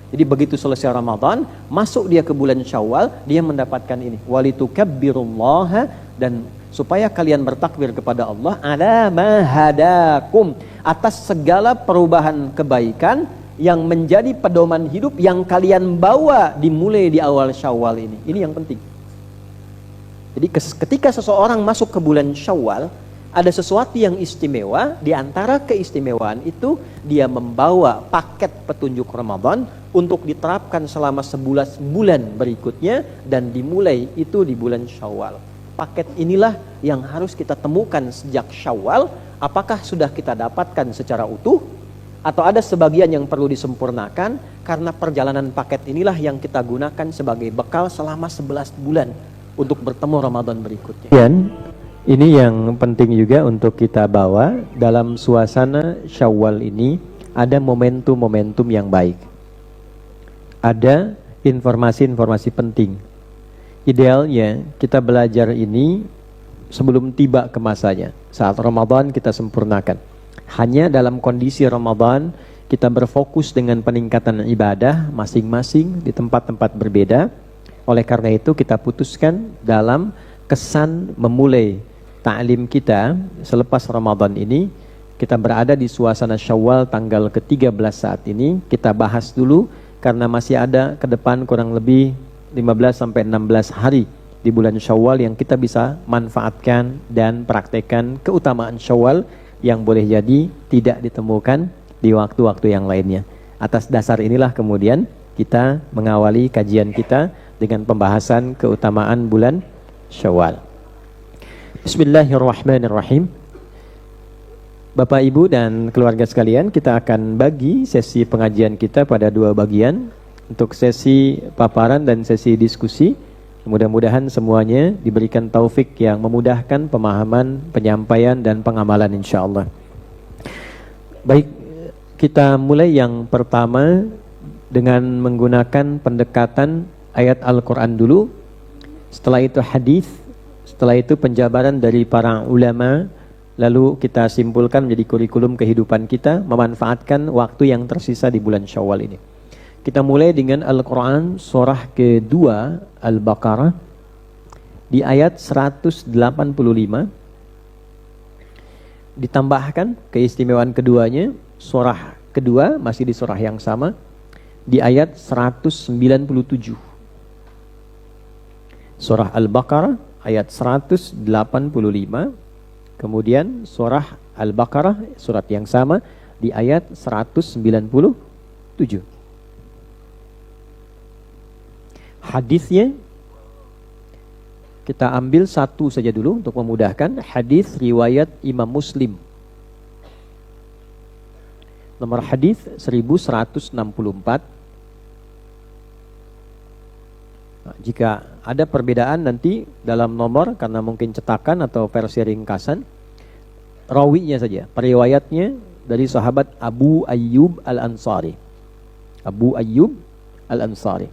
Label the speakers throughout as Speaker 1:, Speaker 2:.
Speaker 1: Jadi begitu selesai Ramadan, masuk dia ke bulan Syawal, dia mendapatkan ini. Walitukabbirullaha, dan supaya kalian bertakbir kepada Allah ala ma hadakum, atas segala perubahan kebaikan yang menjadi pedoman hidup yang kalian bawa dimulai di awal Syawal ini. Ini yang penting. Jadi ketika seseorang masuk ke bulan Syawal, ada sesuatu yang istimewa. Di antara keistimewaan itu, dia membawa paket petunjuk Ramadan untuk diterapkan selama 11 bulan berikutnya, dan dimulai itu di bulan Syawal. Paket inilah yang harus kita temukan sejak Syawal. Apakah sudah kita dapatkan secara utuh, atau ada sebagian yang perlu disempurnakan? Karena perjalanan paket inilah yang kita gunakan sebagai bekal selama 11 bulan untuk bertemu Ramadan berikutnya. Ini yang penting juga untuk kita bawa dalam suasana Syawal ini. Ada momentum-momentum yang baik, ada informasi-informasi penting. Idealnya kita belajar ini sebelum tiba ke masanya. Saat Ramadan kita sempurnakan. Hanya dalam kondisi Ramadan kita berfokus dengan peningkatan ibadah masing-masing di tempat-tempat berbeda. Oleh karena itu kita putuskan dalam kesan memulai ta'lim kita selepas Ramadan ini, kita berada di suasana Syawal tanggal ke-13 saat ini. Kita bahas dulu karena masih ada ke depan kurang lebih 15-16 hari di bulan Syawal yang kita bisa manfaatkan dan praktekkan keutamaan Syawal yang boleh jadi tidak ditemukan di waktu-waktu yang lainnya. Atas dasar inilah kemudian kita mengawali kajian kita dengan pembahasan keutamaan bulan Syawal. Bismillahirrahmanirrahim. Bapak, Ibu, dan keluarga sekalian, kita akan bagi sesi pengajian kita pada dua bagian. Untuk sesi paparan dan sesi diskusi, mudah-mudahan semuanya diberikan taufik yang memudahkan pemahaman, penyampaian, dan pengamalan insyaAllah. Baik, kita mulai yang pertama dengan menggunakan pendekatan ayat Al-Quran dulu. Setelah itu hadis. Setelah itu penjabaran dari para ulama, lalu kita simpulkan menjadi kurikulum kehidupan kita memanfaatkan waktu yang tersisa di bulan Syawal ini. Kita mulai dengan Al-Quran surah kedua Al-Baqarah di ayat 185. Ditambahkan keistimewaan keduanya, surah kedua masih di surah yang sama di ayat 197. Surah Al-Baqarah ayat 185, kemudian surah Al-Baqarah surat yang sama di ayat 197. Hadisnya kita ambil satu saja dulu untuk memudahkan. Hadis riwayat Imam Muslim, nomor hadis 1164. Jika ada perbedaan nanti dalam nomor karena mungkin cetakan atau versi ringkasan, rawinya saja, periwayatnya dari sahabat Abu Ayyub Al-Ansari. Abu Ayyub Al-Ansari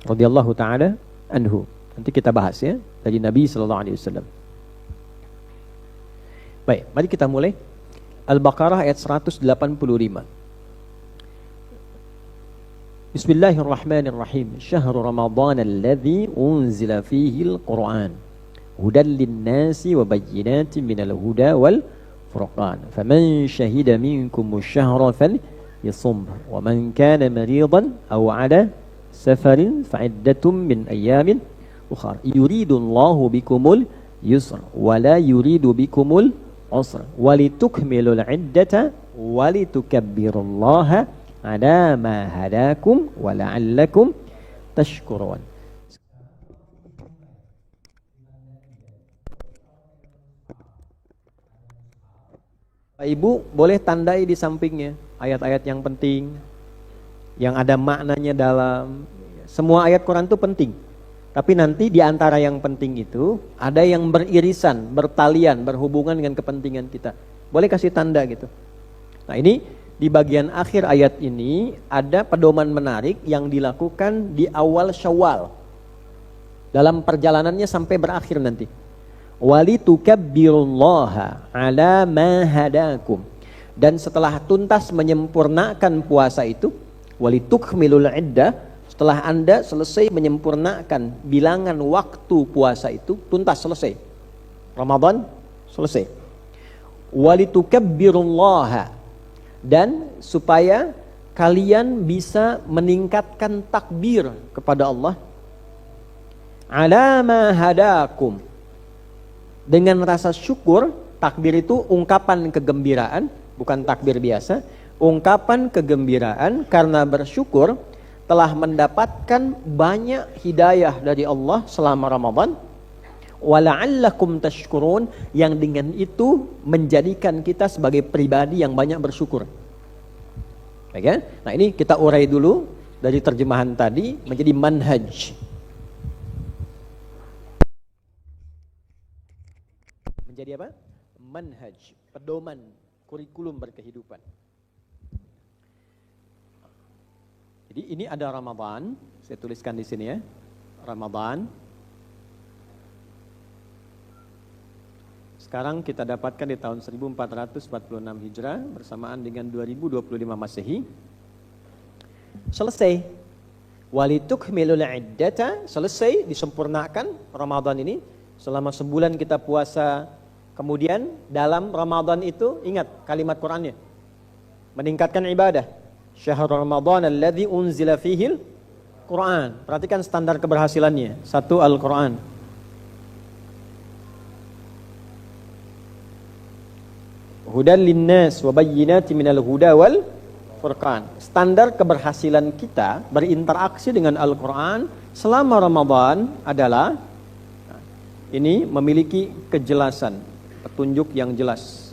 Speaker 1: radhiyallahu ta'ala anhu. Nanti kita bahas ya, dari Nabi SAW. Baik, mari kita mulai. Al-Baqarah ayat 185. Bismillahirrahmanirrahim. Syahrul Ramadan alladzi unzila fihi al-Qur'an hudan lin-nasi wa bayyinatin minal huda wal furqan. Faman shahida minkum ash-shahra falyasum wa man kana maridan aw 'ala safarin fa'iddatun min ayyamin ukhra. Yuridullahu bikumul yusra wa la yuridu bikumul usra wa litukmilul 'iddata wa litukabbirullaha ala ma hadakum wa la'allakum tashkurun. Pak Ibu boleh tandai di sampingnya ayat-ayat yang penting, yang ada maknanya dalam. Semua ayat Quran itu penting, tapi nanti di antara yang penting itu ada yang beririsan, bertalian, berhubungan dengan kepentingan kita. Boleh kasih tanda gitu. Nah, ini di bagian akhir ayat ini ada pedoman menarik yang dilakukan di awal Syawal dalam perjalanannya sampai berakhir nanti. Walitukabbirullaha ala ma hadakum. Dan setelah tuntas menyempurnakan puasa itu, walitukmilul iddah, setelah Anda selesai menyempurnakan bilangan waktu puasa itu, tuntas selesai. Ramadan selesai. Walitukabbirullaha, dan supaya kalian bisa meningkatkan takbir kepada Allah ala ma hadakum, dengan rasa syukur. Takbir itu ungkapan kegembiraan, bukan takbir biasa. Ungkapan kegembiraan karena bersyukur telah mendapatkan banyak hidayah dari Allah selama Ramadan. Wala'allakum tashkurun, yang dengan itu menjadikan kita sebagai pribadi yang banyak bersyukur. Baik ya? Nah, ini kita urai dulu dari terjemahan tadi menjadi manhaj. Menjadi apa? Manhaj, pedoman, kurikulum berkehidupan. Jadi ini ada Ramadan, saya tuliskan di sini ya. Ramadan. Sekarang kita dapatkan di tahun 1446 Hijrah bersamaan dengan 2025 Masehi. Selesai. Walitukmilul iddata, selesai, disempurnakan Ramadan ini. Selama sebulan kita puasa. Kemudian dalam Ramadan itu ingat kalimat Qur'annya. Meningkatkan ibadah. Syahrul Ramadan alladzi unzila fihil Qur'an. Perhatikan standar keberhasilannya. 1, Al-Qur'an. Hudan linnas wa bayyinatin minal huda wal furqan. Standar keberhasilan kita berinteraksi dengan Al-Qur'an selama Ramadan adalah ini memiliki kejelasan, petunjuk yang jelas.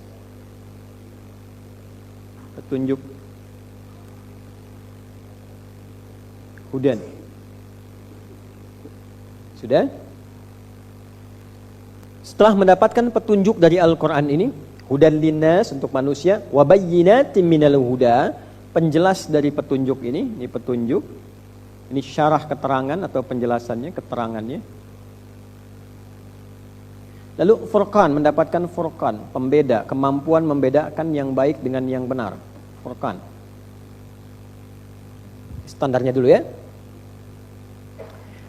Speaker 1: Petunjuk hudan. Sudah? Setelah mendapatkan petunjuk dari Al-Qur'an ini, hudan linnas untuk manusia, wa bayyinatin minal huda, penjelas dari petunjuk ini petunjuk. Ini syarah keterangan atau penjelasannya, keterangannya. Lalu furqan, mendapatkan furqan, pembeda, kemampuan membedakan yang baik dengan yang benar. Furqan. Standarnya dulu ya.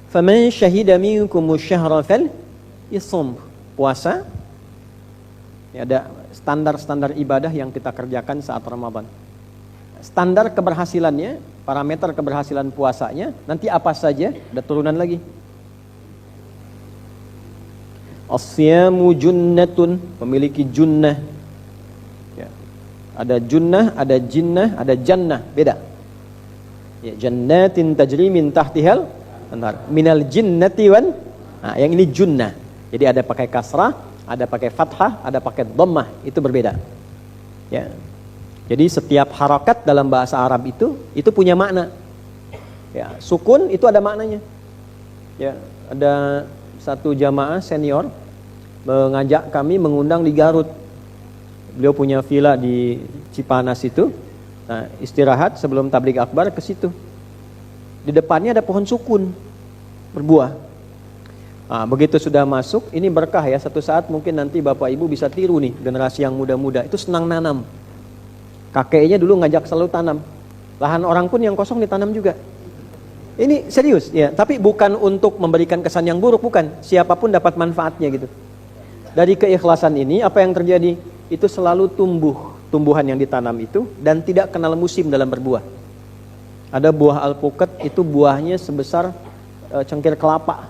Speaker 1: Faman syahida minkumus syahra fal yasum. Puasa. Ini ada standar-standar ibadah yang kita kerjakan saat Ramadan. Standar keberhasilannya, parameter keberhasilan puasanya, nanti apa saja, ada turunan lagi. As-siyamu junnatun, memiliki junnah. Ya. Ada junnah, ada jinnah, ada jannah, beda. Ya, jannatin tajri min tahtihal anhar. Minal jinnati wan. Nah, yang ini junnah. Jadi ada pakai kasrah, ada pakai fathah, ada pakai dhammah, itu berbeda. Ya. Jadi setiap harakat dalam bahasa Arab itu punya makna. Ya, sukun itu ada maknanya. Ya, ada satu jamaah senior mengajak kami mengundang di Garut. Beliau punya villa di Cipanas itu. Nah, istirahat sebelum tabligh akbar ke situ. Di depannya ada pohon sukun berbuah. Nah, begitu sudah masuk, ini berkah ya. Satu saat mungkin nanti Bapak Ibu bisa tiru nih, generasi yang muda-muda itu senang nanam. Kakeknya dulu ngajak selalu tanam. Lahan orang pun yang kosong ditanam juga. Ini serius ya, tapi bukan untuk memberikan kesan yang buruk, bukan. Siapapun dapat manfaatnya gitu. Dari keikhlasan ini apa yang terjadi? Itu selalu tumbuhan yang ditanam itu dan tidak kenal musim dalam berbuah. Ada buah alpukat itu buahnya sebesar cengkir kelapa.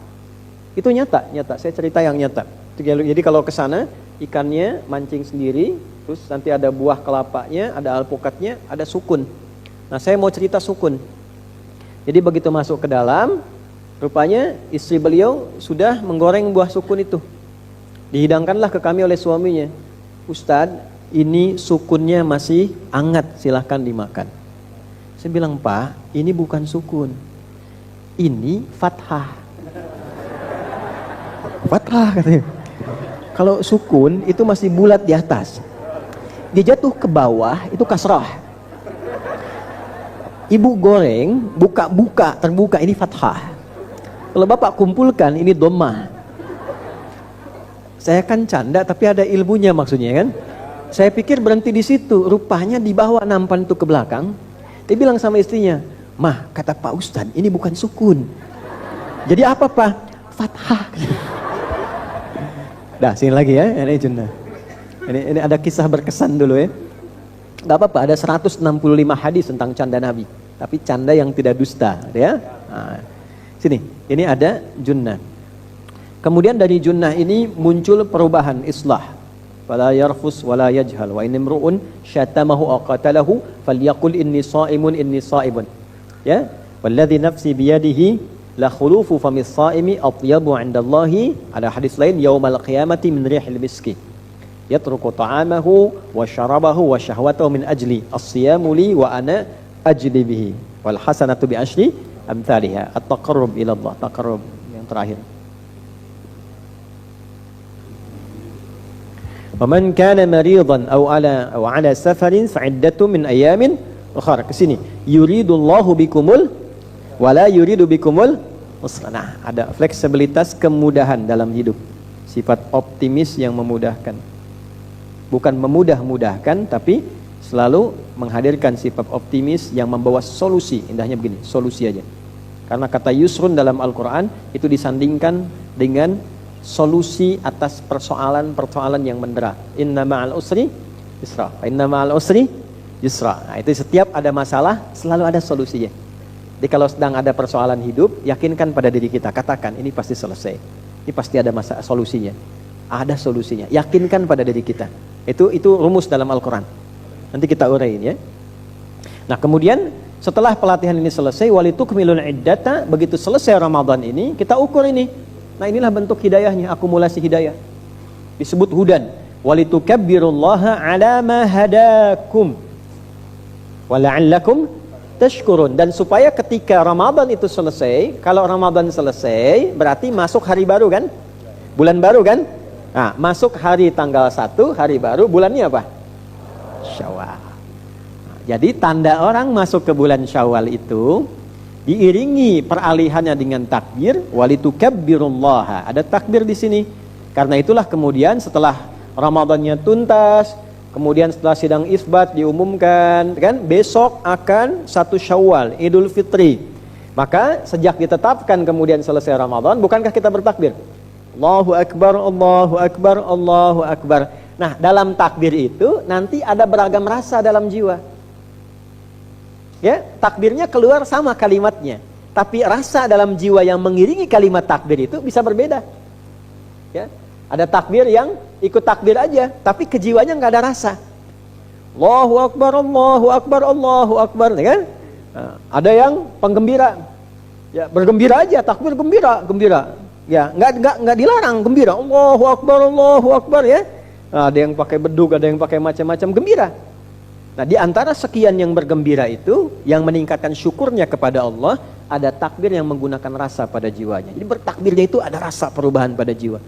Speaker 1: Itu nyata. Saya cerita yang nyata. Jadi kalau ke sana ikannya mancing sendiri, terus nanti ada buah kelapanya, ada alpukatnya, ada sukun. Nah, saya mau cerita sukun. Jadi begitu masuk ke dalam, rupanya istri beliau sudah menggoreng buah sukun itu. Dihidangkanlah ke kami oleh suaminya. Ustadz, ini sukunnya masih hangat, silahkan dimakan. Saya bilang, Pak, ini bukan sukun. Ini fathah. Fathah katanya. Kalau sukun itu masih bulat di atas. Dia jatuh ke bawah, itu kasrah. Ibu goreng, buka-buka, terbuka, ini fathah. Kalau Bapak kumpulkan, ini dhammah. Saya kan canda, tapi ada ilmunya maksudnya kan. Saya pikir berhenti di situ, rupanya dibawa nampan itu ke belakang. Dia bilang sama istrinya, "Mah, kata Pak Ustadz, ini bukan sukun. Jadi apa Pak? Fathah." Dah, sini lagi ya, ini Junnah. Ini ada kisah berkesan dulu ya. Gak apa-apa, ada 165 hadis tentang canda Nabi. Tapi canda yang tidak dusta, ya. Nah, sini, ini ada Junnah. Kemudian dari Junnah ini muncul perubahan islah. Fala yarfus wala yajhal wa in imru'un syatamahu aw qatalahu falyaqul inni sha'imun. Ya, walladzi nafsi biyadihi la khulufu famis sha'imi atyabu 'indallahi, ada hadis lain yaumal qiyamati min rihil miski. Yatruku ta'amahu wa syarabahu wa syahwatahu min ajli as-siyamu li wa ana ajli bihi wal hasanatu bi asyri amthaliha. At-taqarrub ila Allah, taqarrub yang terakhir. Faman kana maridan aw ala safarin fa'iddatu min ayamin ukhra. Ke sini. Yuridullahu bikumul wala yuridu bikumul usra. Nah, ada fleksibilitas, kemudahan dalam hidup. Sifat optimis yang memudahkan. Bukan memudah-mudahkan, tapi selalu menghadirkan sifat optimis yang membawa solusi. Indahnya begini, solusi aja. Karena kata yusrun dalam Al-Quran itu disandingkan dengan solusi atas persoalan-persoalan yang mendera. Inna ma'al usri yusra. Inna ma'al usri yusra. Nah, itu setiap ada masalah selalu ada solusinya. Jadi kalau sedang ada persoalan hidup, yakinkan pada diri kita, katakan ini pasti selesai. Ini pasti ada masalah solusinya. Ada solusinya. Yakinkan pada diri kita. Itu rumus dalam Al-Quran. Nanti kita uraiin ya. Nah, kemudian setelah pelatihan ini selesai, walitukmilul iddata, begitu selesai Ramadan ini, kita ukur ini. Nah, inilah bentuk hidayahnya, akumulasi hidayah. Disebut hudan. Walitukabbirullaha ala ma hadakum wa la'allakum tashkurun. Dan supaya ketika Ramadan itu selesai, kalau Ramadan selesai, berarti masuk hari baru kan? Bulan baru kan? Nah, masuk hari tanggal 1, hari baru, bulannya apa? Syawal. Nah, jadi tanda orang masuk ke bulan Syawal itu diiringi peralihannya dengan takbir, walitukabbirullaha. Ada takbir di sini. Karena itulah kemudian setelah Ramadannya tuntas, kemudian setelah sidang isbat diumumkan, kan besok akan 1 Syawal, Idul Fitri. Maka sejak ditetapkan kemudian selesai Ramadan, bukankah kita bertakbir? Allahu Akbar, Allahu Akbar, Allahu Akbar. Nah, dalam takbir itu nanti ada beragam rasa dalam jiwa. Ya, takbirnya keluar sama kalimatnya, tapi rasa dalam jiwa yang mengiringi kalimat takbir itu bisa berbeda. Ya, ada takbir yang ikut takbir aja, tapi kejiwanya nggak ada rasa. Allahu Akbar, Allahu Akbar, Allahu Akbar, ya kan? Nah, ada yang penggembira, ya bergembira aja, takbir gembira. Ya, nggak dilarang gembira. Allahu Akbar ya. Nah, ada yang pakai bedug, ada yang pakai macam-macam gembira. Nah, di antara sekian yang bergembira itu, yang meningkatkan syukurnya kepada Allah, ada takbir yang menggunakan rasa pada jiwanya. Jadi bertakbirnya itu ada rasa perubahan pada jiwa.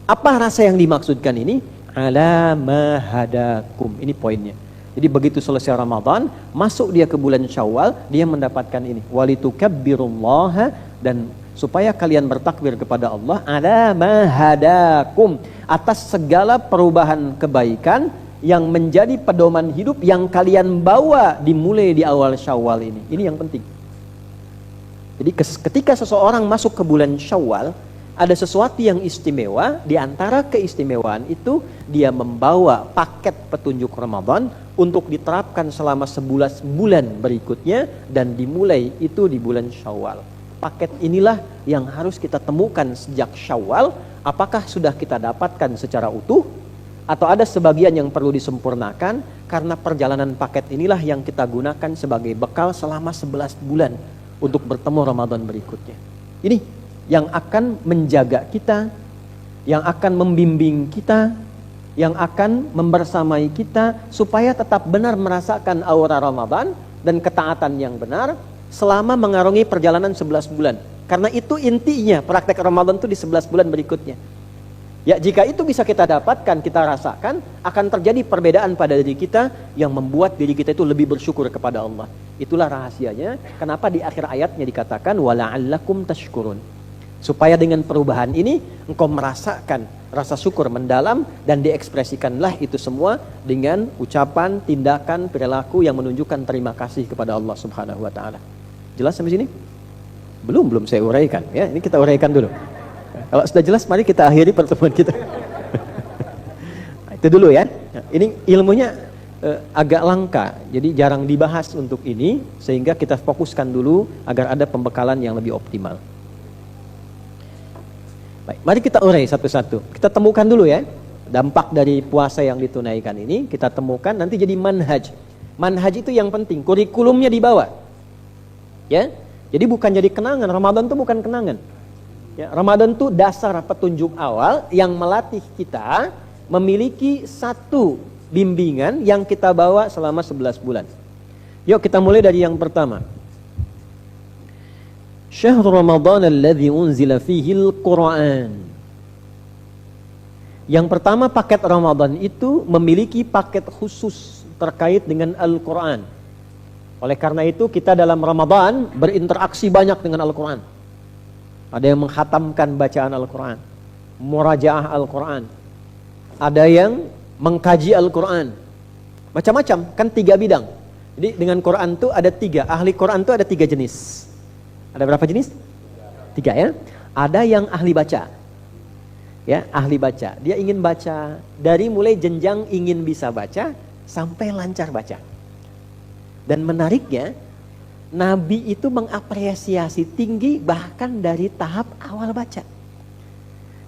Speaker 1: Apa rasa yang dimaksudkan ini? Ala ma hadakum. Ini poinnya. Jadi begitu selesai Ramadan, masuk dia ke bulan Syawal, dia mendapatkan ini. Walitukabbirullaha, dan supaya kalian bertakbir kepada Allah ala ma hadakum, atas segala perubahan kebaikan yang menjadi pedoman hidup yang kalian bawa dimulai di awal Syawal ini. Ini yang penting. Jadi ketika seseorang masuk ke bulan Syawal, ada sesuatu yang istimewa. Di antara keistimewaan itu, dia membawa paket petunjuk Ramadan untuk diterapkan selama 11 bulan berikutnya, dan dimulai itu di bulan Syawal. Paket inilah yang harus kita temukan sejak Syawal. Apakah sudah kita dapatkan secara utuh, atau ada sebagian yang perlu disempurnakan? Karena perjalanan paket inilah yang kita gunakan sebagai bekal selama 11 bulan untuk bertemu Ramadan berikutnya. Ini yang akan menjaga kita, yang akan membimbing kita, yang akan membersamai kita supaya tetap benar merasakan aura Ramadan dan ketaatan yang benar selama mengarungi perjalanan 11 bulan. Karena itu intinya praktek Ramadan itu di 11 bulan berikutnya. Ya, jika itu bisa kita dapatkan, kita rasakan, akan terjadi perbedaan pada diri kita yang membuat diri kita itu lebih bersyukur kepada Allah. Itulah rahasianya kenapa di akhir ayatnya dikatakan wala'allakum tashkurun. Supaya dengan perubahan ini engkau merasakan rasa syukur mendalam dan diekspresikanlah itu semua dengan ucapan, tindakan, perilaku yang menunjukkan terima kasih kepada Allah Subhanahu wa taala. Jelas sampai sini? Belum saya uraikan ya. Ini kita uraikan dulu. Kalau sudah jelas mari kita akhiri pertemuan kita. Itu dulu ya. Ini ilmunya agak langka. Jadi jarang dibahas untuk ini sehingga kita fokuskan dulu agar ada pembekalan yang lebih optimal. Baik, mari kita urai satu-satu. Kita temukan dulu ya, dampak dari puasa yang ditunaikan ini, kita temukan nanti jadi manhaj. Manhaj itu yang penting, kurikulumnya dibawa. Ya. Jadi bukan jadi kenangan, Ramadan itu bukan kenangan. Ya, Ramadan itu dasar petunjuk awal yang melatih kita memiliki satu bimbingan yang kita bawa selama 11 bulan. Yuk kita mulai dari yang pertama. Syahr Ramadan alladzi unzila fihi al-Qur'an. Yang pertama, paket Ramadan itu memiliki paket khusus terkait dengan Al-Qur'an. Oleh karena itu kita dalam Ramadan berinteraksi banyak dengan Al-Qur'an. Ada yang menghatamkan bacaan Al-Qur'an, murajaah Al-Qur'an. Ada yang mengkaji Al-Qur'an. Macam-macam, kan 3 bidang. Jadi dengan Quran itu ada 3, ahli Quran itu ada 3 jenis. Ada berapa jenis? 3 ya. Ada yang ahli baca. Ya, ahli baca. Dia ingin baca dari mulai jenjang ingin bisa baca sampai lancar baca. Dan menariknya, Nabi itu mengapresiasi tinggi bahkan dari tahap awal baca.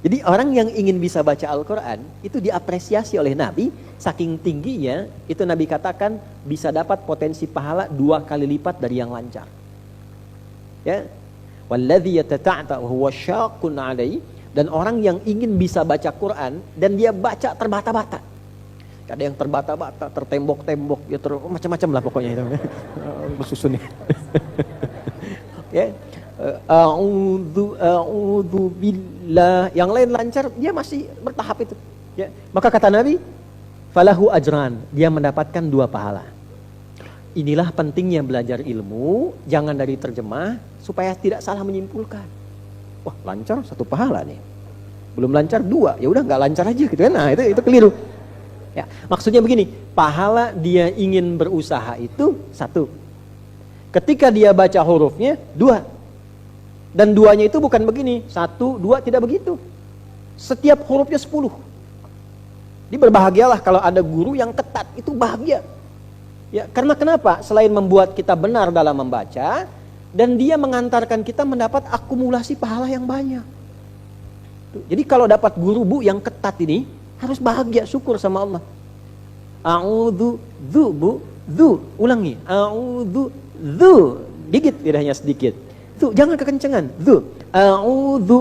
Speaker 1: Jadi orang yang ingin bisa baca Al-Quran itu diapresiasi oleh Nabi. Saking tingginya, itu Nabi katakan bisa dapat potensi pahala 2 kali lipat dari yang lancar. Ya, walladzi yatata'ta wa huwa syaqqun 'alaihi, dan orang yang ingin bisa baca Quran dan dia baca terbata-bata. Ada yang terbata-bata, tertembok-tembok, ya macam-macam lah pokoknya itu. Bersusun ya. Ya. A'udzu billah. Yang lain lancar, dia masih bertahap itu. Ya. Maka kata Nabi, falahu ajran, dia mendapatkan 2 pahala. Inilah pentingnya belajar ilmu, jangan dari terjemah, supaya tidak salah menyimpulkan. Wah, lancar 1 pahala nih. Belum lancar 2, ya udah nggak lancar aja gitu kan. Nah, itu keliru. Ya, maksudnya begini, pahala dia ingin berusaha itu 1. Ketika dia baca hurufnya 2. Dan 2-nya itu bukan begini, 1, 2, tidak begitu. Setiap hurufnya 10. Jadi berbahagialah kalau ada guru yang ketat, itu bahagia. Ya, karena kenapa? Selain membuat kita benar dalam membaca, dan dia mengantarkan kita mendapat akumulasi pahala yang banyak. Jadi kalau dapat guru bu yang ketat ini, harus bahagia, syukur sama Allah. A'udzu bu, ulangi. A'udzu, dikit, tidak hanya sedikit. Jangan kekencengan. A'udzu.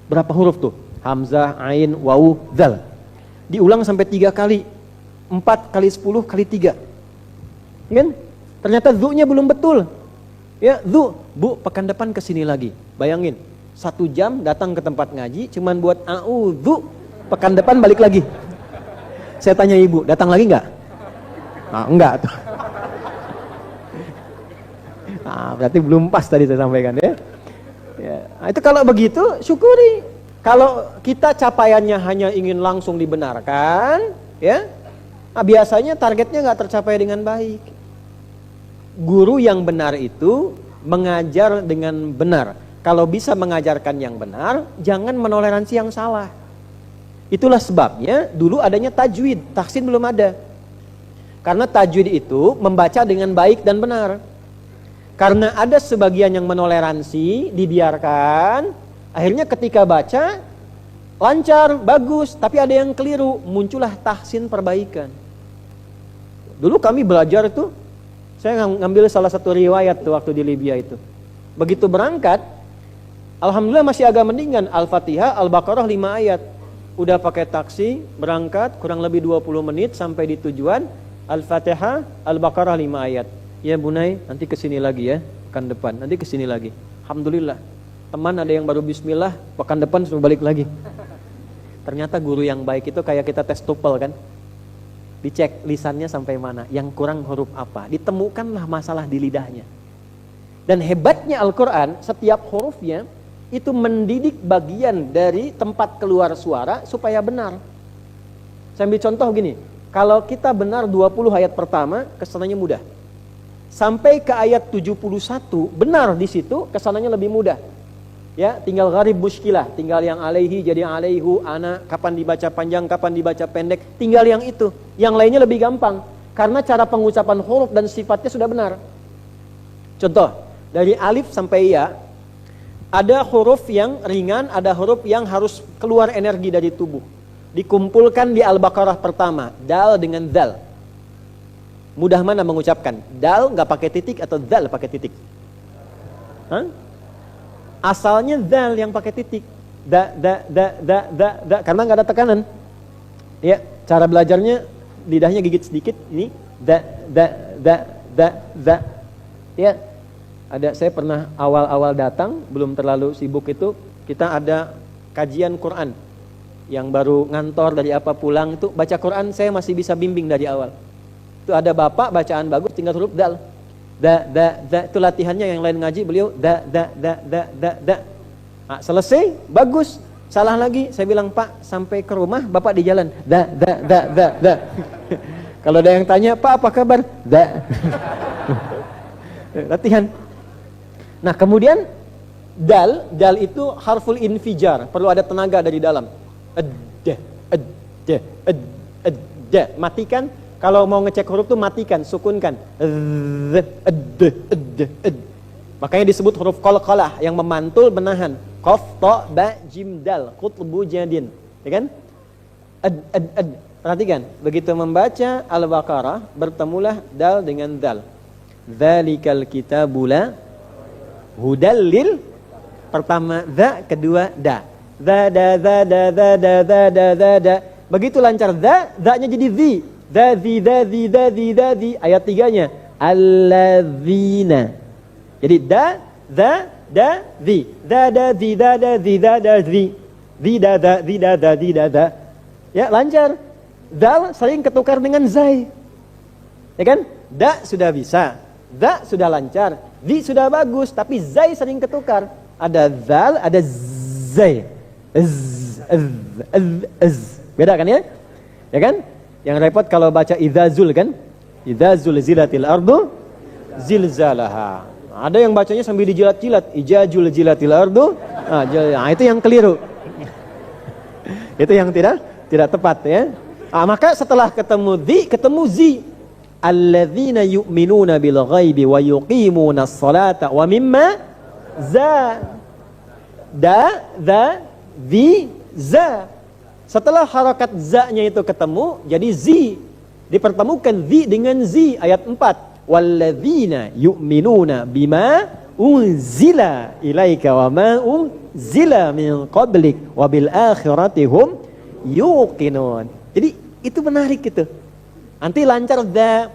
Speaker 1: Berapa huruf tuh? Hamzah, ain, wawu, dzal. Diulang sampai 3 kali. 4 kali 10 kali 3. Kan? Ternyata zu-nya belum betul. Ya, zu, bu, pekan depan kesini lagi. Bayangin, 1 jam datang ke tempat ngaji, cuman buat a'udzu, pekan depan balik lagi. Saya tanya ibu, datang lagi nggak? Nah, enggak tuh. Nah, berarti belum pas tadi saya sampaikan ya. Ya, nah, itu kalau begitu syukuri. Kalau kita capaiannya hanya ingin langsung dibenarkan, ya, nah, biasanya targetnya nggak tercapai dengan baik. Guru yang benar itu mengajar dengan benar. Kalau bisa mengajarkan yang benar, jangan menoleransi yang salah. Itulah sebabnya dulu adanya tajwid, tahsin belum ada. Karena tajwid itu membaca dengan baik dan benar. Karena ada sebagian yang menoleransi, dibiarkan, akhirnya ketika baca lancar, bagus, tapi ada yang keliru, muncullah tahsin perbaikan. Dulu kami belajar itu, saya ngambil salah satu riwayat tuh waktu di Libya itu. Begitu berangkat, alhamdulillah masih agak mendingan, Al-Fatihah, Al-Baqarah 5 ayat. Udah pakai taksi, berangkat kurang lebih 20 menit sampai di tujuan, Al-Fatihah, Al-Baqarah 5 ayat. Ya Bunai, nanti kesini lagi ya, pekan depan, nanti kesini lagi. Alhamdulillah, teman ada yang baru bismillah, pekan depan suruh balik lagi. Ternyata guru yang baik itu kayak kita tes TOEFL kan. Dicek lisannya sampai mana, yang kurang huruf apa, ditemukanlah masalah di lidahnya. Dan hebatnya Al-Quran, setiap hurufnya itu mendidik bagian dari tempat keluar suara supaya benar. Saya ambil contoh gini, kalau kita benar 20 ayat pertama, kesananya mudah. Sampai ke ayat 71, benar di situ, kesananya lebih mudah. Ya, tinggal gharib muskilah, tinggal yang alaihi jadi alaihu, ana, kapan dibaca panjang, kapan dibaca pendek, tinggal yang itu. Yang lainnya lebih gampang, karena cara pengucapan huruf dan sifatnya sudah benar. Contoh, dari alif sampai ya, ada huruf yang ringan, ada huruf yang harus keluar energi dari tubuh. Dikumpulkan di Al-Baqarah pertama, dal dengan dal. Mudah mana mengucapkan? Dal nggak pakai titik atau dal pakai titik? Hah? Asalnya dal yang pakai titik. Da, karena nggak ada tekanan. Ya, cara belajarnya lidahnya gigit sedikit. Ini da. Ya, saya pernah awal-awal datang, belum terlalu sibuk itu, kita ada kajian Quran. Yang baru ngantor dari apa pulang itu baca Quran saya masih bisa bimbing dari awal. Itu ada bapak bacaan bagus tinggal huruf dal. Da itu latihannya, yang lain ngaji beliau da. Nah, selesai bagus. Salah lagi saya bilang, Pak, sampai ke rumah bapak di jalan da. Kalau ada yang tanya, Pak apa kabar? Da. Latihan. Nah, kemudian dal itu harful infijar, perlu ada tenaga dari dalam. Matikan. Kalau mau ngecek huruf tuh matikan, sukunkan. Makanya disebut huruf qalqalah yang memantul menahan. Qaf, ta, ba, jim, dal, qutbu, jadin. Ya kan? Perhatikan, begitu membaca Al-Baqarah bertemulah dal dengan dal. Dzalikal kitabula hudal lil, pertama za, kedua da. Da. Begitu lancar da-nya jadi zi. Da. Ayat 3-nya alladzina. Jadi da, zi. Da. Ya, lancar. Dal sering ketukar dengan zai. Ya kan? Da sudah bisa. Da sudah lancar. Zi sudah bagus, tapi zai sering ketukar. Ada zal, ada zai. Beda kan ya? Ya kan? Yang repot kalau baca idzazul kan? Idzazul zilatil ardu zilzalaha. Ada yang bacanya sambil dijilat-jilat, ijajul jilatil ardu. Nah, itu yang keliru. Itu yang tidak tepat ya. Maka setelah ketemu zi, alladzina yu'minuna bil ghaibi wa yuqimuna as-salata wa mimma za. Za. Setelah harakat za-nya itu ketemu, jadi zi. Dipertemukan zi dengan zi, ayat 4. Walladzina yu'minuna bima unzila ilaika wa ma unzila min qablik wa bil akhirati hum yuqinun. Jadi itu menarik gitu. Nanti lancar da,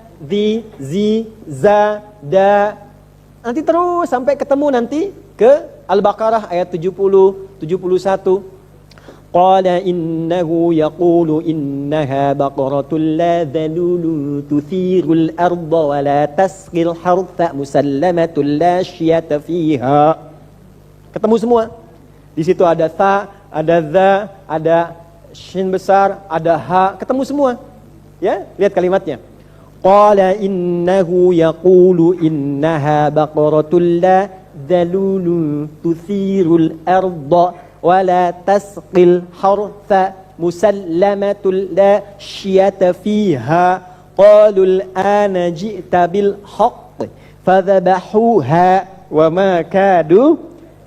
Speaker 1: zi, za, da. Nanti terus sampai ketemu nanti ke Al-Baqarah ayat 70, 71. Qala innahu yaqulu innaha baqaratul la dhalulu tuthirul arda wa la tasqil hartha musallamatul la syiyata fiha. Ketemu semua. Di situ ada tha, ada za, ada shin besar, ada ha, ketemu semua. Ya, lihat kalimatnya. Qala innahu yaqulu innaha baqaratul la dhalulu tuthirul arda wala tasqil hartha musallamatul la syiyata fiha qalul ana ji'ta bil haqq fadhabahuha wa ma kadu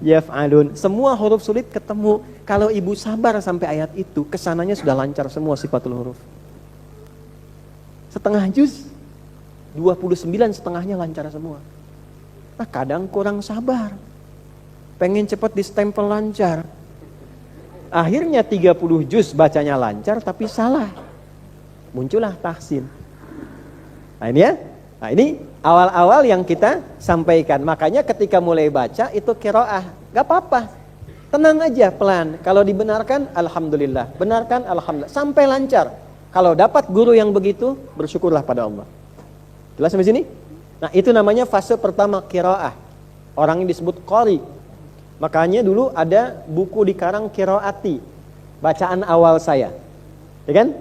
Speaker 1: yaf'alun. Semua huruf sulit ketemu. Kalau ibu sabar sampai ayat itu, kesananya sudah lancar semua sifatul huruf. Setengah juz 29 setengahnya lancar semua. Nah, kadang kurang sabar, pengen cepat distempel lancar. Akhirnya 30 juz bacanya lancar tapi salah. Muncullah tahsin. Nah ini ya. Nah ini awal-awal yang kita sampaikan. Makanya ketika mulai baca itu qiraah. Gak apa-apa. Tenang aja, pelan. Kalau dibenarkan, alhamdulillah. Benarkan, alhamdulillah. Sampai lancar. Kalau dapat guru yang begitu, bersyukurlah pada Allah. Jelas sampai sini? Nah itu namanya fase pertama qiraah. Orang yang disebut qari. Makanya dulu ada buku dikarang qiraati, bacaan awal saya. Ya kan?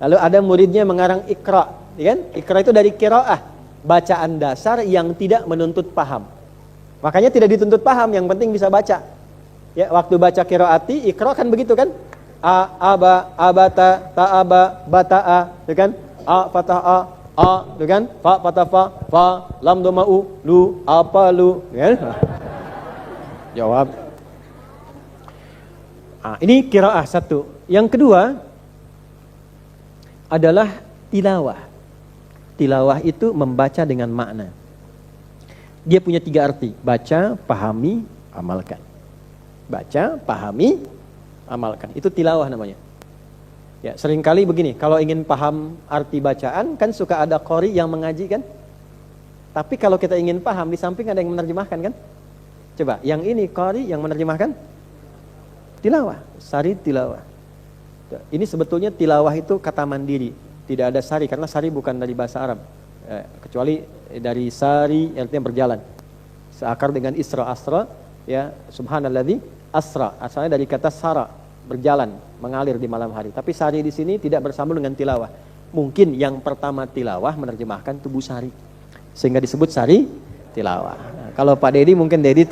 Speaker 1: Lalu ada muridnya mengarang Iqra, ya kan? Iqra itu dari qiraah, bacaan dasar yang tidak menuntut paham. Makanya tidak dituntut paham, yang penting bisa baca. Ya, waktu baca qiraati, Iqra kan begitu kan? A, aba, abata, ta'aba, bata'a, ya kan? A, fata'a, a, ya kan? Fa, fatafa, fa, lam, doma'u, lu, apa, lu, ya kan? Jawab. Ini qiraah satu. Yang kedua adalah tilawah. Tilawah itu membaca dengan makna. Dia punya 3 arti. Baca, pahami, amalkan. Baca, pahami, amalkan. Itu tilawah namanya. Ya, seringkali begini, kalau ingin paham arti bacaan, kan suka ada qori yang mengaji kan? Tapi kalau kita ingin paham, di samping ada yang menerjemahkan kan? Coba, yang ini qori yang menerjemahkan tilawah, sari tilawah. Ini sebetulnya tilawah itu kata mandiri, tidak ada sari karena sari bukan dari bahasa Arab, kecuali dari sari artinya berjalan. Seakar dengan isra asra, ya subhanalladzi asra, asalnya dari kata sara, berjalan, mengalir di malam hari. Tapi sari di sini tidak bersambung dengan tilawah. Mungkin yang pertama tilawah menerjemahkan tubuh sari, sehingga disebut sari tilawah. Nah, kalau Pak Dedi mungkin Dedi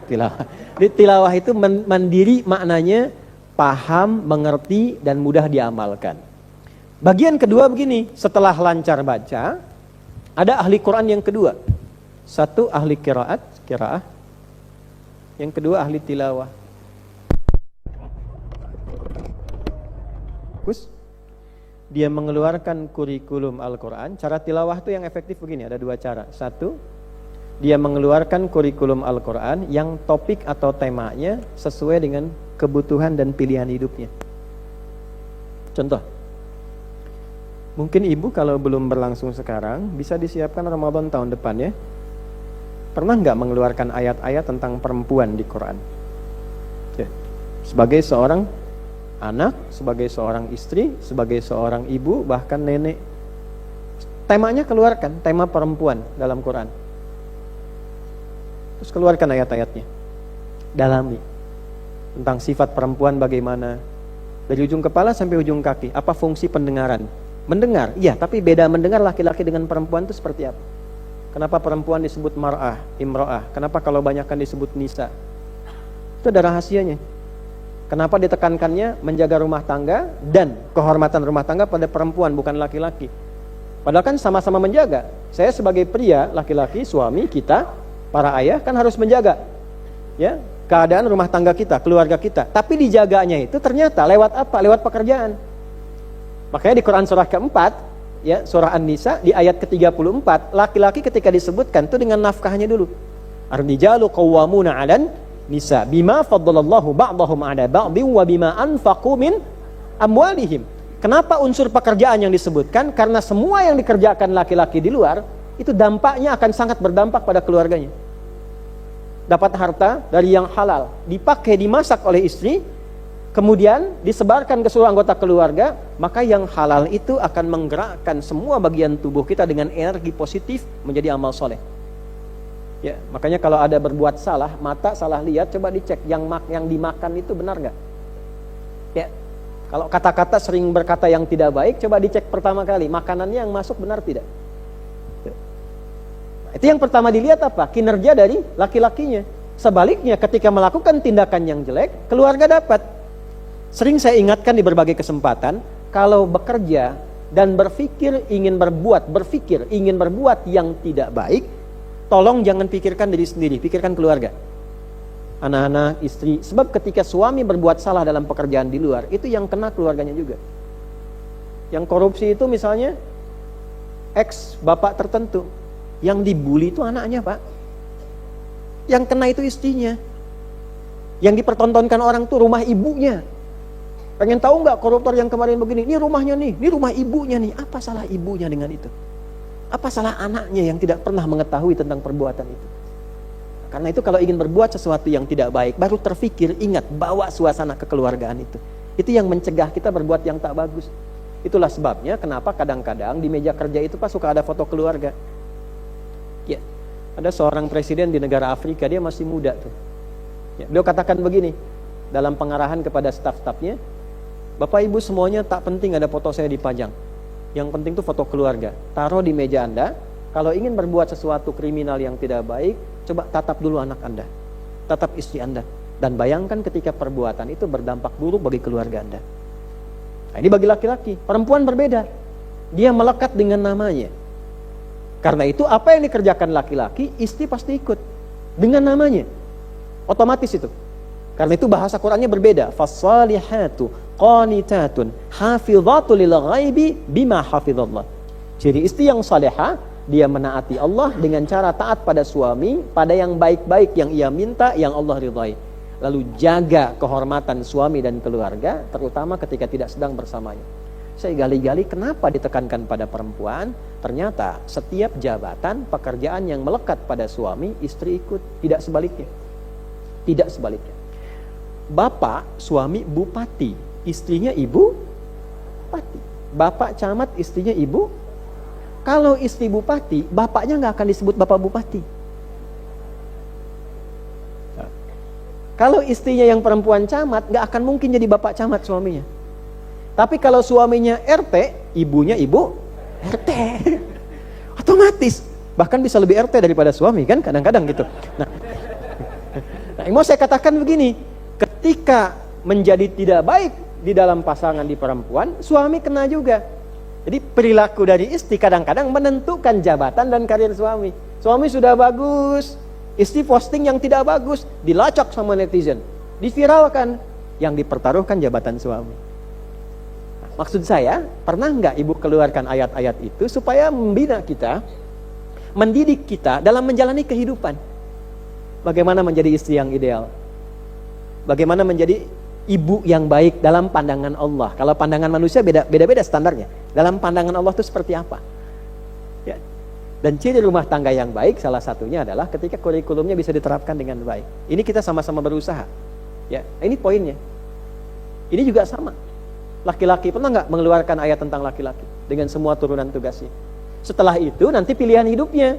Speaker 1: tilawah. Jadi tilawah itu mandiri, maknanya paham, mengerti, dan mudah diamalkan. Bagian kedua begini, setelah lancar baca, ada ahli Quran yang kedua. Satu ahli qiraah, yang kedua ahli tilawah. Dia mengeluarkan kurikulum Al-Quran. Cara tilawah itu yang efektif begini, ada 2 cara. Satu, dia mengeluarkan kurikulum Al-Quran yang topik atau temanya sesuai dengan kebutuhan dan pilihan hidupnya. Contoh, mungkin ibu kalau belum berlangsung sekarang, bisa disiapkan Ramadan tahun depan ya. Pernah nggak mengeluarkan ayat-ayat tentang perempuan di Quran? Ya. Sebagai seorang anak, sebagai seorang istri, sebagai seorang ibu, bahkan nenek, temanya keluarkan, tema perempuan dalam Quran. Terus keluarkan ayat-ayatnya, dalami tentang sifat perempuan bagaimana, dari ujung kepala sampai ujung kaki. Apa fungsi pendengaran? Mendengar, iya, tapi beda mendengar laki-laki dengan perempuan itu seperti apa? Kenapa perempuan disebut mar'ah, imro'ah? Kenapa kalau banyakkan disebut nisa? Itu ada rahasianya. Kenapa ditekankannya menjaga rumah tangga dan kehormatan rumah tangga pada perempuan, bukan laki-laki? Padahal kan sama-sama menjaga. Saya sebagai pria, laki-laki, suami kita, para ayah kan harus menjaga, ya, keadaan rumah tangga kita, keluarga kita. Tapi dijaganya itu ternyata lewat apa? Lewat pekerjaan. Makanya di Quran surah keempat, ya, surah An-Nisa di ayat ke-34, laki-laki ketika disebutkan itu dengan nafkahnya dulu. Ar-rijalu qawwamuna 'alan nisa bima faddalallahu ba'dahum 'ala ba'dhin wa bima anfaqu min amwalihim. Kenapa unsur pekerjaan yang disebutkan? Karena semua yang dikerjakan laki-laki di luar itu dampaknya akan sangat berdampak pada keluarganya. Dapat harta dari yang halal, dipakai, dimasak oleh istri, kemudian disebarkan ke seluruh anggota keluarga, maka yang halal itu akan menggerakkan semua bagian tubuh kita dengan energi positif menjadi amal soleh. Ya, makanya kalau ada berbuat salah, mata salah lihat, coba dicek yang dimakan itu benar nggak? Ya, kalau kata-kata sering berkata yang tidak baik, coba dicek pertama kali makanannya yang masuk benar tidak? Itu yang pertama dilihat apa? Kinerja dari laki-lakinya. Sebaliknya ketika melakukan tindakan yang jelek, keluarga dapat. Sering saya ingatkan di berbagai kesempatan, kalau bekerja dan berpikir ingin berbuat yang tidak baik, tolong jangan pikirkan diri sendiri, pikirkan keluarga. Anak-anak, istri. Sebab ketika suami berbuat salah dalam pekerjaan di luar, itu yang kena keluarganya juga. Yang korupsi itu misalnya ex bapak tertentu, yang dibully itu anaknya, Pak. Yang kena itu istrinya. Yang dipertontonkan orang tuh rumah ibunya. Pengen tahu nggak koruptor yang kemarin begini? Ini rumahnya nih, ini rumah ibunya nih. Apa salah ibunya dengan itu? Apa salah anaknya yang tidak pernah mengetahui tentang perbuatan itu? Karena itu kalau ingin berbuat sesuatu yang tidak baik, baru terfikir, ingat, bawa suasana kekeluargaan itu. Itu yang mencegah kita berbuat yang tak bagus. Itulah sebabnya kenapa kadang-kadang di meja kerja itu Pak suka ada foto keluarga. Ya. Ada seorang presiden di negara Afrika, dia masih muda tuh. Ya, beliau katakan begini, dalam pengarahan kepada staf-stafnya, Bapak Ibu semuanya tak penting ada foto saya dipajang. Yang penting tuh foto keluarga. Taruh di meja Anda. Kalau ingin berbuat sesuatu kriminal yang tidak baik, coba tatap dulu anak Anda. Tatap istri Anda. Dan bayangkan ketika perbuatan itu berdampak buruk bagi keluarga Anda. Nah, ini bagi laki-laki. Perempuan berbeda. Dia melekat dengan namanya. Karena itu apa yang dikerjakan laki-laki, istri pasti ikut. Dengan namanya. Otomatis itu. Karena itu bahasa Qur'annya berbeda. Fassalihatu qanitatun hafizatu lil ghaibi bima hafizallah. Jadi istri yang salihah, dia menaati Allah dengan cara taat pada suami, pada yang baik-baik yang ia minta, yang Allah ridhai. Lalu jaga kehormatan suami dan keluarga, terutama ketika tidak sedang bersamanya. Saya gali-gali kenapa ditekankan pada perempuan. Ternyata setiap jabatan, pekerjaan yang melekat pada suami, istri ikut. Tidak sebaliknya. Tidak sebaliknya. Bapak, suami bupati, istrinya ibu bupati. Bapak camat, istrinya ibu. Kalau istri bupati, bapaknya nggak akan disebut bapak bupati. Kalau istrinya yang perempuan camat, nggak akan mungkin jadi bapak camat suaminya. Tapi kalau suaminya RT, ibunya ibu RT. Otomatis. Bahkan bisa lebih RT daripada suami kan, kadang-kadang gitu. Nah, mau saya katakan begini, ketika menjadi tidak baik di dalam pasangan di perempuan, suami kena juga. Jadi perilaku dari istri kadang-kadang menentukan jabatan dan karir suami. Suami sudah bagus, istri posting yang tidak bagus, dilacak sama netizen, diviralkan, yang dipertaruhkan jabatan suami. Nah, maksud saya, pernah nggak ibu keluarkan ayat-ayat itu supaya membina kita, mendidik kita dalam menjalani kehidupan? Bagaimana menjadi istri yang ideal? Bagaimana menjadi ibu yang baik dalam pandangan Allah? Kalau pandangan manusia beda-beda standarnya. Dalam pandangan Allah itu seperti apa? Ya. Dan ciri rumah tangga yang baik salah satunya adalah ketika kurikulumnya bisa diterapkan dengan baik. Ini kita sama-sama berusaha. Ya, ini poinnya. Ini juga sama. Laki-laki pernah nggak mengeluarkan ayat tentang laki-laki dengan semua turunan tugasnya? Setelah itu nanti pilihan hidupnya.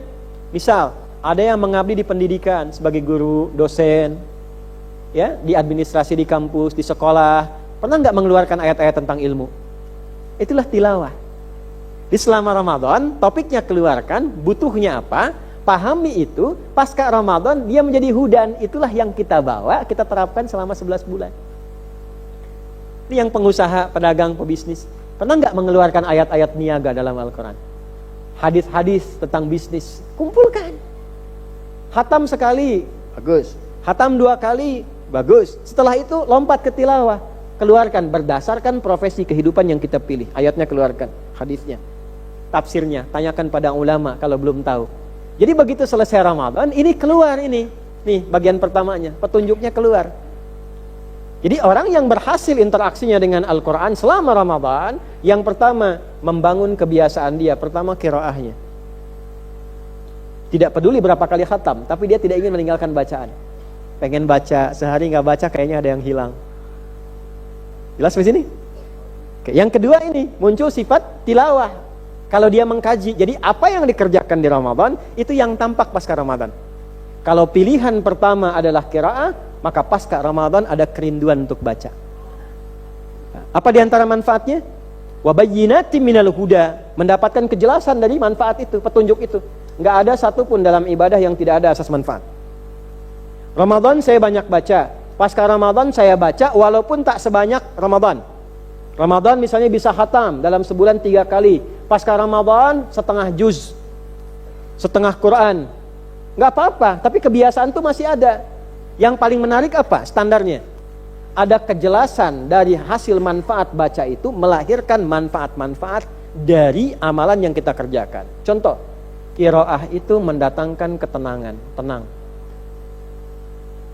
Speaker 1: Misal ada yang mengabdi di pendidikan sebagai guru, dosen, ya, di administrasi di kampus, di sekolah, pernah nggak mengeluarkan ayat-ayat tentang ilmu? Itulah tilawah. Di selama Ramadan, topiknya keluarkan, butuhnya apa, pahami itu, pasca Ramadan dia menjadi hudan, itulah yang kita bawa, kita terapkan selama 11 bulan. Ini yang pengusaha, pedagang, pebisnis. Pernah nggak mengeluarkan ayat-ayat niaga dalam Al-Quran? Hadis-hadis tentang bisnis, kumpulkan. Hatam sekali, bagus. Hatam 2 kali, bagus. Setelah itu lompat ke tilawah. Keluarkan berdasarkan profesi kehidupan yang kita pilih. Ayatnya keluarkan, hadisnya, tafsirnya, tanyakan pada ulama kalau belum tahu. Jadi begitu selesai Ramadan, ini keluar ini. Nih bagian pertamanya, petunjuknya keluar. Jadi orang yang berhasil interaksinya dengan Al-Quran selama Ramadan, yang pertama membangun kebiasaan dia, pertama qiraahnya. Tidak peduli berapa kali khatam, tapi dia tidak ingin meninggalkan bacaan. Pengen baca, sehari nggak baca kayaknya ada yang hilang. Jelas di sini? Oke, yang kedua ini muncul sifat tilawah. Kalau dia mengkaji, jadi apa yang dikerjakan di Ramadan itu yang tampak pasca Ramadan. Kalau pilihan pertama adalah qiraah, maka pasca Ramadan ada kerinduan untuk baca. Apa di antara manfaatnya? Wa bayyinatin minal huda, mendapatkan kejelasan dari manfaat itu, petunjuk itu. Enggak ada satupun dalam ibadah yang tidak ada asas manfaat. Ramadan saya banyak baca, pasca Ramadan saya baca walaupun tak sebanyak Ramadan. Ramadan misalnya bisa khatam dalam sebulan 3 kali, pasca Ramadan setengah juz, setengah Quran. Enggak apa-apa, tapi kebiasaan itu masih ada. Yang paling menarik apa? Standarnya. Ada kejelasan dari hasil manfaat baca itu melahirkan manfaat-manfaat dari amalan yang kita kerjakan. Contoh, qiraah itu mendatangkan ketenangan, tenang.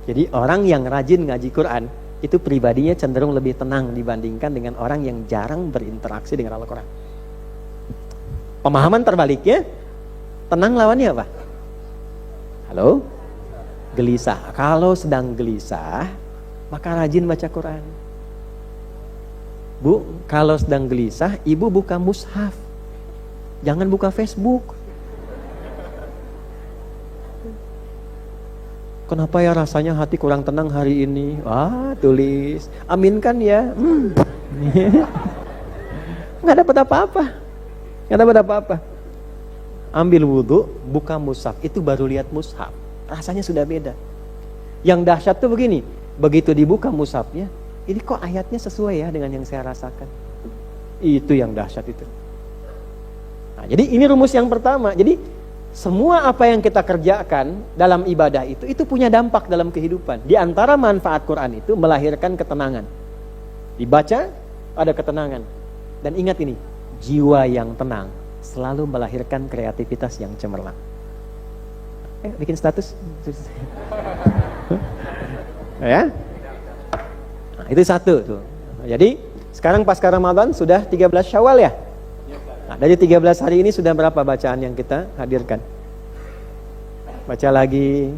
Speaker 1: Jadi orang yang rajin ngaji Quran itu pribadinya cenderung lebih tenang dibandingkan dengan orang yang jarang berinteraksi dengan Al-Quran. Pemahaman terbaliknya, tenang lawannya apa? Halo? Gelisah. Kalau sedang gelisah, maka rajin baca Quran. Bu, kalau sedang gelisah, ibu buka mushaf. Jangan buka Facebook. Kenapa ya rasanya hati kurang tenang hari ini? Wah, tulis. Aminkan ya. Nggak dapat apa-apa. Nggak dapat apa-apa. Ambil wudhu, buka mushaf. Itu baru lihat mushaf. Rasanya sudah beda. Yang dahsyat tuh begini. Begitu dibuka mushafnya, ini kok ayatnya sesuai ya dengan yang saya rasakan. Itu yang dahsyat itu. Nah, jadi ini rumus yang pertama. Jadi semua apa yang kita kerjakan dalam ibadah itu punya dampak dalam kehidupan. Di antara manfaat Quran itu melahirkan ketenangan. Dibaca ada ketenangan. Dan ingat ini, jiwa yang tenang selalu melahirkan kreativitas yang cemerlang. Bikin status. Ya. Nah, itu satu tuh. Jadi sekarang pasca Ramadan sudah 13 Syawal ya. Nah, dari 13 hari ini sudah berapa bacaan yang kita hadirkan? Baca lagi.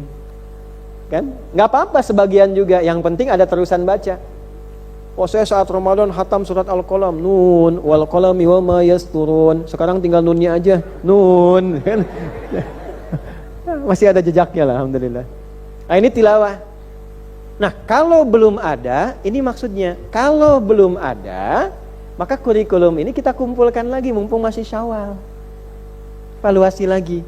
Speaker 1: Kan? Nggak apa-apa sebagian juga, yang penting ada terusan baca. Oh, saya saat Ramadan khatam surat Al-Qalam, nun wal qalami wa ma yasturun. Sekarang tinggal nunnya aja, nun. Masih ada jejaknya lah, alhamdulillah. Nah, ini tilawah. Nah, kalau belum ada, ini maksudnya, kalau belum ada, maka kurikulum ini kita kumpulkan lagi mumpung masih Syawal. Evaluasi lagi.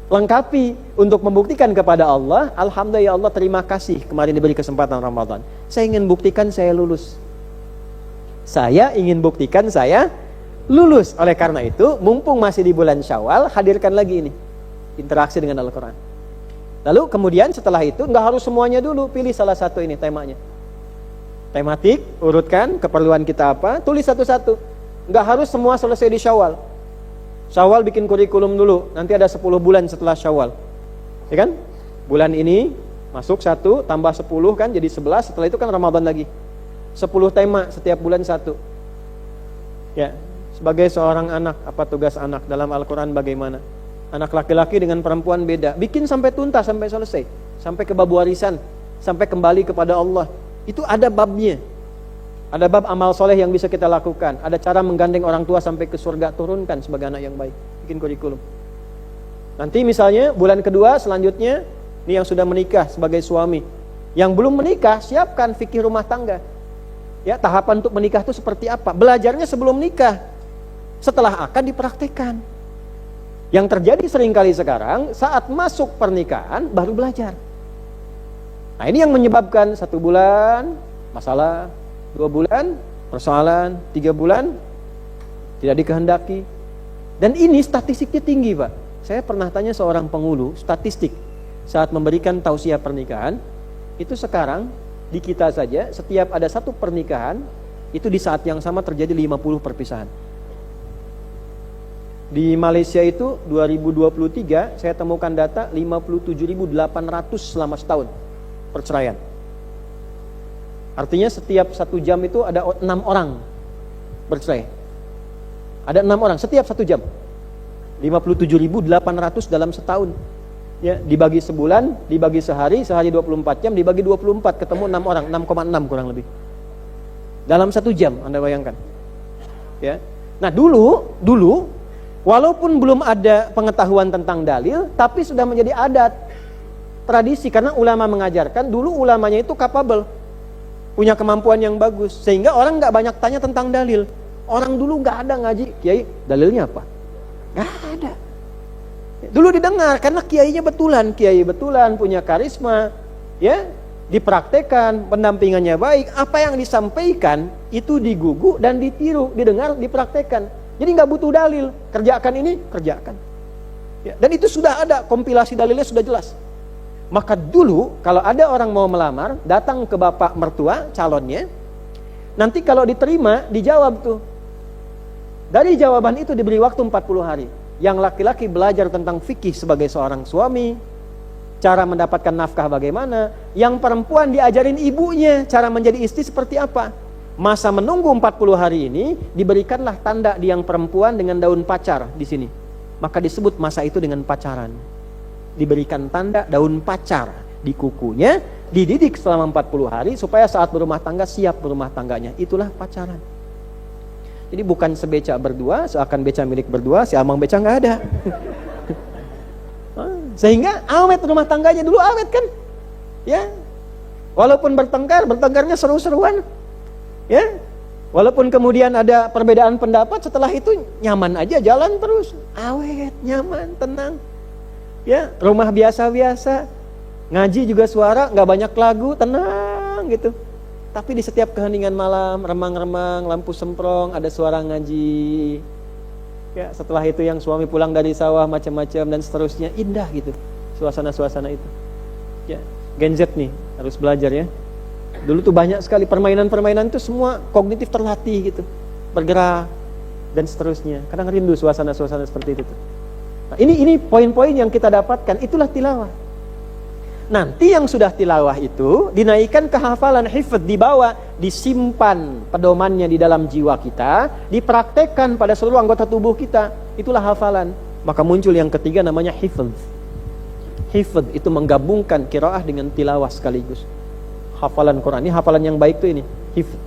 Speaker 1: Lengkapi untuk membuktikan kepada Allah, alhamdulillah ya Allah, terima kasih kemarin diberi kesempatan Ramadan. Saya ingin buktikan saya lulus. Saya ingin buktikan saya lulus. Oleh karena itu, mumpung masih di bulan Syawal, hadirkan lagi ini. Interaksi dengan Al-Quran. Lalu kemudian setelah itu, nggak harus semuanya dulu, pilih salah satu ini temanya. Tematik, urutkan keperluan kita apa, tulis satu-satu. Nggak harus semua selesai di Syawal. Syawal bikin kurikulum dulu, nanti ada 10 bulan setelah Syawal. Ya kan? Bulan ini masuk 1 tambah 10 kan jadi 11, setelah itu kan Ramadan lagi. 10 tema setiap bulan 1. Ya, sebagai seorang anak, apa tugas anak dalam Al-Quran bagaimana? Anak laki-laki dengan perempuan beda. Bikin sampai tuntas, sampai selesai. Sampai ke bab warisan, sampai kembali kepada Allah. Itu ada babnya. Ada bab amal soleh yang bisa kita lakukan. Ada cara menggandeng orang tua sampai ke surga, turunkan sebagai anak yang baik. Bikin kurikulum. Nanti misalnya bulan kedua selanjutnya, ini yang sudah menikah sebagai suami. Yang belum menikah, siapkan fikih rumah tangga. Ya, tahapan untuk menikah itu seperti apa? Belajarnya sebelum nikah. Setelah akad dipraktikkan. Yang terjadi seringkali sekarang, saat masuk pernikahan baru belajar. Nah, ini yang menyebabkan 1 bulan masalah, 2 bulan persoalan, 3 bulan tidak dikehendaki. Dan ini statistiknya tinggi, Pak. Saya pernah tanya seorang penghulu statistik saat memberikan tausiah pernikahan. Itu sekarang di kita saja setiap ada 1 pernikahan itu di saat yang sama terjadi 50 perpisahan. Di Malaysia itu 2023 saya temukan data 57.800 selama setahun perceraian. Artinya setiap 1 jam itu ada 6 orang bercerai. Ada 6 orang setiap 1 jam. 57.800 dalam setahun. Ya, dibagi sebulan, dibagi sehari 24 jam, dibagi 24 ketemu 6 orang, 6,6 kurang lebih. Dalam 1 jam, Anda bayangkan. Ya. Nah, dulu walaupun belum ada pengetahuan tentang dalil, tapi sudah menjadi adat, tradisi, karena ulama mengajarkan, dulu ulamanya itu capable, punya kemampuan yang bagus, sehingga orang nggak banyak tanya tentang dalil. Orang dulu nggak ada ngaji, kiai dalilnya apa? Nggak ada. Dulu didengar karena kiainya kiai betulan, punya karisma, ya, dipraktekan, pendampingannya baik, apa yang disampaikan itu digugu dan ditiru, didengar, dipraktekan. Jadi nggak butuh dalil, kerjakan ini, kerjakan. Ya, dan itu sudah ada, kompilasi dalilnya sudah jelas. Maka dulu kalau ada orang mau melamar, datang ke bapak mertua, calonnya, nanti kalau diterima, dijawab tuh. Dari jawaban itu diberi waktu 40 hari. Yang laki-laki belajar tentang fikih sebagai seorang suami, cara mendapatkan nafkah bagaimana. Yang perempuan diajarin ibunya, cara menjadi istri seperti apa. Masa menunggu 40 hari ini, diberikanlah tanda di yang perempuan dengan daun pacar di sini. Maka disebut masa itu dengan pacaran. Diberikan tanda daun pacar di kukunya, dididik selama 40 hari supaya saat berumah tangga siap berumah tangganya. Itulah pacaran. Jadi bukan sebeca berdua, seakan beca milik berdua, si amang beca nggak ada. Sehingga awet rumah tangganya, dulu awet kan? Ya. Walaupun bertengkarnya seru-seruan. Ya. Walaupun kemudian ada perbedaan pendapat, setelah itu nyaman aja, jalan terus. Awet, nyaman, tenang. Ya, rumah biasa-biasa. Ngaji juga suara, nggak banyak lagu, tenang gitu. Tapi di setiap keheningan malam, remang-remang, lampu semprong, ada suara ngaji. Ya, setelah itu yang suami pulang dari sawah, macam-macam dan seterusnya, indah gitu suasana-suasana itu. Ya, Gen Z nih harus belajar ya. Dulu tuh banyak sekali permainan-permainan itu semua kognitif terlatih gitu, bergerak dan seterusnya. Kadang rindu suasana-suasana seperti itu tuh. Nah, ini poin-poin yang kita dapatkan, itulah tilawah. Nanti yang sudah tilawah itu dinaikkan ke hafalan, hifdz, dibawa, disimpan pedomannya di dalam jiwa kita, dipraktekkan pada seluruh anggota tubuh kita. Itulah hafalan. Maka muncul yang ketiga namanya hifdz. Hifdz itu menggabungkan qiraah dengan tilawah sekaligus. Hafalan Quran ini, hafalan yang baik tuh ini, hifdz.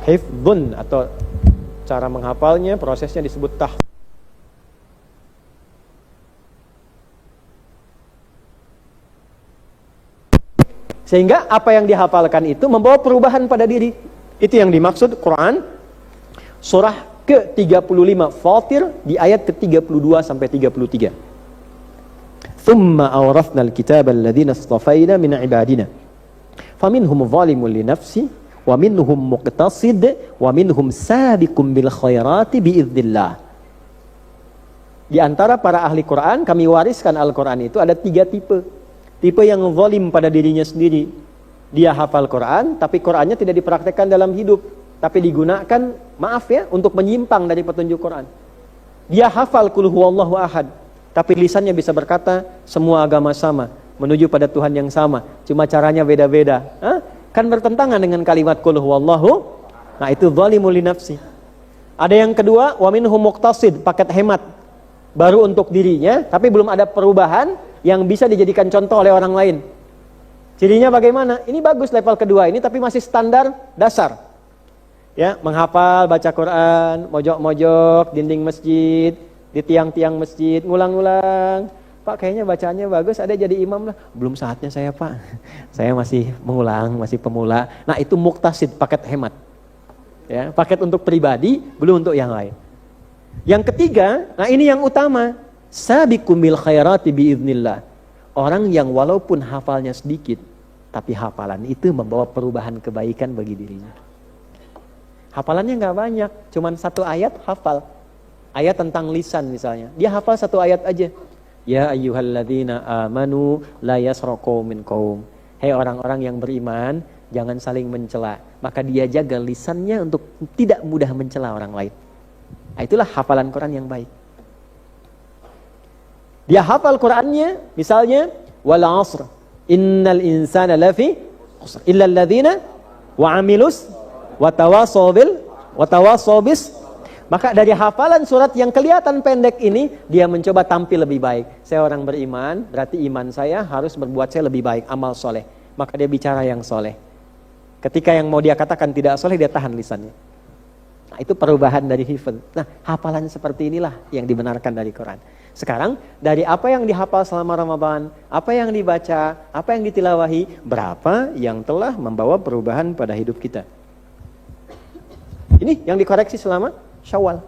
Speaker 1: Hifdzun atau cara menghafalnya, prosesnya disebut sehingga apa yang dihafalkan itu membawa perubahan pada diri. Itu yang dimaksud Quran surah ke-35 Fatir di ayat ke-32 sampai 33. Thumma awrathnal kitaba alladhina istafayna min ibadina faminhum zalimun li nafsi wa minhum muqtasid wa minhum sabiqun bil khairati biiznillah. Di antara para ahli Quran, kami wariskan Al-Quran itu ada 3 tipe. Tipe yang zalim pada dirinya sendiri. Dia hafal Quran, tapi Qurannya tidak dipraktekkan dalam hidup, tapi digunakan, maaf ya, untuk menyimpang dari petunjuk Quran. Dia hafal qul huwallahu ahad, tapi lisannya bisa berkata semua agama sama, menuju pada Tuhan yang sama, cuma caranya beda-beda. Kan bertentangan dengan kalimat qul huwallahu. Nah, itu zalimul li nafsi. Ada yang kedua, wa minhum muqtasid, paket hemat, baru untuk dirinya, tapi belum ada perubahan yang bisa dijadikan contoh oleh orang lain. Cirinya bagaimana? Ini bagus level kedua ini, tapi masih standar dasar. Ya, menghafal, baca Quran, mojok-mojok, dinding masjid, di tiang-tiang masjid, ngulang-ngulang. Pak, kayaknya bacaannya bagus, ada jadi imam lah. Belum saatnya saya, Pak. Saya masih mengulang, masih pemula. Nah, itu muqtasid, paket hemat. Ya, paket untuk pribadi, belum untuk yang lain. Yang ketiga, nah ini yang utama, sabiqum bil khairati biiznillah. Orang yang walaupun hafalnya sedikit, tapi hafalan itu membawa perubahan kebaikan bagi dirinya. Hafalannya nggak banyak, cuman 1 ayat hafal. Ayat tentang lisan misalnya, dia hafal 1 ayat aja. Ya ayyuhalladzina amanu la yasraqu min qaum. Hei orang-orang yang beriman, jangan saling mencela. Maka dia jaga lisannya untuk tidak mudah mencela orang lain. Nah, itulah hafalan Quran yang baik. Dia hafal Qurannya, misalnya wal 'asr innal insana lafi khusr illa alladzina wa 'amilus wa tawassaw bis. Maka dari hafalan surat yang kelihatan pendek ini, dia mencoba tampil lebih baik. Saya orang beriman, berarti iman saya harus berbuat saya lebih baik, amal soleh. Maka dia bicara yang soleh. Ketika yang mau dia katakan tidak soleh, dia tahan lisannya. Nah, itu perubahan dari hifdz. Nah, hafalan seperti inilah yang dibenarkan dari Quran. Sekarang, dari apa yang dihafal selama Ramadan, apa yang dibaca, apa yang ditilawahi, berapa yang telah membawa perubahan pada hidup kita. Ini yang dikoreksi selama Syawal.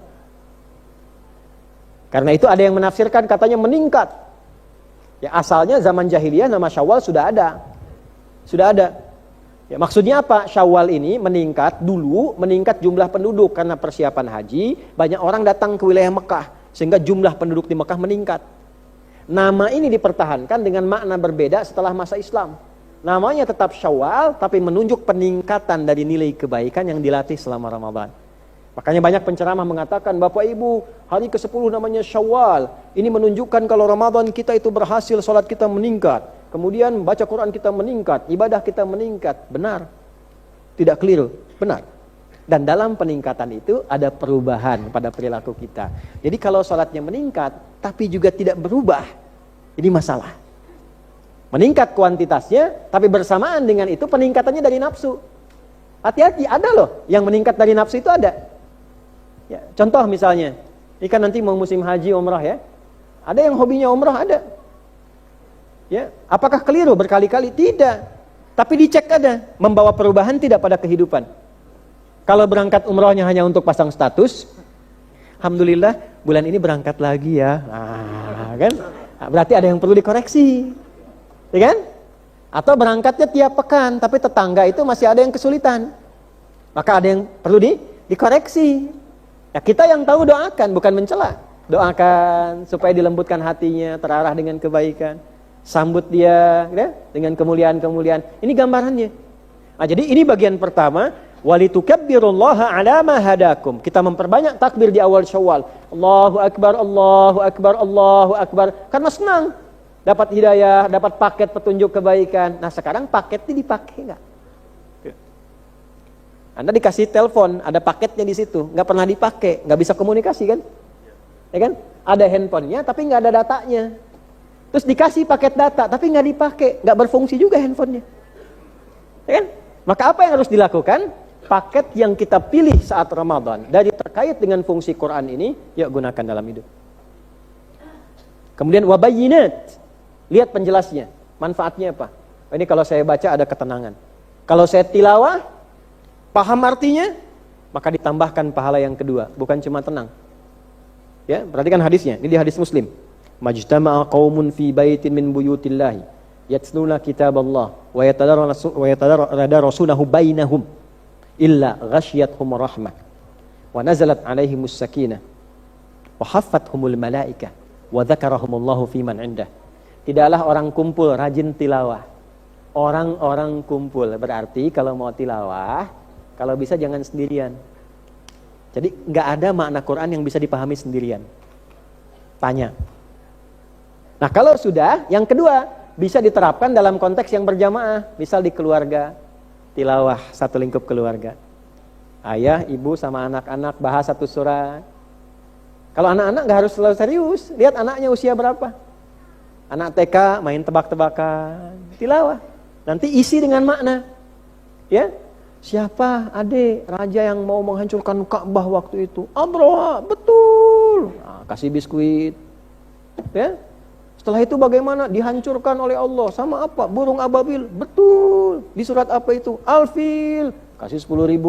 Speaker 1: Karena itu ada yang menafsirkan katanya meningkat. Ya, asalnya zaman jahiliyah nama Syawal sudah ada. Sudah ada. Ya, maksudnya apa? Syawal ini meningkat dulu, meningkat jumlah penduduk karena persiapan haji, banyak orang datang ke wilayah Mekah sehingga jumlah penduduk di Mekah meningkat. Nama ini dipertahankan dengan makna berbeda setelah masa Islam. Namanya tetap Syawal tapi menunjuk peningkatan dari nilai kebaikan yang dilatih selama Ramadan. Makanya banyak penceramah mengatakan, Bapak Ibu, hari ke-10 namanya Syawal. Ini menunjukkan kalau Ramadan kita itu berhasil, salat kita meningkat. Kemudian baca Quran kita meningkat, ibadah kita meningkat. Benar. Tidak keliru, benar. Dan dalam peningkatan itu ada perubahan pada perilaku kita. Jadi kalau salatnya meningkat, tapi juga tidak berubah, ini masalah. Meningkat kuantitasnya, tapi bersamaan dengan itu peningkatannya dari nafsu. Hati-hati, ada loh yang meningkat dari nafsu itu ada. Ya, contoh misalnya, ini kan nanti mau musim haji umrah ya. Ada yang hobinya umrah, ada. Ya, apakah keliru berkali-kali? Tidak. Tapi dicek ada, membawa perubahan tidak pada kehidupan. Kalau berangkat umrahnya hanya untuk pasang status, alhamdulillah bulan ini berangkat lagi ya. Nah, kan? Nah, berarti ada yang perlu dikoreksi. Ya kan? Atau berangkatnya tiap pekan, tapi tetangga itu masih ada yang kesulitan. Maka ada yang perlu dikoreksi. Ya, kita yang tahu doakan, bukan mencela. Doakan supaya dilembutkan hatinya, terarah dengan kebaikan. Sambut dia ya, dengan kemuliaan-kemuliaan. Ini gambarannya. Nah, jadi ini bagian pertama, walitukabbirullaha ala ma hadakum. Kita memperbanyak takbir di awal Syawal. Allahu akbar, Allahu akbar, Allahu akbar. Karena senang dapat hidayah, dapat paket petunjuk kebaikan. Nah, sekarang paketnya dipakai enggak? Anda dikasih telepon, ada paketnya di situ, nggak pernah dipakai, nggak bisa komunikasi kan? Ya kan? Ada handphonenya, tapi nggak ada datanya. Terus dikasih paket data, tapi nggak dipakai, nggak berfungsi juga handphonenya. Ya kan? Maka apa yang harus dilakukan? Paket yang kita pilih saat Ramadan dari terkait dengan fungsi Quran ini, yuk gunakan dalam hidup. Kemudian wabayinat, lihat penjelasnya, manfaatnya apa? Ini kalau saya baca ada ketenangan. Kalau saya tilawah, paham artinya, maka ditambahkan pahala yang kedua, bukan cuma tenang. Ya, perhatikan hadisnya. Ini di hadis Muslim. Majtama'a qaumun fi baitin min buyutillahi yatluna kitaballah wa yatadarasunahu bainahum illa ghasyiyatuhum rahmah wa nazalat 'alaihimus sakinah wa haffathumul malaikah wa dzakarahumullahu fi man 'indah. Tidaklah orang kumpul rajin tilawah. Orang-orang kumpul berarti kalau mau tilawah, kalau bisa jangan sendirian. Jadi nggak ada makna Quran yang bisa dipahami sendirian. Tanya. Nah kalau sudah, yang kedua bisa diterapkan dalam konteks yang berjamaah. Misal di keluarga, tilawah satu lingkup keluarga. Ayah, ibu sama anak-anak bahas satu surat. Kalau anak-anak nggak harus selalu serius. Lihat anaknya usia berapa. Anak TK main tebak-tebakan, tilawah. Nanti isi dengan makna. Ya. Siapa adik raja yang mau menghancurkan Ka'bah waktu itu? Abraha, betul. Nah, kasih biskuit. Ya. Setelah itu bagaimana? Dihancurkan oleh Allah. Sama apa? Burung ababil. Betul. Di surat apa itu? Al-Fil. Kasih 10.000.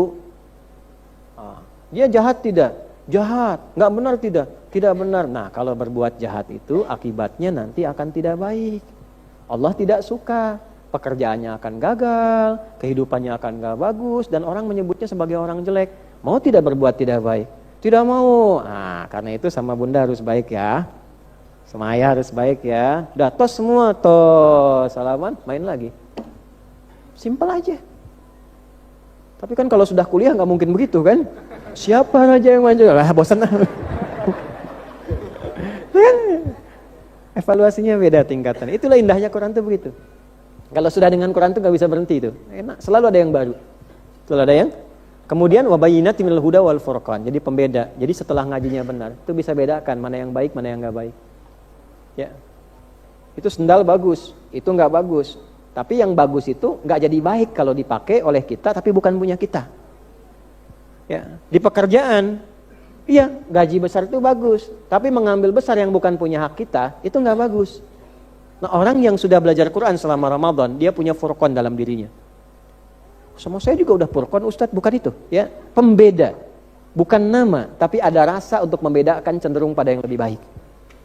Speaker 1: Nah, dia jahat tidak? Jahat. Nggak benar tidak? Tidak benar. Nah, kalau berbuat jahat itu akibatnya nanti akan tidak baik. Allah tidak suka. Pekerjaannya akan gagal, kehidupannya akan gak bagus, dan orang menyebutnya sebagai orang jelek. Mau tidak berbuat tidak baik? Tidak mau. Nah, karena itu sama bunda harus baik ya. Sama ayah harus baik ya. Udah tos semua, tos. Salaman, main lagi. Simpel aja. Tapi kan kalau sudah kuliah gak mungkin begitu kan? Siapa raja yang maju? Lah, bosan. Evaluasinya beda tingkatan. Itulah indahnya Quran itu begitu. Kalau sudah dengan Quran itu gak bisa berhenti itu. Enak, selalu ada yang baru. Selalu ada yang. Kemudian wabayinati minal huda wal furqan. Jadi pembeda. Jadi setelah ngajinya benar, itu bisa bedakan mana yang baik, mana yang gak baik. Ya. Itu sendal bagus, itu gak bagus. Tapi yang bagus itu gak jadi baik kalau dipakai oleh kita, tapi bukan punya kita. Ya. Di pekerjaan, iya gaji besar itu bagus. Tapi mengambil besar yang bukan punya hak kita, itu gak bagus. Nah, orang yang sudah belajar Quran selama Ramadan, dia punya furqan dalam dirinya. Sama saya juga udah furqan, Ustadz, bukan itu, ya. Pembeda. Bukan nama, tapi ada rasa untuk membedakan cenderung pada yang lebih baik.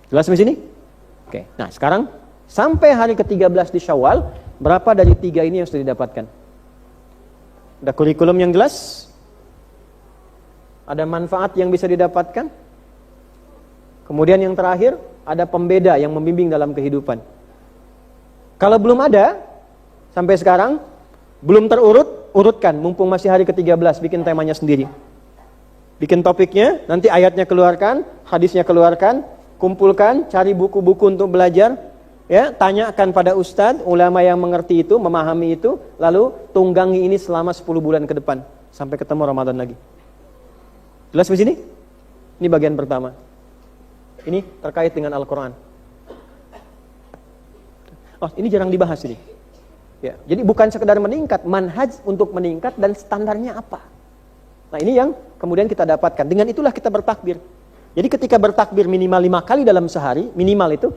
Speaker 1: Jelas sampai sini? Oke. Nah, sekarang sampai hari ke-13 di Syawal, berapa dari 3 ini yang sudah didapatkan? Ada kurikulum yang jelas? Ada manfaat yang bisa didapatkan? Kemudian yang terakhir, ada pembeda yang membimbing dalam kehidupan. Kalau belum ada, sampai sekarang, belum terurut, urutkan. Mumpung masih hari ke-13, bikin temanya sendiri. Bikin topiknya, nanti ayatnya keluarkan, hadisnya keluarkan, kumpulkan, cari buku-buku untuk belajar, ya, tanyakan pada ustadz, ulama yang mengerti itu, memahami itu, lalu tunggangi ini selama 10 bulan ke depan, sampai ketemu Ramadan lagi. Jelas di sini? Ini bagian pertama. Ini terkait dengan Al-Quran. Oh, ini jarang dibahas ini. Ya, jadi bukan sekedar meningkat, manhaj untuk meningkat dan standarnya apa. Nah ini yang kemudian kita dapatkan. Dengan itulah kita bertakbir. Jadi ketika bertakbir minimal 5 kali dalam sehari, minimal itu,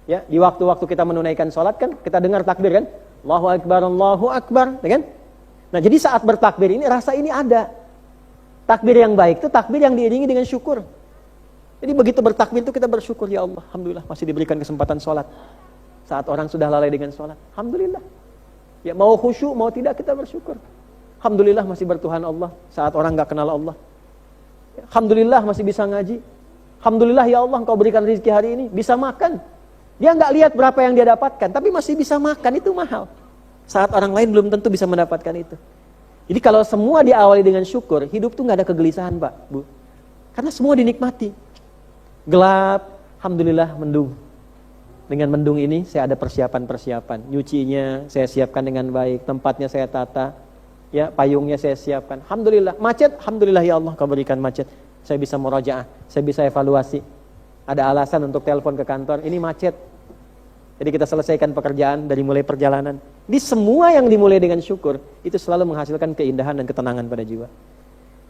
Speaker 1: ya di waktu-waktu kita menunaikan sholat kan, kita dengar takbir kan, Allahu Akbar, ya kan? Nah jadi saat bertakbir ini rasa ini ada. Takbir yang baik itu takbir yang diiringi dengan syukur. Jadi begitu bertakbir itu kita bersyukur, ya Allah, alhamdulillah masih diberikan kesempatan sholat. Saat orang sudah lalai dengan sholat, alhamdulillah. Ya mau khusyuk mau tidak kita bersyukur. Alhamdulillah masih bertuhan Allah saat orang gak kenal Allah. Alhamdulillah masih bisa ngaji. Alhamdulillah ya Allah Engkau berikan rezeki hari ini, bisa makan. Dia nggak lihat berapa yang dia dapatkan, tapi masih bisa makan, itu mahal. Saat orang lain belum tentu bisa mendapatkan itu. Jadi kalau semua diawali dengan syukur, hidup tuh nggak ada kegelisahan, Pak, Bu. Karena semua dinikmati. Gelap, alhamdulillah mendung. Dengan mendung ini saya ada persiapan-persiapan. Nyucinya saya siapkan dengan baik, tempatnya saya tata, ya payungnya saya siapkan. Alhamdulillah. Macet, alhamdulillah ya Allah Kau berikan macet. Saya bisa murajaah, saya bisa evaluasi. Ada alasan untuk telepon ke kantor, ini macet. Jadi kita selesaikan pekerjaan dari mulai perjalanan. Di semua yang dimulai dengan syukur, itu selalu menghasilkan keindahan dan ketenangan pada jiwa.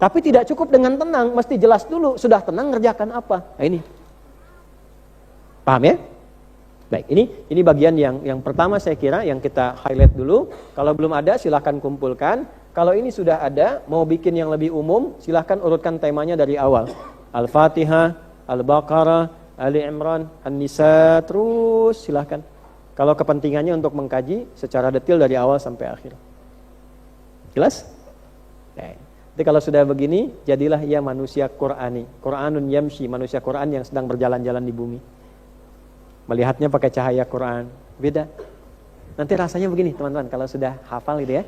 Speaker 1: Tapi tidak cukup dengan tenang, mesti jelas dulu, sudah tenang ngerjakan apa. Nah ini. Paham ya? Baik, ini bagian yang pertama saya kira yang kita highlight dulu. Kalau belum ada silahkan kumpulkan. Kalau ini sudah ada, mau bikin yang lebih umum, silahkan urutkan temanya dari awal. Al-Fatihah, Al-Baqarah, Ali Imran, An-Nisa, terus silahkan. Kalau kepentingannya untuk mengkaji secara detail dari awal sampai akhir. Jelas? Nah, jadi kalau sudah begini, jadilah ia manusia Qur'ani. Qur'anun yamshi, manusia Qur'an yang sedang berjalan-jalan di bumi. Melihatnya pakai cahaya Qur'an. Beda. Nanti rasanya begini teman-teman, kalau sudah hafal gitu ya.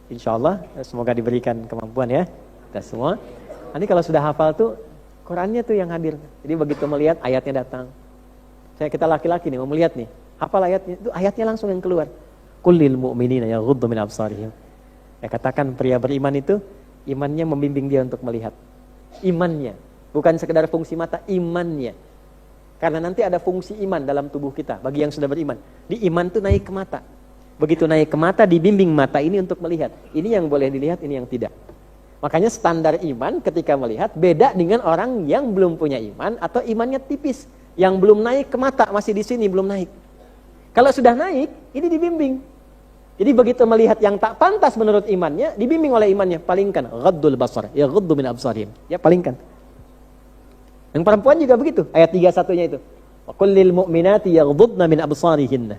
Speaker 1: Insya Allah, semoga diberikan kemampuan ya. Kita semua. Nanti kalau sudah hafal tuh, Qur'annya tuh yang hadir. Jadi begitu melihat, ayatnya datang. Kita laki-laki nih, mau melihat nih. Hafal ayatnya, itu ayatnya langsung yang keluar. Kullil mu'minina yaghuddu min absarihim. Ya katakan pria beriman itu, imannya membimbing dia untuk melihat. Imannya. Bukan sekedar fungsi mata, imannya. Karena nanti ada fungsi iman dalam tubuh kita, bagi yang sudah beriman. Di iman tuh naik ke mata. Begitu naik ke mata, dibimbing mata ini untuk melihat. Ini yang boleh dilihat, ini yang tidak. Makanya standar iman ketika melihat beda dengan orang yang belum punya iman atau imannya tipis. Yang belum naik ke mata, masih di sini, belum naik. Kalau sudah naik, ini dibimbing. Jadi begitu melihat yang tak pantas menurut imannya, dibimbing oleh imannya. Palingkan, ghaddul basar, ya ghuddu min absarihim. Ya palingkan. Yang perempuan juga begitu, ayat 31-nya itu. Wa kullil mu'minati yaghdudna min absarihinna.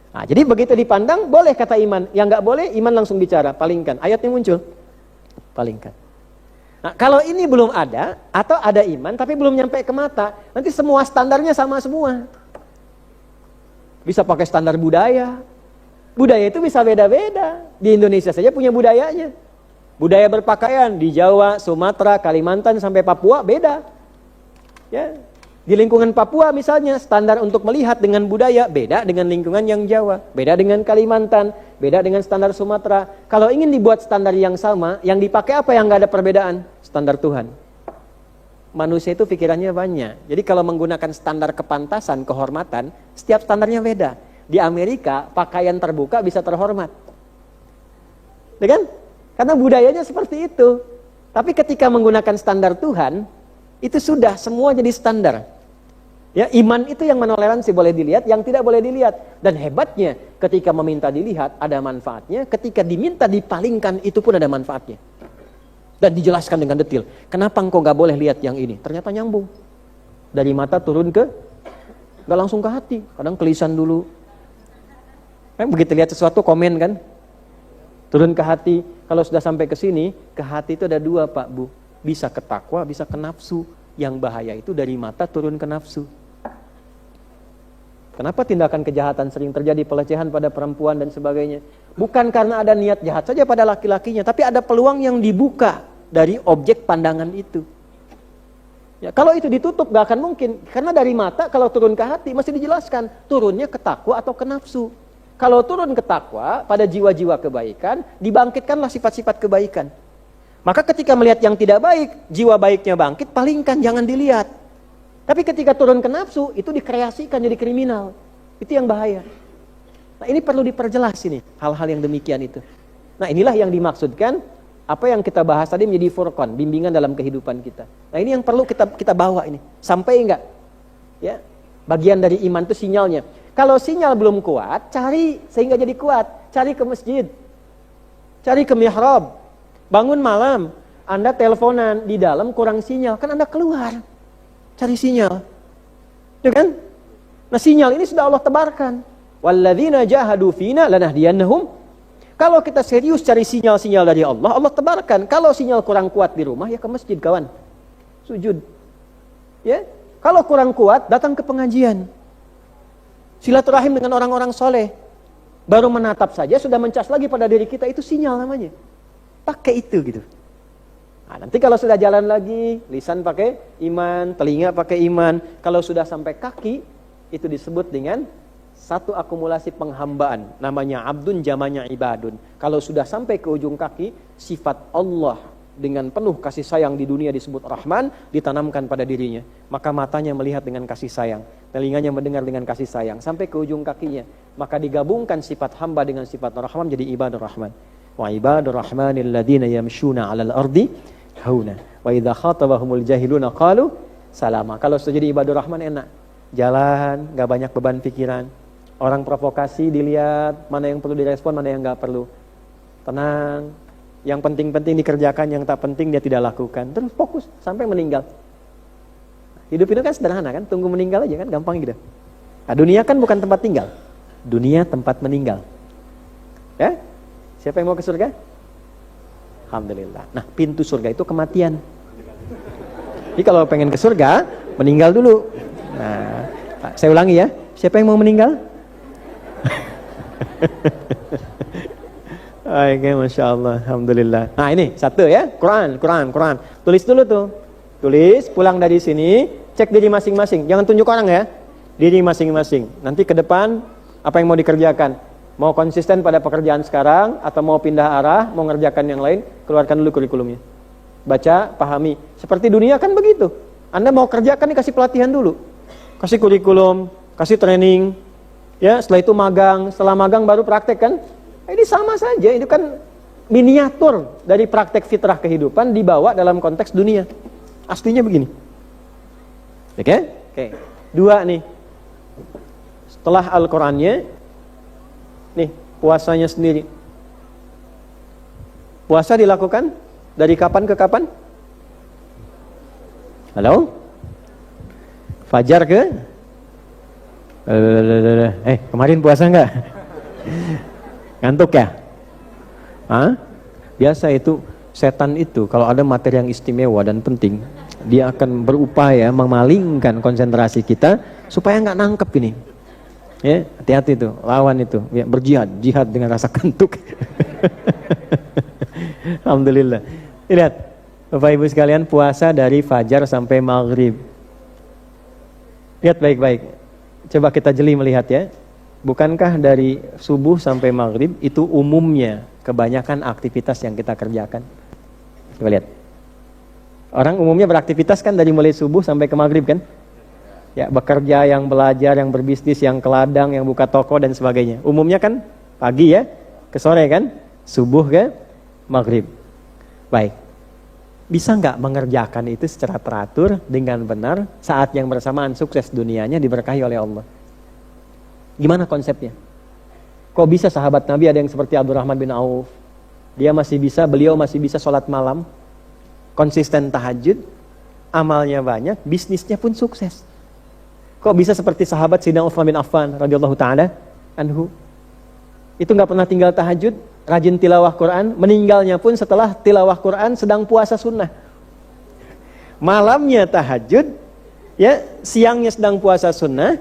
Speaker 1: Nah, jadi begitu dipandang, boleh kata iman. Yang enggak boleh, iman langsung bicara. Palingkan. Ayatnya muncul. Palingkan. Nah, kalau ini belum ada, atau ada iman, tapi belum nyampe ke mata, nanti semua standarnya sama semua. Bisa pakai standar budaya. Budaya itu bisa beda-beda. Di Indonesia saja punya budayanya. Budaya berpakaian di Jawa, Sumatera, Kalimantan, sampai Papua, beda. Ya. Di lingkungan Papua misalnya, standar untuk melihat dengan budaya beda dengan lingkungan yang Jawa, beda dengan Kalimantan, beda dengan standar Sumatera. Kalau ingin dibuat standar yang sama, yang dipakai apa yang nggak ada perbedaan? Standar Tuhan. Manusia itu pikirannya banyak. Jadi kalau menggunakan standar kepantasan, kehormatan, setiap standarnya beda. Di Amerika, pakaian terbuka bisa terhormat. Ya kan? Karena budayanya seperti itu. Tapi ketika menggunakan standar Tuhan, itu sudah semua jadi standar. Ya, iman itu yang menoleransi boleh dilihat, yang tidak boleh dilihat. Dan hebatnya ketika meminta dilihat ada manfaatnya, ketika diminta dipalingkan itu pun ada manfaatnya. Dan dijelaskan dengan detail. Kenapa engkau gak boleh lihat yang ini? Ternyata nyambung. Dari mata turun ke, gak langsung ke hati. Kadang kelisan dulu. Begitu lihat sesuatu komen kan? Turun ke hati. Kalau sudah sampai ke sini, ke hati itu ada dua Pak Bu. Bisa ke takwa, bisa ke nafsu. Yang bahaya itu dari mata turun ke nafsu. Kenapa tindakan kejahatan sering terjadi, pelecehan pada perempuan dan sebagainya? Bukan karena ada niat jahat saja pada laki-lakinya, tapi ada peluang yang dibuka dari objek pandangan itu. Ya, kalau itu ditutup gak akan mungkin. Karena dari mata kalau turun ke hati mesti dijelaskan turunnya ke takwa atau ke nafsu. Kalau turun ke takwa pada jiwa-jiwa kebaikan, dibangkitkanlah sifat-sifat kebaikan. Maka ketika melihat yang tidak baik, jiwa baiknya bangkit, palingkan, jangan dilihat. Tapi ketika turun ke nafsu, itu dikreasikan jadi kriminal. Itu yang bahaya. Nah ini perlu diperjelas ini, hal-hal yang demikian itu. Nah inilah yang dimaksudkan, Apa yang kita bahas tadi menjadi furqan, bimbingan dalam kehidupan kita. Nah ini yang perlu kita bawa ini. Sampai enggak? Ya, bagian dari iman itu sinyalnya. Kalau sinyal belum kuat, cari sehingga jadi kuat. Cari ke masjid. Cari ke mihrab. Bangun malam, Anda teleponan di dalam kurang sinyal, kan Anda keluar. Cari sinyal. Ya kan? Nah, sinyal ini sudah Allah tebarkan. Walladzina jahadu fina lanahdiyannahum. Kalau kita serius cari sinyal-sinyal dari Allah, Allah tebarkan. Kalau sinyal kurang kuat di rumah, ya ke masjid kawan. Sujud. Ya. Kalau kurang kuat, datang ke pengajian. Silaturahim dengan orang-orang soleh. Baru menatap saja, sudah mencas lagi pada diri kita, itu sinyal namanya. Pakai itu gitu. Nah, nanti kalau sudah jalan lagi, lisan pakai iman, telinga pakai iman. Kalau sudah sampai kaki, itu disebut dengan satu akumulasi penghambaan, namanya abdun, jamanya ibadun. Kalau sudah sampai ke ujung kaki, sifat Allah dengan penuh kasih sayang di dunia disebut Rahman, ditanamkan pada dirinya. Maka matanya melihat dengan kasih sayang, telinganya mendengar dengan kasih sayang, sampai ke ujung kakinya. Maka digabungkan sifat hamba dengan sifat Rahman jadi ibadur Rahman. Wa ibadur Rahmanil ladzina yamshuna 'alal ardi hauna wa idza khatabahumul jahiluna qalu salama. Kalau sudah jadi ibadur Rahman enak. Jalan, gak banyak beban pikiran. Orang provokasi dilihat, mana yang perlu direspon, mana yang gak perlu. Tenang, yang penting-penting dikerjakan, yang tak penting dia tidak lakukan. Terus fokus, sampai meninggal. Hidup itu kan sederhana kan, tunggu meninggal aja kan, gampang gitu. Nah, dunia kan bukan tempat tinggal. Dunia tempat meninggal. Ya? Siapa yang mau ke surga? Alhamdulillah. Nah, pintu surga itu kematian. Jadi kalau pengen ke surga, meninggal dulu. Nah, saya ulangi ya, siapa yang mau meninggal? Oke, Masya Allah, Alhamdulillah. Nah ini satu ya, Quran. Tulis dulu tuh, tulis, pulang dari sini, cek diri masing-masing. Jangan tunjuk orang ya, diri masing-masing. Nanti ke depan, apa yang mau dikerjakan? Mau konsisten pada pekerjaan sekarang, atau mau pindah arah, mau ngerjakan yang lain, keluarkan dulu kurikulumnya. Baca, pahami. Seperti dunia kan begitu. Anda mau kerjakan, dikasih pelatihan dulu. Kasih kurikulum, kasih training, ya setelah itu magang, setelah magang baru praktek kan? Ini sama saja, itu kan miniatur dari praktek fitrah kehidupan dibawa dalam konteks dunia. Aslinya begini. Oke? Oke. Dua nih. Setelah Al-Qur'annya, nih puasanya sendiri. Puasa dilakukan dari kapan ke kapan? Halo? Fajar ke? Kemarin puasa enggak? Ngantuk ya? Hah? Biasa itu, setan itu kalau ada materi yang istimewa dan penting, dia akan berupaya memalingkan konsentrasi kita supaya enggak nangkep ini. Ya, hati-hati tuh, lawan itu, ya, jihad dengan rasa kantuk. Alhamdulillah. Lihat, Bapak Ibu sekalian, puasa dari fajar sampai maghrib. Lihat baik-baik. Coba kita jeli melihat ya. Bukankah dari subuh sampai maghrib itu umumnya kebanyakan aktivitas yang kita kerjakan? Coba lihat. Orang umumnya beraktivitas kan dari mulai subuh sampai ke maghrib kan? Ya, bekerja, yang belajar, yang berbisnis, yang ke ladang, yang buka toko dan sebagainya. Umumnya kan pagi ya, ke sore kan? Subuh ke maghrib. Baik. Bisa nggak mengerjakan itu secara teratur dengan benar saat yang bersamaan sukses dunianya diberkahi oleh Allah? Gimana konsepnya? Kok bisa sahabat Nabi ada yang seperti Abdurrahman bin Auf? Beliau masih bisa sholat malam, konsisten tahajud, amalnya banyak, bisnisnya pun sukses. Kok bisa seperti sahabat Sayyidina Utsman bin Affan radhiyallahu taala anhu? Itu nggak pernah tinggal tahajud, rajin tilawah Quran, meninggalnya pun setelah tilawah Quran sedang puasa sunnah. Malamnya tahajud, ya, siangnya sedang puasa sunnah.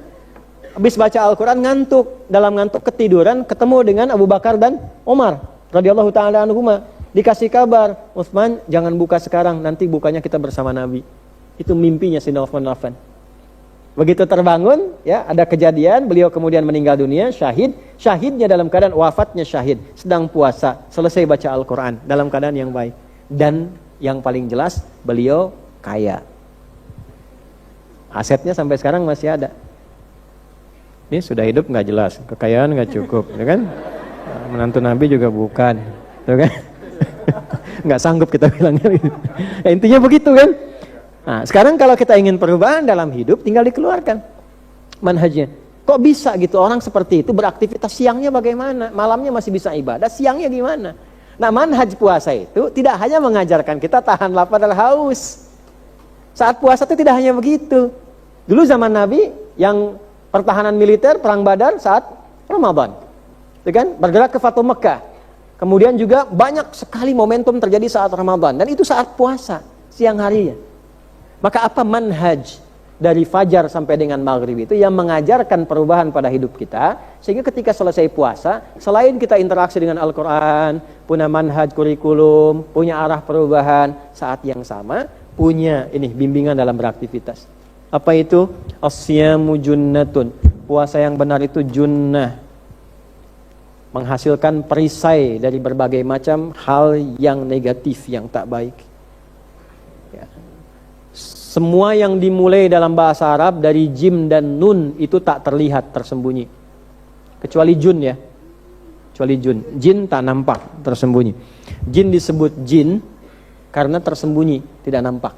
Speaker 1: Habis baca Al-Quran ngantuk, dalam ngantuk ketiduran ketemu dengan Abu Bakar dan Umar radhiyallahu taala anhuma. Dikasih kabar, Utsman jangan buka sekarang, nanti bukanya kita bersama Nabi. Itu mimpinya Sayyidina Utsman bin Affan. Begitu terbangun, ya, ada kejadian, beliau kemudian meninggal dunia, syahid. Syahidnya dalam keadaan wafatnya syahid, sedang puasa, selesai baca Al-Quran dalam keadaan yang baik. Dan yang paling jelas, beliau kaya. Asetnya sampai sekarang masih ada. Ini sudah hidup nggak jelas, kekayaan nggak cukup, ya kan? Menantu Nabi juga bukan, ya kan? Nggak sanggup kita bilangnya. Ya, intinya begitu kan. Nah, sekarang kalau kita ingin perubahan dalam hidup, tinggal dikeluarkan manhajnya. Kok bisa gitu orang seperti itu beraktivitas, siangnya bagaimana? Malamnya masih bisa ibadah, siangnya gimana? Nah, manhaj puasa itu tidak hanya mengajarkan kita tahan lapar dan haus. Saat puasa itu tidak hanya begitu. Dulu zaman Nabi yang pertahanan militer, perang Badar saat Ramadan. Itu kan? Bergerak ke Fatu Mekah. Kemudian juga banyak sekali momentum terjadi saat Ramadan. Dan itu saat puasa, siang harinya. Maka apa manhaj dari fajar sampai dengan maghrib itu yang mengajarkan perubahan pada hidup kita, sehingga ketika selesai puasa, selain kita interaksi dengan Al-Quran, punya manhaj kurikulum, punya arah perubahan, saat yang sama punya ini bimbingan dalam beraktivitas. Apa itu? As-siyamu junnatun. Puasa yang benar itu junnah, menghasilkan perisai dari berbagai macam hal yang negatif, yang tak baik. Ya. Semua yang dimulai dalam bahasa Arab dari jim dan nun itu tak terlihat, tersembunyi. Kecuali jun ya. Kecuali jun. Jin tak nampak, tersembunyi. Jin disebut jin karena tersembunyi, tidak nampak.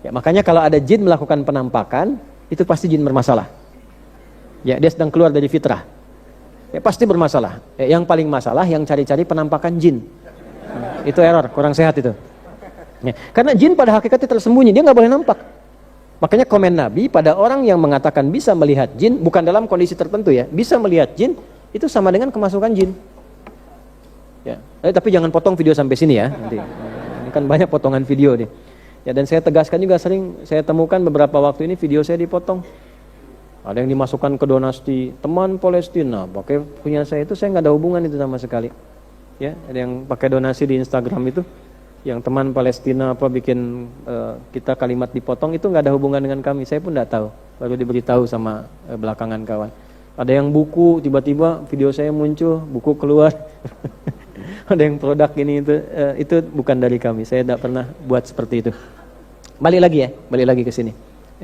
Speaker 1: Ya, makanya kalau ada jin melakukan penampakan, itu pasti jin bermasalah. Ya, dia sedang keluar dari fitrah. Ya, pasti bermasalah. Ya, yang paling masalah yang cari-cari penampakan jin. Itu error, kurang sehat itu. Ya, karena jin pada hakikatnya tersembunyi, dia nggak boleh nampak. Makanya komen Nabi pada orang yang mengatakan bisa melihat jin, bukan dalam kondisi tertentu ya, bisa melihat jin, itu sama dengan kemasukan jin. Ya, tapi jangan potong video sampai sini ya. Nanti. Ini kan banyak potongan video nih. Ya, dan saya tegaskan juga, sering saya temukan beberapa waktu ini video saya dipotong. Ada yang dimasukkan ke donasi teman Palestina, pakai punya saya itu, saya nggak ada hubungan itu sama sekali. Ya, ada yang pakai donasi di Instagram itu. Yang teman Palestina apa bikin kita kalimat dipotong, itu nggak ada hubungan dengan kami, saya pun nggak tahu, baru diberitahu sama belakangan kawan. Ada yang buku, tiba-tiba video saya muncul, buku keluar. Ada yang produk ini itu bukan dari kami, saya tidak pernah buat seperti itu. Balik lagi ke sini.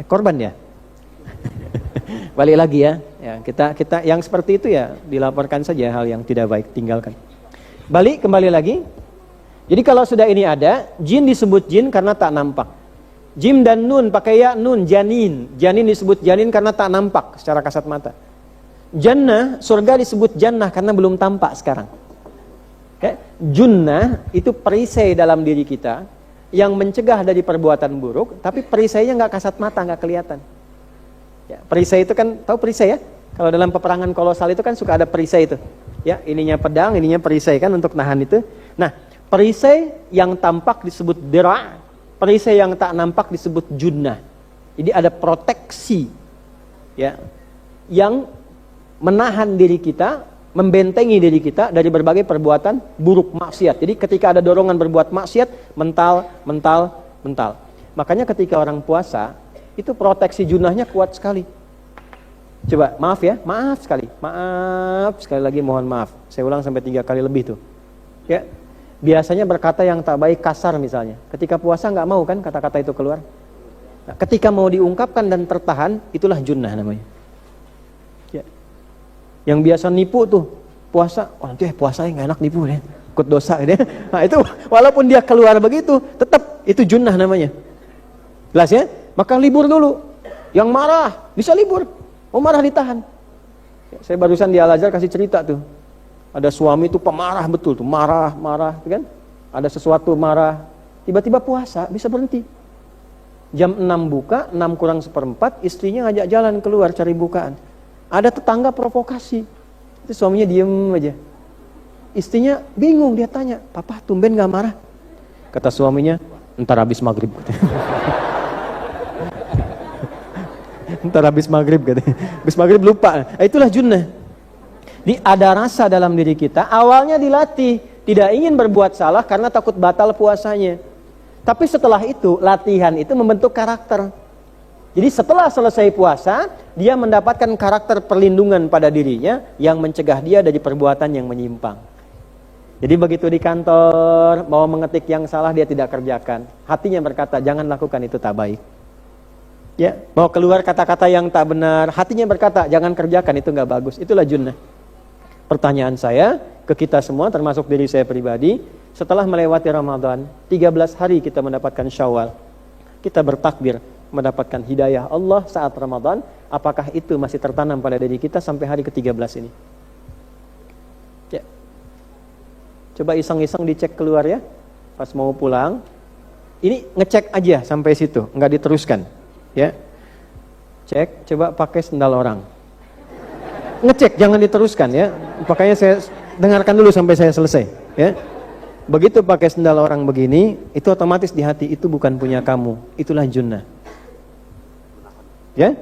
Speaker 1: Korban ya. Balik lagi ya. Ya, kita yang seperti itu ya dilaporkan saja, hal yang tidak baik tinggalkan. Kembali lagi. Jadi kalau sudah ini ada, jin disebut jin karena tak nampak. Jim dan nun pakai ya nun, janin. Janin disebut janin karena tak nampak secara kasat mata. Jannah, surga disebut jannah karena belum tampak sekarang. Okay? Junnah itu perisai dalam diri kita yang mencegah dari perbuatan buruk, tapi perisainya nggak kasat mata, nggak kelihatan. Ya, perisai itu kan, tahu perisai ya? Kalau dalam peperangan kolosal itu kan suka ada perisai itu. Ya, ininya pedang, ininya perisai kan untuk nahan itu. Nah, perisai yang tampak disebut dira', perisai yang tak nampak disebut junnah. Jadi ada proteksi ya, yang menahan diri kita, membentengi diri kita dari berbagai perbuatan buruk, maksiat. Jadi ketika ada dorongan berbuat maksiat, mental. Makanya ketika orang puasa, itu proteksi junnahnya kuat sekali. Coba, maaf sekali lagi, mohon maaf. Saya ulang sampai 3 kali lebih tuh. Ya. Biasanya berkata yang tak baik kasar misalnya. Ketika puasa nggak mau kan kata-kata itu keluar. Nah, ketika mau diungkapkan dan tertahan, itulah junnah namanya. Ya. Yang biasa nipu tuh puasa, nanti puasa nggak enak nipu deh, ikut dosa deh. Nah itu walaupun dia keluar begitu, tetap itu junnah namanya. Jelas ya? Maka libur dulu. Yang marah bisa libur, mau marah ditahan. Ya, saya barusan di Al-Azhar kasih cerita tuh. Ada suami itu pemarah betul tuh, marah, kan? Ada sesuatu marah, tiba-tiba puasa, bisa berhenti. Jam 6 buka, 6 kurang 1/4, istrinya ngajak jalan keluar cari bukaan. Ada tetangga provokasi, itu suaminya diem aja. Istrinya bingung, dia tanya, "Papa tumben gak marah?" Kata suaminya, "Ntar habis maghrib." Ntar habis maghrib katanya. Habis maghrib lupa. Itulah junnah. Ada rasa dalam diri kita, awalnya dilatih, tidak ingin berbuat salah karena takut batal puasanya. Tapi setelah itu, latihan itu membentuk karakter. Jadi setelah selesai puasa, dia mendapatkan karakter perlindungan pada dirinya yang mencegah dia dari perbuatan yang menyimpang. Jadi begitu di kantor, mau mengetik yang salah dia tidak kerjakan. Hatinya berkata, jangan lakukan, itu tak baik. Ya, mau keluar kata-kata yang tak benar, hatinya berkata, jangan kerjakan, itu nggak bagus. Itulah junnah. Pertanyaan saya ke kita semua, termasuk diri saya pribadi, setelah melewati Ramadan, 13 hari kita mendapatkan Syawal. Kita bertakbir mendapatkan hidayah Allah saat Ramadan. Apakah itu masih tertanam pada diri kita sampai hari ke-13 ini? Ya. Coba iseng-iseng dicek keluar ya. Pas mau pulang, ini ngecek aja sampai situ, nggak diteruskan. Ya. Cek, coba pakai sendal orang. Ngecek, jangan diteruskan ya. Makanya saya dengarkan dulu sampai saya selesai. Ya. Begitu pakai sendal orang begini, itu otomatis di hati itu bukan punya kamu, itulah junnah. Ya,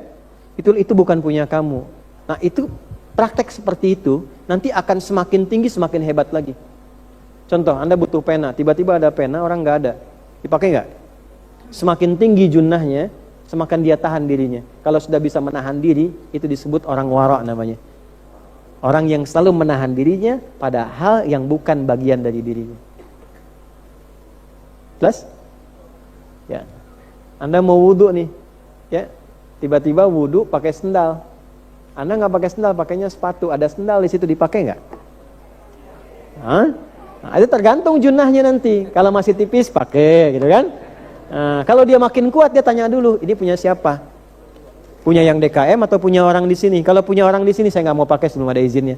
Speaker 1: itu bukan punya kamu. Nah itu praktek seperti itu nanti akan semakin tinggi semakin hebat lagi. Contoh, Anda butuh pena, tiba-tiba ada pena, orang nggak ada, dipakai nggak? Semakin tinggi junnahnya, semakin dia tahan dirinya. Kalau sudah bisa menahan diri, itu disebut orang wara namanya. Orang yang selalu menahan dirinya pada hal yang bukan bagian dari dirinya. Jelas? Ya. Anda mau wudu nih, ya. Tiba-tiba wudu pakai sendal. Anda nggak pakai sendal, pakainya sepatu. Ada sendal di situ, dipakai nggak? Hah? Nah, itu tergantung junnahnya nanti. Kalau masih tipis, pakai, gitu kan? Nah, kalau dia makin kuat, dia tanya dulu, ini punya siapa? Punya yang DKM atau punya orang di sini? Kalau punya orang di sini, saya nggak mau pakai sebelum ada izinnya.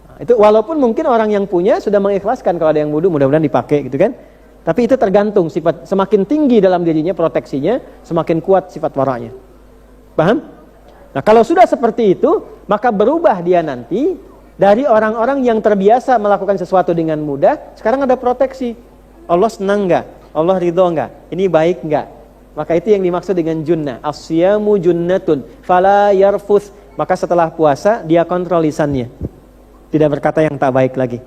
Speaker 1: Nah, itu walaupun mungkin orang yang punya sudah mengikhlaskan kalau ada yang wudu, mudah-mudahan dipakai, gitu kan? Tapi itu tergantung sifat, semakin tinggi dalam dirinya proteksinya, semakin kuat sifat waranya. Paham? Nah kalau sudah seperti itu, maka berubah dia nanti dari orang-orang yang terbiasa melakukan sesuatu dengan mudah, sekarang ada proteksi. Allah senang enggak? Allah ridho enggak? Ini baik enggak? Maka itu yang dimaksud dengan junnah. As-siyamu junnatun fala yarfuth. Maka setelah puasa dia kontrol lisannya, tidak berkata yang tak baik lagi.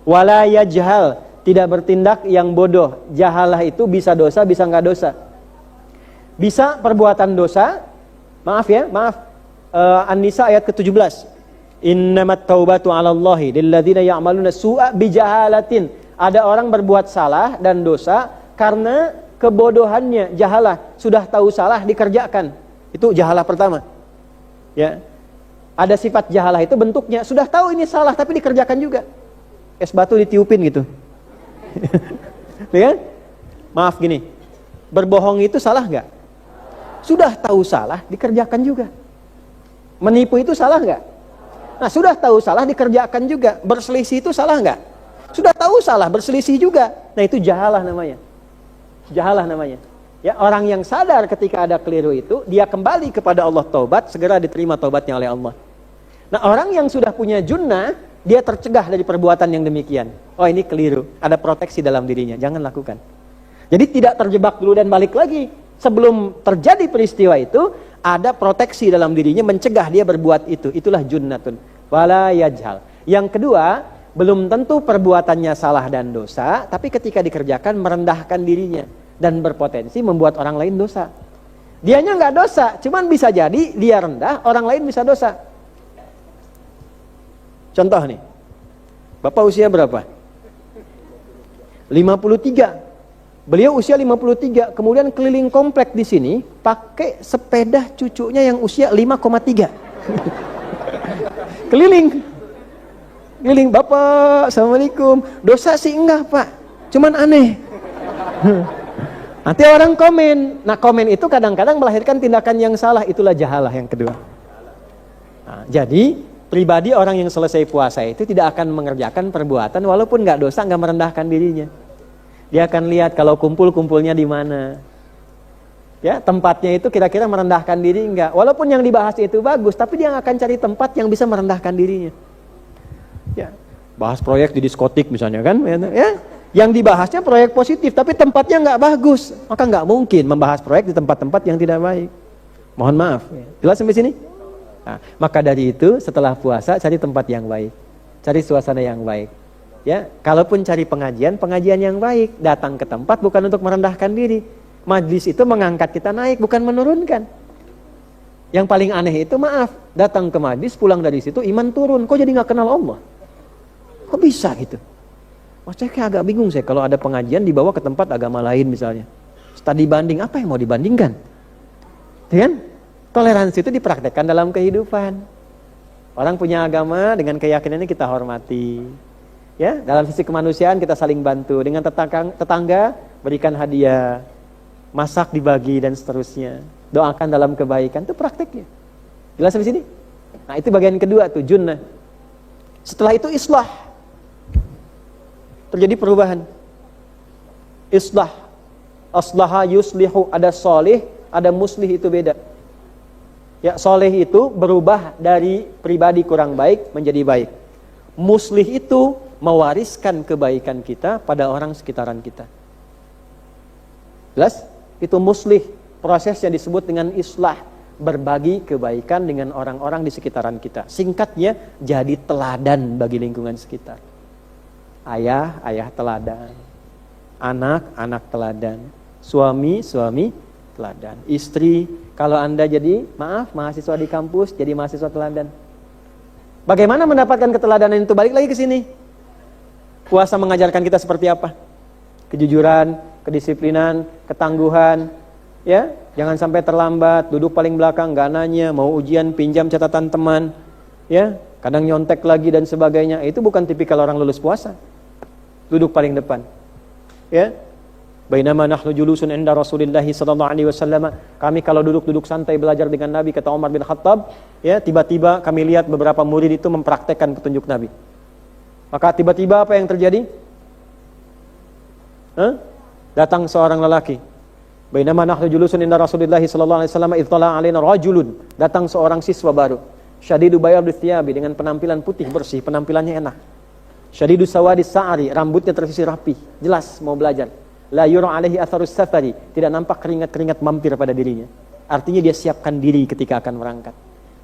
Speaker 1: Wala yajhal, tidak bertindak yang bodoh. Jahalah itu bisa dosa, bisa enggak dosa. Bisa perbuatan dosa. Maaf ya, maaf. An-Nisa ayat ke-17. Innamat taubatu 'alallahi lilladzina ya'maluna su'a bijahalatin. Ada orang berbuat salah dan dosa karena kebodohannya, jahalah. Sudah tahu salah dikerjakan. Itu jahalah pertama. Ya. Ada sifat jahalah itu bentuknya sudah tahu ini salah tapi dikerjakan juga. Es batu ditiupin gitu. Ya? Maaf gini, berbohong itu salah nggak? Sudah tahu salah, dikerjakan juga. Menipu itu salah nggak? Nah sudah tahu salah, dikerjakan juga. Berselisih itu salah nggak? Sudah tahu salah, berselisih juga. Nah itu jahalah namanya. Jahalah namanya. Ya, orang yang sadar ketika ada keliru itu, dia kembali kepada Allah taubat, segera diterima taubatnya oleh Allah. Nah orang yang sudah punya junnah, dia tercegah dari perbuatan yang demikian. Oh ini keliru, ada proteksi dalam dirinya, jangan lakukan. Jadi tidak terjebak dulu dan balik lagi. Sebelum terjadi peristiwa itu, ada proteksi dalam dirinya mencegah dia berbuat itu. Itulah junnatun wala yajhal. Yang kedua, belum tentu perbuatannya salah dan dosa, tapi ketika dikerjakan merendahkan dirinya dan berpotensi membuat orang lain dosa. Dianya nggak dosa, cuman bisa jadi dia rendah, orang lain bisa dosa. Contoh nih, Bapak usia berapa? 53. Beliau usia 53, kemudian keliling komplek di sini pakai sepeda cucunya yang usia 5,3. Keliling, Bapak, Assalamualaikum. Dosa sih enggak Pak, cuman aneh. Nanti orang komen. Nah komen itu kadang-kadang melahirkan tindakan yang salah, itulah jahalah yang kedua. Nah, jadi pribadi orang yang selesai puasa itu tidak akan mengerjakan perbuatan walaupun nggak dosa, nggak merendahkan dirinya. Dia akan lihat kalau kumpul-kumpulnya di mana. Ya, tempatnya itu kira-kira merendahkan diri enggak. Walaupun yang dibahas itu bagus, tapi dia akan cari tempat yang bisa merendahkan dirinya. Ya, bahas proyek di diskotik misalnya kan, ya. Yang dibahasnya proyek positif, tapi tempatnya nggak bagus. Maka nggak mungkin membahas proyek di tempat-tempat yang tidak baik. Mohon maaf. Jelas sampai sini? Nah, maka dari itu setelah puasa cari tempat yang baik, cari suasana yang baik. Ya, kalaupun cari pengajian yang baik, datang ke tempat bukan untuk merendahkan diri. Majlis itu mengangkat kita naik, bukan menurunkan. Yang paling aneh itu maaf, datang ke majlis, pulang dari situ iman turun. Kok jadi nggak kenal Allah? Kok bisa gitu? Wah, saya kayak agak bingung saya kalau ada pengajian dibawa ke tempat agama lain misalnya. Studi banding, apa yang mau dibandingkan? Ya kan? Toleransi itu dipraktekkan dalam kehidupan. Orang punya agama dengan keyakinannya kita hormati. Ya, dalam sisi kemanusiaan kita saling bantu. Dengan tetangga berikan hadiah, masak dibagi dan seterusnya. Doakan dalam kebaikan, itu prakteknya. Jelas sampai sini? Nah, itu bagian kedua tuh, junnah. Setelah itu islah. Terjadi perubahan. Islah. Aslaha yuslihu, ada solih, ada muslih, itu beda. Ya, solih itu berubah dari pribadi kurang baik menjadi baik. Muslih itu mewariskan kebaikan kita pada orang sekitaran kita. Jelas? Itu muslih. Prosesnya disebut dengan islah. Berbagi kebaikan dengan orang-orang di sekitaran kita. Singkatnya, jadi teladan bagi lingkungan sekitar. Ayah, ayah teladan. Anak, anak teladan. Suami, suami teladan. Istri, kalau Anda jadi, maaf, mahasiswa di kampus, jadi mahasiswa teladan. Bagaimana mendapatkan keteladanan itu? Balik lagi ke sini. Puasa mengajarkan kita seperti apa? Kejujuran, kedisiplinan, ketangguhan, ya, jangan sampai terlambat, duduk paling belakang, gak nanya, mau ujian pinjam catatan teman, ya, kadang nyontek lagi dan sebagainya. Itu bukan tipikal orang lulus puasa. Duduk paling depan, ya. Bainama nahnu julusun inda Rasulillah sallallahu alaihi wasallam. Kami kalau duduk-duduk santai belajar dengan Nabi, kata Umar bin Khattab, ya, tiba-tiba kami lihat beberapa murid itu mempraktekkan petunjuk Nabi. Maka tiba-tiba apa yang terjadi? Datang seorang lelaki. Bainama nahnu julusun inda Rasulillah sallallahu alaihi wasallam idh tala alaina rajulun. Datang seorang siswa baru. Syadidu bayadus thiyabi, dengan penampilan putih bersih, penampilannya enak. Syadidu sawadis sa'ari, rambutnya tersisir rapi, jelas mau belajar. La yura alaihi atharus safari, tidak nampak keringat-keringat mampir pada dirinya. Artinya dia siapkan diri ketika akan berangkat.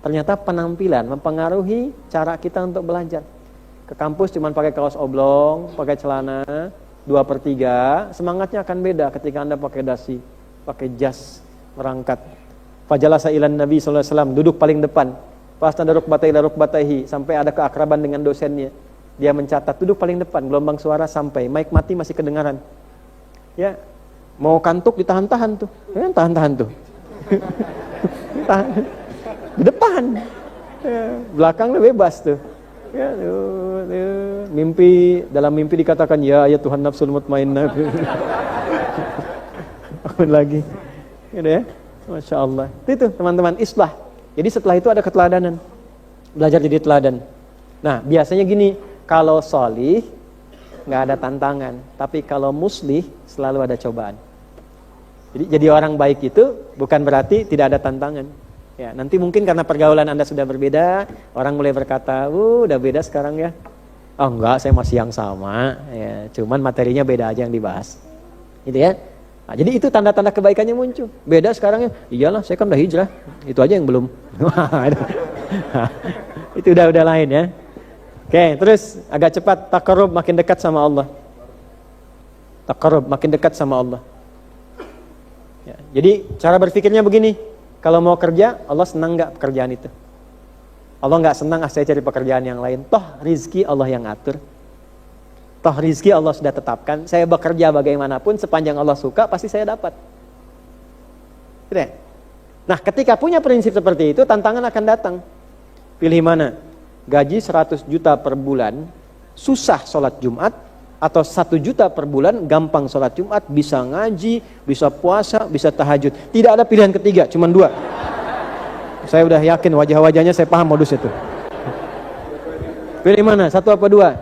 Speaker 1: Ternyata penampilan mempengaruhi cara kita untuk belajar. Ke kampus cuma pakai kaos oblong, pakai celana 2/3, semangatnya akan beda ketika Anda pakai dasi, pakai jas berangkat. Fajalasa ilan Nabi sallallahu alaihi wasallam, duduk paling depan. Pas tanda rukbatai ila rukbataihi, sampai ada keakraban dengan dosennya. Dia mencatat, duduk paling depan, gelombang suara sampai, mic mati masih kedengaran. Ya, mau kantuk ditahan-tahan tuh. Ya, tahan-tahan tuh. Tahan. Di depan. Ya, belakangnya bebas tuh. Ya, mimpi, dalam mimpi dikatakan ya Tuhan nafsul mutmainnah. Apa lagi? Gitu ya. Masya Allah. Itu teman-teman, islah. Jadi setelah itu ada keteladanan. Belajar jadi teladan. Nah, biasanya gini, kalau solih nggak ada tantangan, tapi kalau muslih selalu ada cobaan. Jadi orang baik itu bukan berarti tidak ada tantangan. Ya, nanti mungkin karena pergaulan Anda sudah berbeda, orang mulai berkata, udah beda sekarang ya. Oh enggak, saya masih yang sama. Ya, cuman materinya beda aja yang dibahas. Gitu ya. Nah, jadi itu tanda-tanda kebaikannya muncul. Beda sekarang ya, iyalah saya kan udah hijrah. Itu aja yang belum. Itu udah lain ya. Oke, terus agak cepat, taqarrub, makin dekat sama Allah. Taqarrub, makin dekat sama Allah. Ya, jadi cara berpikirnya begini. Kalau mau kerja, Allah senang gak pekerjaan itu? Allah gak senang, saya cari pekerjaan yang lain. Toh rizki Allah yang atur. Toh rizki Allah sudah tetapkan. Saya bekerja bagaimanapun, sepanjang Allah suka, pasti saya dapat. Gitu ya? Nah, ketika punya prinsip seperti itu, tantangan akan datang. Pilih mana? Gaji 100 juta per bulan, susah sholat Jumat, atau 1 juta per bulan, gampang sholat Jumat, bisa ngaji, bisa puasa, bisa tahajud. Tidak ada pilihan ketiga, cuma 2. Saya udah yakin wajah-wajahnya, saya paham modus itu. Pilih mana? 1 apa 2?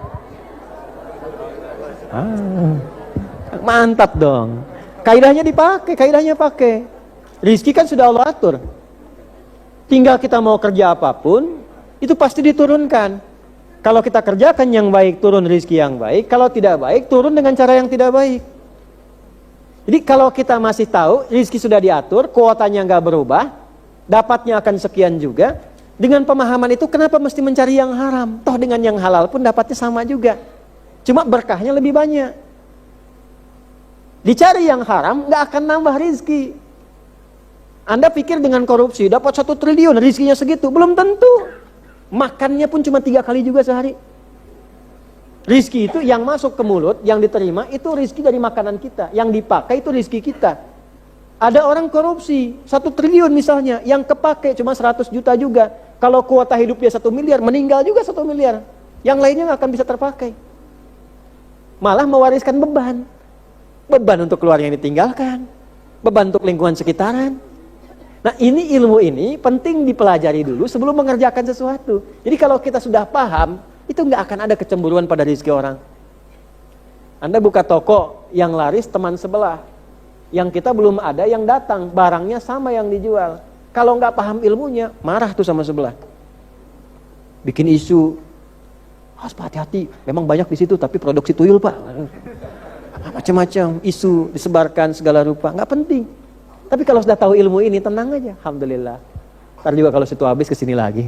Speaker 1: Mantap dong. Kaidahnya dipakai, kaidahnya pakai. Rizki kan sudah Allah atur. Tinggal kita mau kerja apapun, itu pasti diturunkan. Kalau kita kerjakan yang baik, turun rizki yang baik. Kalau tidak baik, turun dengan cara yang tidak baik. Jadi kalau kita masih tahu rizki sudah diatur, kuotanya nggak berubah, dapatnya akan sekian juga. Dengan pemahaman itu, kenapa mesti mencari yang haram? Toh dengan yang halal pun dapatnya sama juga. Cuma berkahnya lebih banyak. Dicari yang haram, nggak akan nambah rizki. Anda pikir dengan korupsi dapat 1 triliun, rizkinya segitu, belum tentu. Makannya pun cuma 3 kali juga sehari. Rizki itu yang masuk ke mulut, yang diterima itu rizki dari makanan kita. Yang dipakai itu rizki kita. Ada orang korupsi 1 triliun misalnya, yang kepake cuma 100 juta juga. Kalau kuota hidupnya 1 miliar, meninggal juga 1 miliar. Yang lainnya nggak akan bisa terpakai. malah mewariskan beban. Beban untuk keluarga yang ditinggalkan, beban untuk lingkungan sekitaran. Nah, ini ilmu ini penting dipelajari dulu sebelum mengerjakan sesuatu. Jadi kalau kita sudah paham, itu nggak akan ada kecemburuan pada rezeki orang. Anda buka toko yang laris teman sebelah, yang kita belum ada yang datang, barangnya sama yang dijual. Kalau nggak paham ilmunya, marah tuh sama sebelah. Bikin isu, harus hati-hati, memang banyak di situ tapi produksi tuyul Pak. Macam-macam isu disebarkan segala rupa, nggak penting. Tapi kalau sudah tahu ilmu ini, tenang aja, alhamdulillah. Ntar juga kalau situ habis kesini lagi.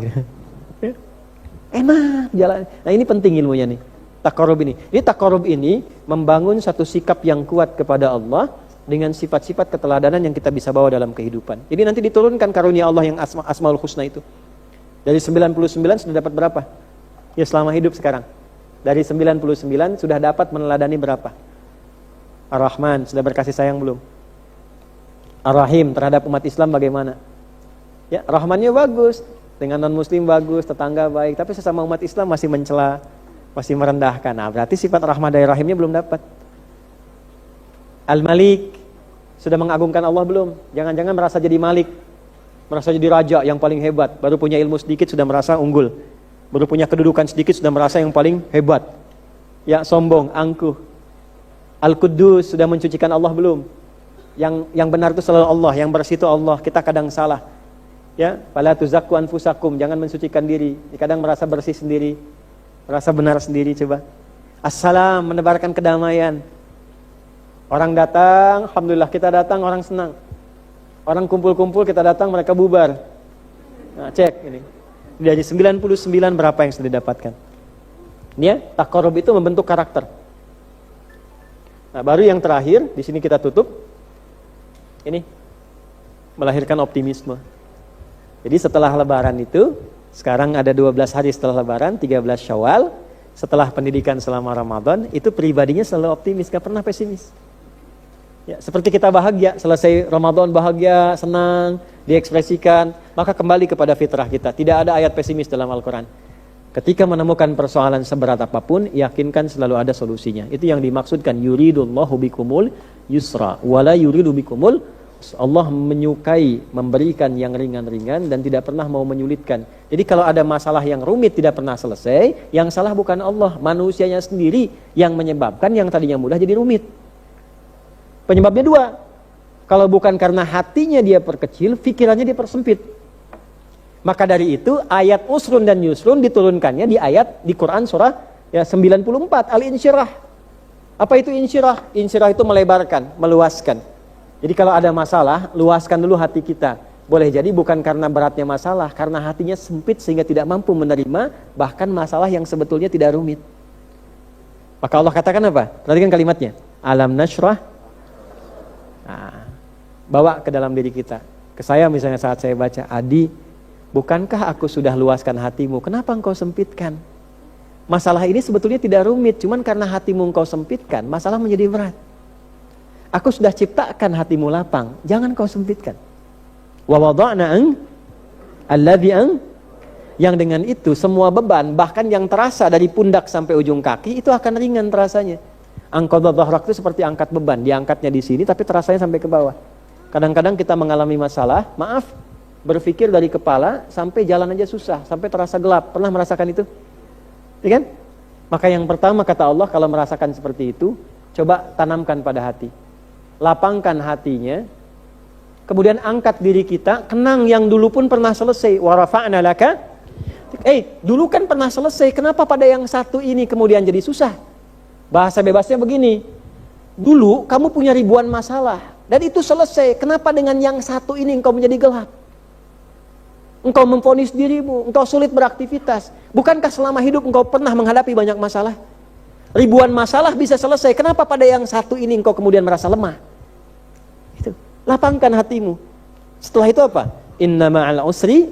Speaker 1: Enak jalan. Nah ini penting ilmunya nih, taqarrub ini. Jadi taqarrub ini membangun satu sikap yang kuat kepada Allah dengan sifat-sifat keteladanan yang kita bisa bawa dalam kehidupan. Jadi nanti diturunkan karunia Allah yang Asmaul Husna itu. Dari 99 sudah dapat berapa? Ya selama hidup sekarang. Dari 99 sudah dapat meneladani berapa? Ar-Rahman sudah berkasih sayang belum? Ar-Rahim terhadap umat Islam bagaimana? Ya, Rahmannya bagus, dengan non-muslim bagus, tetangga baik, tapi sesama umat Islam masih mencela, masih merendahkan. Nah, berarti sifat Rahman dan Rahimnya belum dapat. Al-Malik sudah mengagungkan Allah belum? Jangan-jangan merasa jadi Malik, merasa jadi raja yang paling hebat, baru punya ilmu sedikit sudah merasa unggul, baru punya kedudukan sedikit sudah merasa yang paling hebat. Ya, sombong, angkuh. Al-Quddus sudah mencucikan Allah belum? Yang benar itu selalu Allah, yang bersih itu Allah. Kita kadang salah. Ya, fala tuzakku anfusakum, jangan mensucikan diri. Kadang merasa bersih sendiri, merasa benar sendiri. Coba. Assalam, menebarkan kedamaian. Orang datang, alhamdulillah kita datang, orang senang. Orang kumpul-kumpul, kita datang, mereka bubar. Nah, cek ini. Dari 99 berapa yang sudah didapatkan? Ini ya, taqarrub itu membentuk karakter. Nah, baru yang terakhir, di sini kita tutup. Ini melahirkan optimisme. Jadi setelah lebaran itu, sekarang ada 12 hari setelah lebaran, 13 Syawal, setelah pendidikan selama Ramadan, itu pribadinya selalu optimis, gak pernah pesimis. Ya, seperti kita bahagia, selesai Ramadan bahagia, senang, diekspresikan, maka kembali kepada fitrah kita. Tidak ada ayat pesimis dalam Al-Quran. Ketika menemukan persoalan seberat apapun, yakinkan selalu ada solusinya. Itu yang dimaksudkan, yuridullahu bikumul yusra, wala yuridu bikumul. Allah menyukai memberikan yang ringan-ringan dan tidak pernah mau menyulitkan. Jadi kalau ada masalah yang rumit tidak pernah selesai, yang salah bukan Allah, manusianya sendiri yang menyebabkan yang tadinya mudah jadi rumit. Penyebabnya dua. Kalau bukan karena hatinya dia perkecil, pikirannya dia persempit. Maka dari itu ayat usrun dan yusrun diturunkannya di ayat di Quran surah 94 Al-Insyirah. Apa itu insyirah? Insyirah itu melebarkan, meluaskan. Jadi kalau ada masalah, luaskan dulu hati kita. Boleh jadi bukan karena beratnya masalah, karena hatinya sempit sehingga tidak mampu menerima bahkan masalah yang sebetulnya tidak rumit. Maka Allah katakan apa? Perhatikan kalimatnya. Alam nashrah. Nah, bawa ke dalam diri kita. Ke saya misalnya saat saya baca, Adi, bukankah aku sudah luaskan hatimu? Kenapa engkau sempitkan? Masalah ini sebetulnya tidak rumit, cuman karena hatimu engkau sempitkan, masalah menjadi berat. Aku sudah ciptakan hatimu lapang, jangan kau sempitkan. Wa wada'na alladhi yang dengan itu semua beban, bahkan yang terasa dari pundak sampai ujung kaki itu akan ringan terasanya. Angqadha dhahrak itu seperti angkat beban, diangkatnya di sini tapi terasanya sampai ke bawah. Kadang-kadang kita mengalami masalah, maaf, berpikir dari kepala sampai jalan aja susah, sampai terasa gelap. Pernah merasakan itu? Ya kan? Maka yang pertama kata Allah, kalau merasakan seperti itu, coba tanamkan pada hati. Lapangkan hatinya, kemudian angkat diri kita, kenang yang dulu pun pernah selesai. Wa rafa'na laka. Dulu kan pernah selesai, kenapa pada yang satu ini kemudian jadi susah? Bahasa bebasnya begini, dulu kamu punya ribuan masalah, dan itu selesai, kenapa dengan yang satu ini engkau menjadi gelap? Engkau memvonis dirimu, engkau sulit beraktivitas. Bukankah selama hidup engkau pernah menghadapi banyak masalah? Ribuan masalah bisa selesai, kenapa pada yang satu ini engkau kemudian merasa lemah? Itu. Lapangkan hatimu. Setelah itu apa? Inna ma'al usri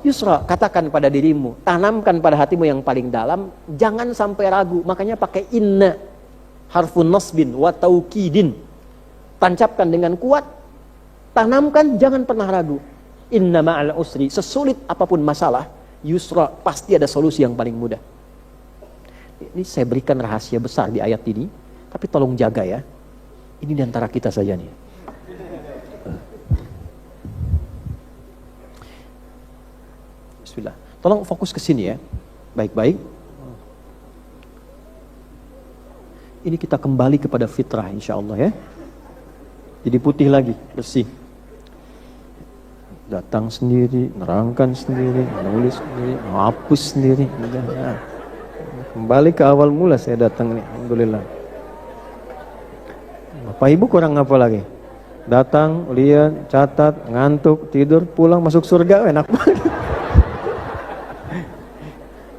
Speaker 1: yusra. Katakan pada dirimu, tanamkan pada hatimu yang paling dalam, jangan sampai ragu. Makanya pakai inna, harfun nasbin wa taukidin. Tancapkan dengan kuat, tanamkan, jangan pernah ragu. Inna ma'al usri, sesulit apapun masalah, yusra, pasti ada solusi yang paling mudah. Ini saya berikan rahasia besar di ayat ini, tapi tolong jaga ya. Ini di antara kita saja nih. Bismillah. Tolong fokus ke sini ya. Baik-baik. Ini kita kembali kepada fitrah insya Allah ya. Jadi putih lagi, bersih. Datang sendiri, nerangkan sendiri, nulis sendiri, hapus sendiri. Nah, kembali ke awal mula saya datang nih, alhamdulillah. Bapak Ibu kurang apa lagi? Datang, lihat, catat, ngantuk, tidur, pulang, masuk surga, enak banget.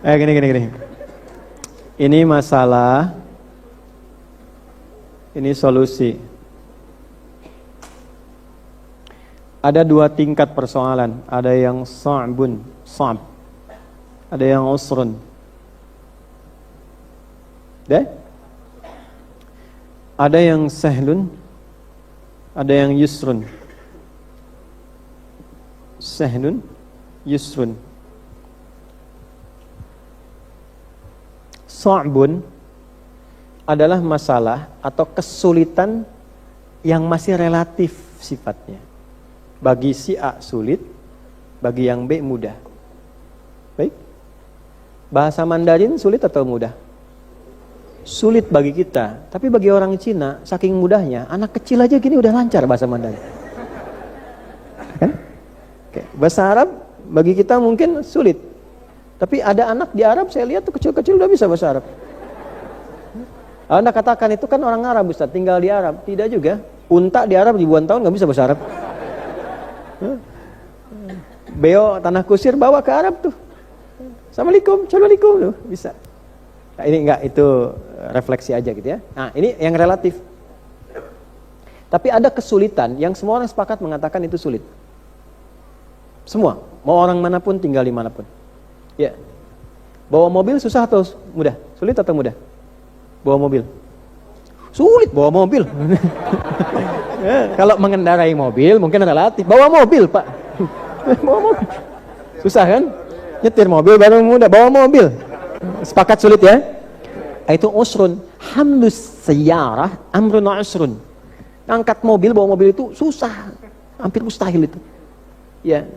Speaker 1: Gini. Ini masalah, ini solusi. Ada 2 tingkat persoalan. Ada yang sa'bun, sa'b. Ada yang usrun. Ada yang sahlun, ada yang yusrun. Sahlun, yusrun. Sa'bun adalah masalah atau kesulitan yang masih relatif sifatnya. Bagi si A sulit, bagi yang B mudah. Baik. Bahasa Mandarin sulit atau mudah? Sulit bagi kita, tapi bagi orang Cina saking mudahnya, anak kecil aja gini udah lancar bahasa Mandarin. Kan? Oke. Bahasa Arab bagi kita mungkin sulit. Tapi ada anak di Arab saya lihat tuh kecil-kecil udah bisa bahasa Arab. Anda katakan itu kan orang Arab Ustaz, tinggal di Arab. Tidak juga. Unta di Arab ribuan tahun gak bisa bahasa Arab. Beo tanah kusir bawa ke Arab tuh. Assalamualaikum tuh bisa. Nah, ini enggak, itu refleksi aja gitu ya. Nah, ini yang relatif. Tapi ada kesulitan yang semua orang sepakat mengatakan itu sulit. Semua, mau orang manapun tinggal di manapun. Ya. Bawa mobil susah atau mudah? Sulit atau mudah? Bawa mobil. Sulit bawa mobil. Ya, kalau mengendarai mobil mungkin relatif. Bawa mobil, Pak. Bawa mobil. Susah kan? Nyetir mobil baru mudah, bawa mobil. Sepakat sulit ya? Itu usrun. Hamlus sayyarah amrun usrun. Angkat mobil, bawa mobil itu susah. Hampir mustahil itu. Ya.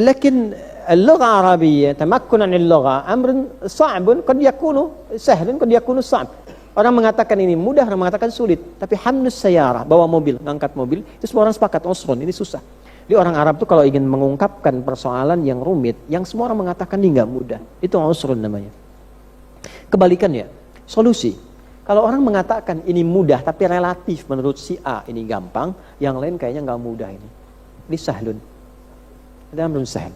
Speaker 1: Lakin اللغة العربية تمكن عن اللغة أمر صعب قد يكون سهل قد يكون صعب. Orang mengatakan ini mudah, orang mengatakan sulit. Tapi hamlus sayyarah, bawa mobil, ngangkat mobil, itu semua orang sepakat usrun, ini susah. Jadi orang Arab tuh kalau ingin mengungkapkan persoalan yang rumit, yang semua orang mengatakan ini enggak mudah, itu usrun namanya. Kebalikannya, solusi. Kalau orang mengatakan ini mudah tapi relatif menurut si A ini gampang, yang lain kayaknya enggak mudah ini. Ini sahlun. Ada amrun sahl.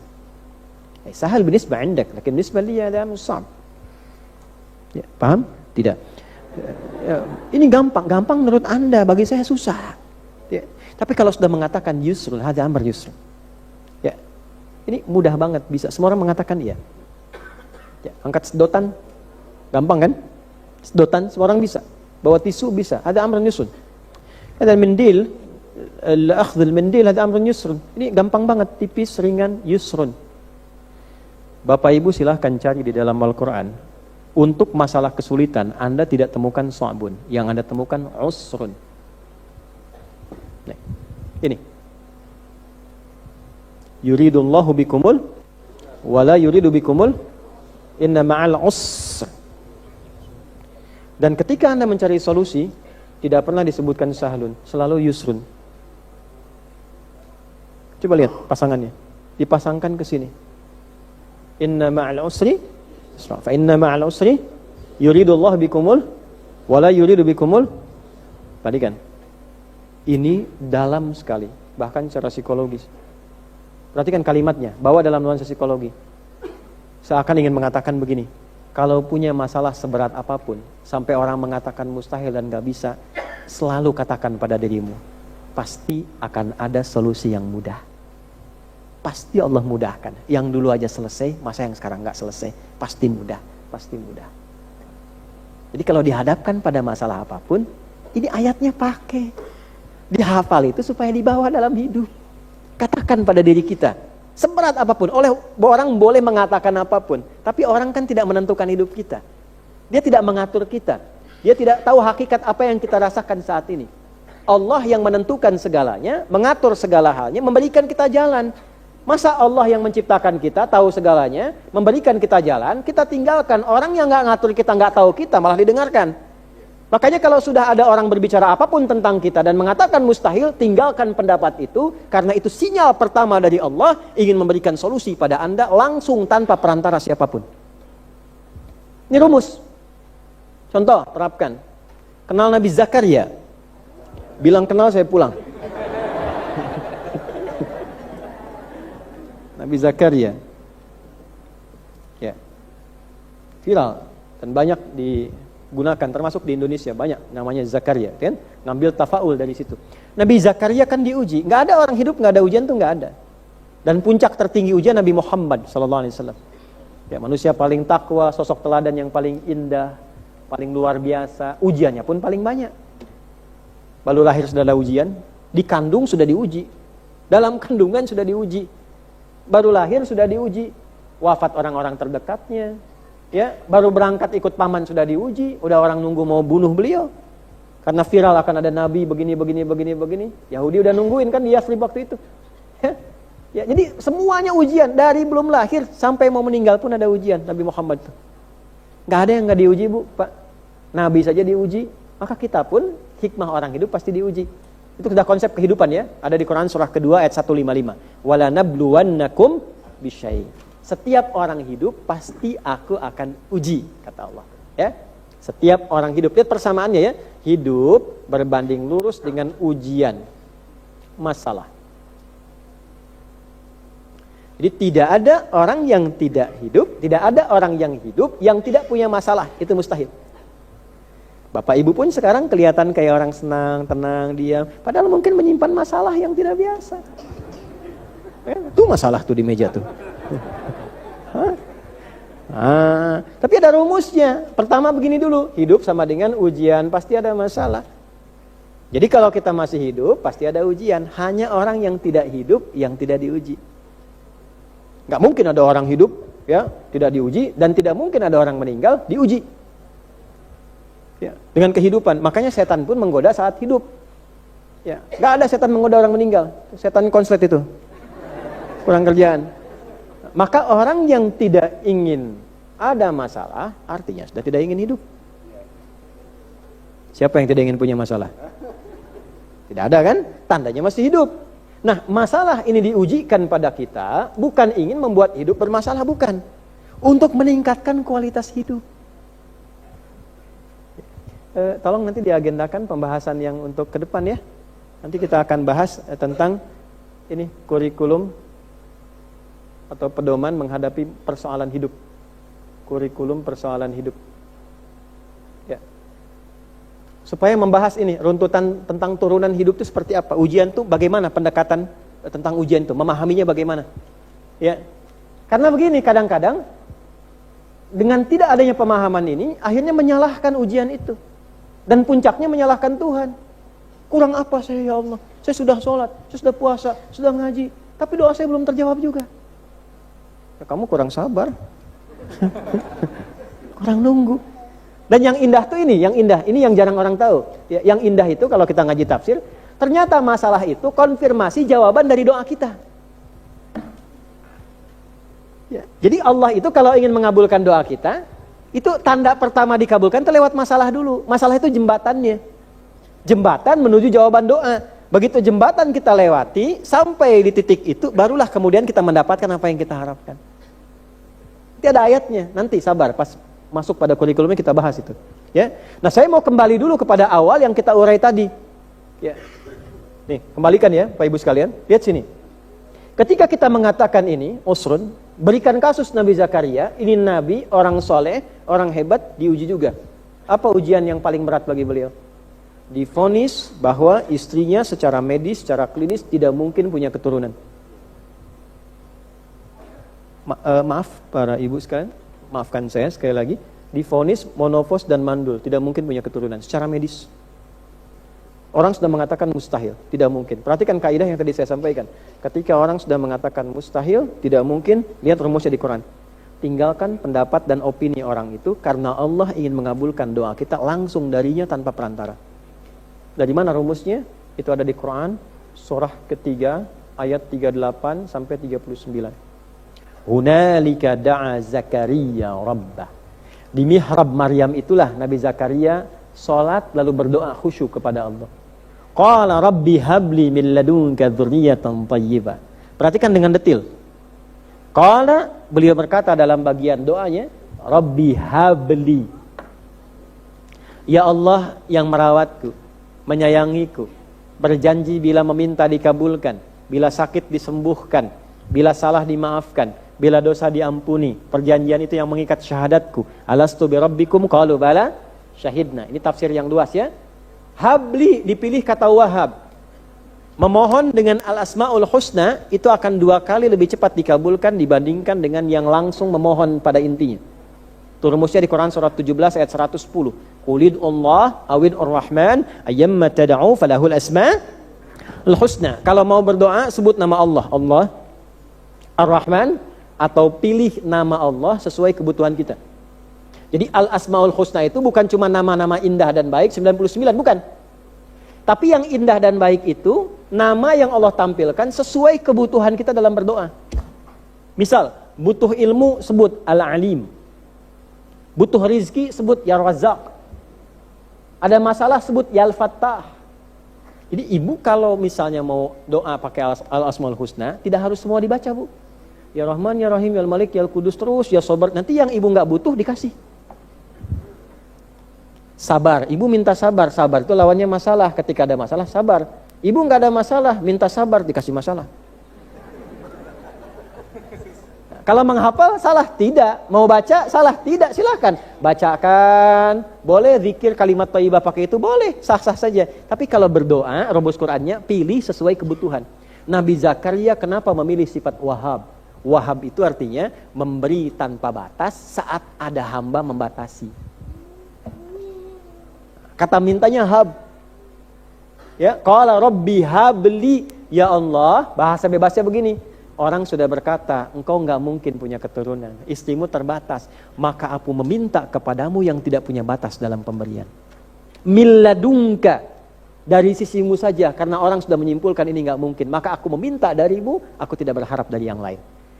Speaker 1: Sahal binisbah indak, lakin binisbah liya ada amrun sa'b. Ya, paham? Tidak. Ya, ini gampang menurut Anda, bagi saya susah. Ya. Tapi kalau sudah mengatakan yusrun, hadza amr yusrun. Ya. Ini mudah banget bisa. Semua orang mengatakan iya. Ya, angkat sedotan gampang kan? Sedotan semua orang bisa. Bawa tisu bisa. Hadza amrun yusrun. Hadza mendil, al-akhdh al-mendil hadza amrun yusrun. Ini gampang banget, tipis, ringan, yusrun. Bapak Ibu silahkan cari di dalam Al-Quran. Untuk masalah kesulitan, Anda tidak temukan sa'bun. Yang Anda temukan usrun. Nih, ini. Yuridullahu bikumul wala yuridu bikumul inna ma'al usr. Dan ketika Anda mencari solusi, tidak pernah disebutkan sahlun, selalu yusrun. Coba lihat pasangannya. Dipasangkan ke sini. Inna ma'al usri fa inna ma'al usri yuridullahu bikumul wala yuridu bikumul. Tadi kan. Ini dalam sekali, bahkan secara psikologis. Perhatikan kalimatnya, bawa dalam nuansa psikologi. Seakan ingin mengatakan begini, kalau punya masalah seberat apapun, sampai orang mengatakan mustahil dan gak bisa, selalu katakan pada dirimu, pasti akan ada solusi yang mudah. Pasti Allah mudahkan. Yang dulu aja selesai, masa yang sekarang gak selesai, pasti mudah, pasti mudah. Jadi kalau dihadapkan pada masalah apapun, ini ayatnya pakai. Dihafal itu supaya dibawa dalam hidup. Katakan pada diri kita, Seberat apapun, orang boleh mengatakan apapun, tapi orang kan tidak menentukan hidup kita. Dia tidak mengatur kita. Dia tidak tahu hakikat apa yang kita rasakan saat ini. Allah yang menentukan segalanya, mengatur segala halnya, memberikan kita jalan. Masa Allah yang menciptakan kita, tahu segalanya, memberikan kita jalan, kita tinggalkan. Orang yang nggak ngatur kita, nggak tahu kita, malah didengarkan. Makanya kalau sudah ada orang berbicara apapun tentang kita dan mengatakan mustahil, tinggalkan pendapat itu, karena itu sinyal pertama dari Allah ingin memberikan solusi pada Anda langsung tanpa perantara siapapun. Ini rumus. Contoh, terapkan. Kenal Nabi Zakaria? Bilang kenal, saya pulang. Nabi Zakaria. Ya. Viral dan banyak digunakan, termasuk di Indonesia banyak namanya Zakaria, kan? Ngambil tafaul dari situ. Nabi Zakaria kan diuji. Nggak ada orang hidup nggak ada ujian, tuh nggak ada. Dan puncak tertinggi ujian Nabi Muhammad SAW. Ya, manusia paling takwa, sosok teladan yang paling indah, paling luar biasa. Ujiannya pun paling banyak. Baru lahir sudah ada ujian, dikandung sudah diuji, dalam kandungan sudah diuji, baru lahir sudah diuji, wafat orang-orang terdekatnya, ya, baru berangkat ikut paman sudah diuji, udah orang nunggu mau bunuh beliau, karena viral akan ada nabi begini. Yahudi udah nungguin kan di Yathrib waktu itu, ya, jadi semuanya ujian, dari belum lahir sampai mau meninggal pun ada ujian. Nabi Muhammad tuh, nggak ada yang nggak diuji, Bu, Pak. Nabi saja diuji, maka kita pun hikmah orang hidup pasti diuji. Itu sudah konsep kehidupan, ya. Ada di Quran surah kedua ayat 155. Wala nabluwannakum bisyai. Setiap orang hidup pasti aku akan uji, kata Allah. Ya. Setiap orang hidup. Lihat persamaannya, ya. Hidup berbanding lurus dengan ujian, masalah. Jadi tidak ada orang yang tidak hidup, tidak ada orang yang hidup yang tidak punya masalah. Itu mustahil. Bapak ibu pun sekarang kelihatan kayak orang senang, tenang, diam. Padahal mungkin menyimpan masalah yang tidak biasa. Itu masalah tuh di meja tuh. Tapi ada rumusnya. Pertama begini dulu, hidup sama dengan ujian, pasti ada masalah. Jadi kalau kita masih hidup, pasti ada ujian. Hanya orang yang tidak hidup yang tidak diuji. Gak mungkin ada orang hidup, ya, tidak diuji, dan tidak mungkin ada orang meninggal diuji. Ya, dengan kehidupan. Makanya setan pun menggoda saat hidup. Ya, nggak ada setan menggoda orang meninggal. Setan konslet itu. Kurang kerjaan. Maka orang yang tidak ingin ada masalah, artinya sudah tidak ingin hidup. Siapa yang tidak ingin punya masalah? Tidak ada kan? Tandanya masih hidup. Nah, masalah ini diujikan pada kita bukan ingin membuat hidup bermasalah, bukan. Untuk meningkatkan kualitas hidup. Tolong nanti diagendakan pembahasan yang untuk ke depan, ya. Nanti kita akan bahas tentang ini kurikulum atau pedoman menghadapi persoalan hidup. Kurikulum persoalan hidup. Ya. Supaya membahas ini runtutan tentang turunan hidup itu seperti apa? Ujian itu bagaimana, pendekatan tentang ujian itu, memahaminya bagaimana? Ya. Karena begini, kadang-kadang dengan tidak adanya pemahaman ini akhirnya menyalahkan ujian itu. Dan puncaknya menyalahkan Tuhan. Kurang apa saya, ya Allah? Saya sudah sholat, saya sudah puasa, sudah ngaji, tapi doa saya belum terjawab juga. Ya, kamu kurang sabar. Kurang nunggu. Dan yang indah tuh ini yang jarang orang tahu. Ya, yang indah itu kalau kita ngaji tafsir, ternyata masalah itu konfirmasi jawaban dari doa kita. Ya, jadi Allah itu kalau ingin mengabulkan doa kita, itu tanda pertama dikabulkan itu lewat masalah dulu. Masalah itu jembatannya. Jembatan menuju jawaban doa. Begitu jembatan kita lewati, sampai di titik itu, barulah kemudian kita mendapatkan apa yang kita harapkan. Itu ada ayatnya. Nanti sabar, pas masuk pada kurikulumnya kita bahas itu. Ya. Nah, saya mau kembali dulu kepada awal yang kita urai tadi. Ya. Nih, kembalikan ya Pak Ibu sekalian. Lihat sini. Ketika kita mengatakan ini, usrun, berikan kasus Nabi Zakaria, ini Nabi, orang soleh, orang hebat, diuji juga. Apa ujian yang paling berat bagi beliau? Divonis bahwa istrinya secara medis, secara klinis tidak mungkin punya keturunan. Maaf para ibu sekalian, maafkan saya sekali lagi. Divonis monofos dan mandul, tidak mungkin punya keturunan secara medis. Orang sudah mengatakan mustahil, tidak mungkin. Perhatikan kaidah yang tadi saya sampaikan. Ketika orang sudah mengatakan mustahil, tidak mungkin, lihat rumusnya di Quran. Tinggalkan pendapat dan opini orang itu karena Allah ingin mengabulkan doa kita langsung darinya tanpa perantara. Dari mana rumusnya? Itu ada di Quran, surah ketiga, ayat 38 sampai 39. Hunalika da'a Zakaria rabbah. Di mihrab Maryam itulah Nabi Zakaria salat lalu berdoa khusyuk kepada Allah. Qala rabbi habli min ladunka dzurriyyatan thayyibah. Perhatikan dengan detil. Qala, beliau berkata dalam bagian doanya, rabbi habli. Ya Allah yang merawatku, menyayangiku, berjanji bila meminta dikabulkan, bila sakit disembuhkan, bila salah dimaafkan, bila dosa diampuni. Perjanjian itu yang mengikat syahadatku. Alastu bi rabbikum qalu bala syahidna. Ini tafsir yang luas ya. Habli dipilih kata Wahab. Memohon dengan al-asmaul husna itu akan 2 kali lebih cepat dikabulkan dibandingkan dengan yang langsung memohon pada intinya. Itu rumusnya di Quran surat 17 ayat 110. Qulid Allah awid ar-Rahman ayyamma tad'u falahul asmaul husna. Kalau mau berdoa sebut nama Allah, Allah Ar-Rahman, atau pilih nama Allah sesuai kebutuhan kita. Jadi al-asmaul husna itu bukan cuma nama-nama indah dan baik 99, bukan. Tapi yang indah dan baik itu nama yang Allah tampilkan sesuai kebutuhan kita dalam berdoa. Misal, butuh ilmu sebut Al-Alim. Butuh rizki sebut Ya Razzaq. Ada masalah sebut Ya Al-Fattah. Jadi ibu kalau misalnya mau doa pakai al-asmaul husna, tidak harus semua dibaca, Bu. Ya Rahman, Ya Rahim, Ya Malik, Ya Qudus terus, Ya Sabar. Nanti yang ibu nggak butuh dikasih. Sabar, ibu minta sabar. Sabar itu lawannya masalah. Ketika ada masalah, sabar. Ibu nggak ada masalah, minta sabar, dikasih masalah. Kalau menghafal, salah tidak. Mau baca, salah tidak. Silakan bacakan. Boleh zikir kalimat thayyibah pakai itu, boleh. Sah-sah saja. Tapi kalau berdoa, rumus Qur'annya, pilih sesuai kebutuhan. Nabi Zakaria kenapa memilih sifat Wahab? Wahab itu artinya memberi tanpa batas saat ada hamba membatasi. Kata mintanya hab. Ya, qala rabbi habli, ya Allah, bahasa bebasnya begini. Orang sudah berkata, engkau enggak mungkin punya keturunan, istrimu terbatas, maka aku meminta kepadamu yang tidak punya batas dalam pemberian. Milladunka, dari sisimu saja, karena orang sudah menyimpulkan ini enggak mungkin, maka aku meminta darimu, aku tidak berharap dari yang lain.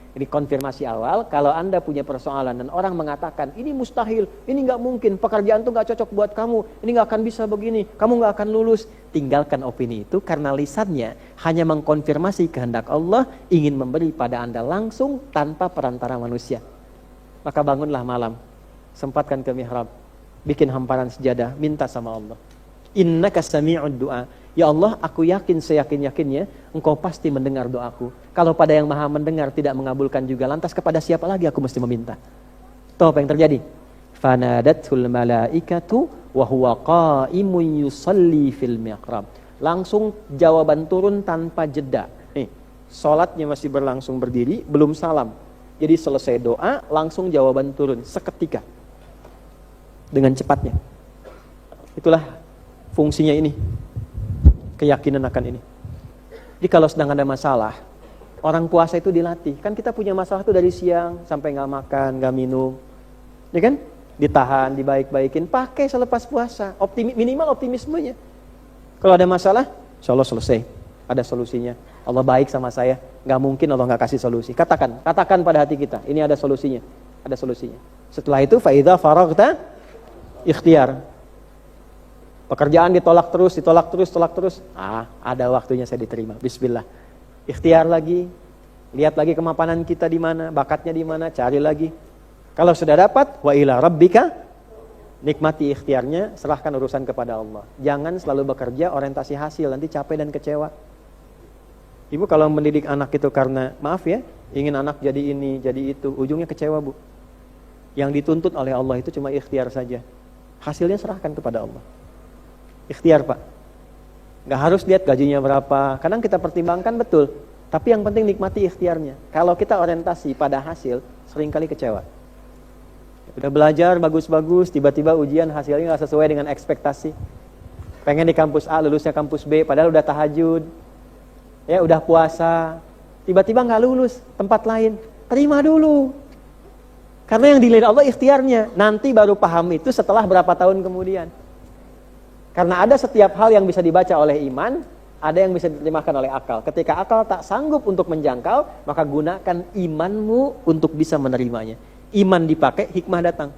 Speaker 1: Ini konfirmasi awal. Kalau Anda punya persoalan dan orang mengatakan ini mustahil, ini nggak mungkin, pekerjaan itu nggak cocok buat kamu, ini nggak akan bisa begini, kamu nggak akan lulus, tinggalkan opini itu karena lisannya hanya mengkonfirmasi kehendak Allah, ingin memberi pada Anda langsung tanpa perantara manusia. Maka bangunlah malam, sempatkan ke mihrab, bikin hamparan sejadah, minta sama Allah. Innaka sami'ud du'a. Ya Allah, aku yakin seyakin-yakinnya Engkau pasti mendengar doaku. Kalau pada yang maha mendengar tidak mengabulkan juga, lantas kepada siapa lagi aku mesti meminta? Tahu apa yang terjadi? Fanadatul malaikatu wa huwa qa'imun yusalli fil mihrab. Langsung jawaban turun tanpa jeda. Nih, salatnya masih berlangsung berdiri, belum salam. Jadi selesai doa, langsung jawaban turun seketika. Dengan cepatnya. Itulah fungsinya ini. Keyakinan akan ini. Jadi kalau sedang ada masalah, orang puasa itu dilatih. Kan kita punya masalah itu dari siang sampai nggak makan, nggak minum, ya kan? Ditahan, dibaik-baikin, pakai selepas puasa. Minimal optimismenya. Kalau ada masalah, insya Allah selesai. Ada solusinya. Allah baik sama saya, nggak mungkin Allah nggak kasih solusi. Katakan pada hati kita, ini ada solusinya, ada solusinya. Setelah itu, faidha faraghta ikhtiar. Pekerjaan ditolak terus. Ada waktunya saya diterima. Bismillah. Ikhtiar lagi. Lihat lagi kemapanan kita di mana, bakatnya di mana, cari lagi. Kalau sudah dapat, wa ila rabbika, nikmati ikhtiarnya, serahkan urusan kepada Allah. Jangan selalu bekerja orientasi hasil, nanti capek dan kecewa. Ibu kalau mendidik anak itu karena, maaf ya, ingin anak jadi ini, jadi itu, ujungnya kecewa, Bu. Yang dituntut oleh Allah itu cuma ikhtiar saja. Hasilnya serahkan kepada Allah. Ikhtiar, Pak. Gak harus lihat gajinya berapa. Kadang kita pertimbangkan betul. Tapi yang penting nikmati ikhtiarnya. Kalau kita orientasi pada hasil, seringkali kecewa. Udah belajar bagus-bagus, tiba-tiba ujian hasilnya gak sesuai dengan ekspektasi. Pengen di kampus A, lulusnya kampus B, padahal udah tahajud, ya udah puasa, tiba-tiba nggak lulus tempat lain, terima dulu. Karena yang dilihat Allah ikhtiarnya, nanti baru paham itu setelah berapa tahun kemudian. Karena ada setiap hal yang bisa dibaca oleh iman, ada yang bisa diterjemahkan oleh akal. Ketika akal tak sanggup untuk menjangkau, maka gunakan imanmu untuk bisa menerimanya. Iman dipakai, hikmah datang.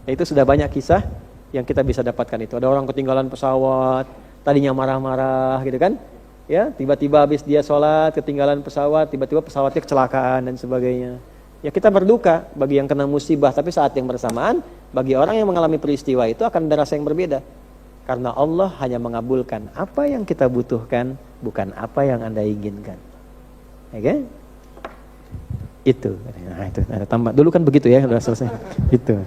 Speaker 1: Nah, itu sudah banyak kisah yang kita bisa dapatkan itu. Ada orang ketinggalan pesawat, tadinya marah-marah gitu kan. Ya, tiba-tiba habis dia sholat, ketinggalan pesawat, tiba-tiba pesawatnya kecelakaan dan sebagainya. Ya kita berduka bagi yang kena musibah, tapi saat yang bersamaan, bagi orang yang mengalami peristiwa itu akan ada rasa yang berbeda. Karena Allah hanya mengabulkan apa yang kita butuhkan, bukan apa yang Anda inginkan. Oke? Itu. Nah, itu ada tambah. Dulu kan begitu ya, sudah selesai. Itu.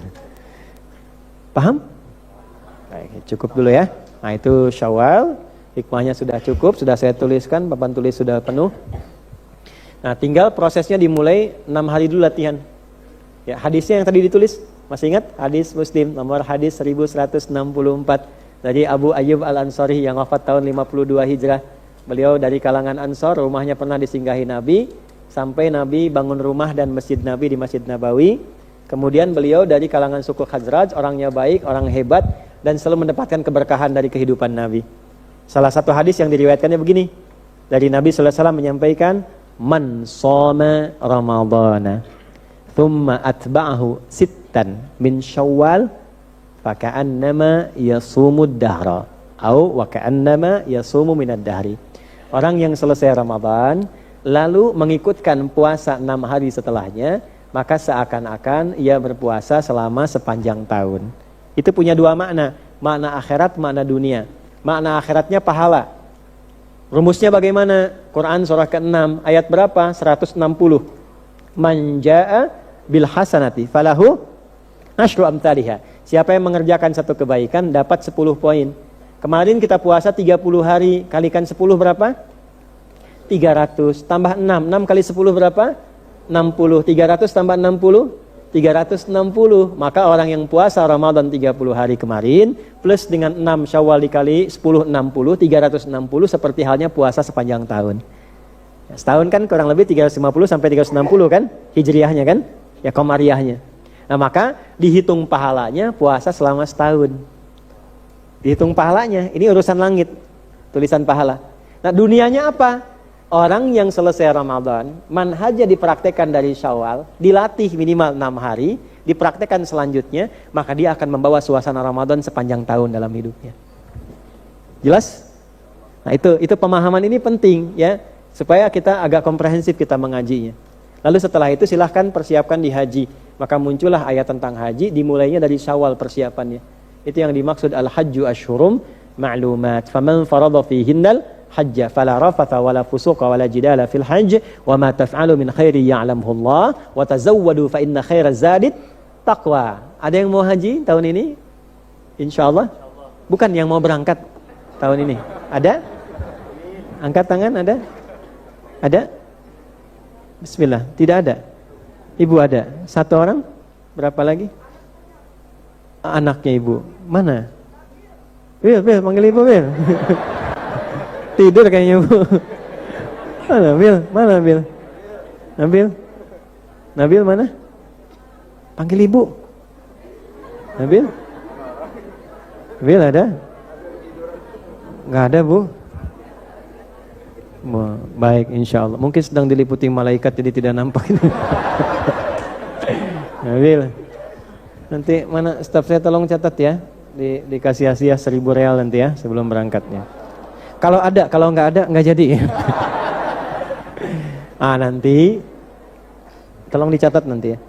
Speaker 1: Paham? Baik, cukup dulu ya. Nah, itu Syawal. Hikmahnya sudah cukup, sudah saya tuliskan, papan tulis sudah penuh. Nah, tinggal prosesnya dimulai 6 hari dulu latihan. Ya, hadisnya yang tadi ditulis, masih ingat? Hadis Muslim, nomor hadis 1164. Dari Abu Ayyub Al-Ansari yang wafat tahun 52 Hijrah. Beliau dari kalangan Ansor, rumahnya pernah disinggahi Nabi, sampai Nabi bangun rumah dan masjid Nabi di Masjid Nabawi. Kemudian beliau dari kalangan suku Khazraj, orangnya baik, orang hebat, dan selalu mendapatkan keberkahan dari kehidupan Nabi. Salah satu hadis yang diriwayatkannya begini, dari Nabi sallallahu alaihi wasallam menyampaikan, man shoma ramadhana thumma atba'ahu sittan min Syawal faka'annama yasumud dahra au wa ka'annama yasumu minad dahri. Orang yang selesai Ramadan lalu mengikutkan puasa 6 hari setelahnya, maka seakan-akan ia berpuasa selama sepanjang tahun. Itu punya dua makna, makna akhirat, makna dunia. Makna akhiratnya pahala. Rumusnya bagaimana? Quran surah ke-6 ayat berapa? 160. Man jaa bil hasanati falahu asyru amsalihha. Siapa yang mengerjakan satu kebaikan dapat 10 poin. Kemarin kita puasa 30 hari, kalikan 10 berapa? 300 tambah 6. 6 kali 10 berapa? 60. 300 tambah 60? 360. Maka orang yang puasa Ramadan 30 hari kemarin plus dengan 6 Syawal dikali 10, 60, 360 seperti halnya puasa sepanjang tahun. Ya, setahun kan kurang lebih 350 sampai 360 kan? Hijriahnya kan? Ya komariahnya. Nah maka dihitung pahalanya puasa selama setahun. Dihitung pahalanya, ini urusan langit, tulisan pahala. Nah dunianya apa? Orang yang selesai Ramadan, manhajnya dipraktekkan dari Syawal, dilatih minimal 6 hari, dipraktekkan selanjutnya, maka dia akan membawa suasana Ramadan sepanjang tahun dalam hidupnya. Jelas? Nah itu pemahaman ini penting ya, supaya kita agak komprehensif kita mengajinya. Lalu setelah itu silahkan persiapkan di haji. Maka muncullah ayat tentang haji, dimulainya dari Syawal persiapannya. Itu yang dimaksud al-hajju asyhurum ma'lumat. Faman farada fihinnal hajja fala rafatha wala fusuqa wala jidala fil hajj wa ma taf'alu min khairi ya'lamuhu Allah wa tazawwadu fa inna khairaz zadit taqwa. Ada yang mau haji tahun ini? Insyaallah. Bukan yang mau berangkat tahun ini. Ada? Angkat tangan ada? Ada? Bismillah, tidak ada. Ibu ada? Satu orang? Berapa lagi? Anaknya ibu. Mana? Bil, panggil ibu Bil. Tidur kayaknya ibu. Mana Bil? Mana Bil? Nabil? Nabil mana? Panggil ibu. Nabil? Bil ada? Nggak ada bu. Baik, insya Allah. Mungkin sedang diliputi malaikat jadi tidak nampak. Nabil, nanti mana staf saya tolong catat ya, dikasih hadiah 1.000 real nanti ya sebelum berangkatnya. Kalau ada, kalau nggak ada nggak jadi. Nanti tolong dicatat nanti ya.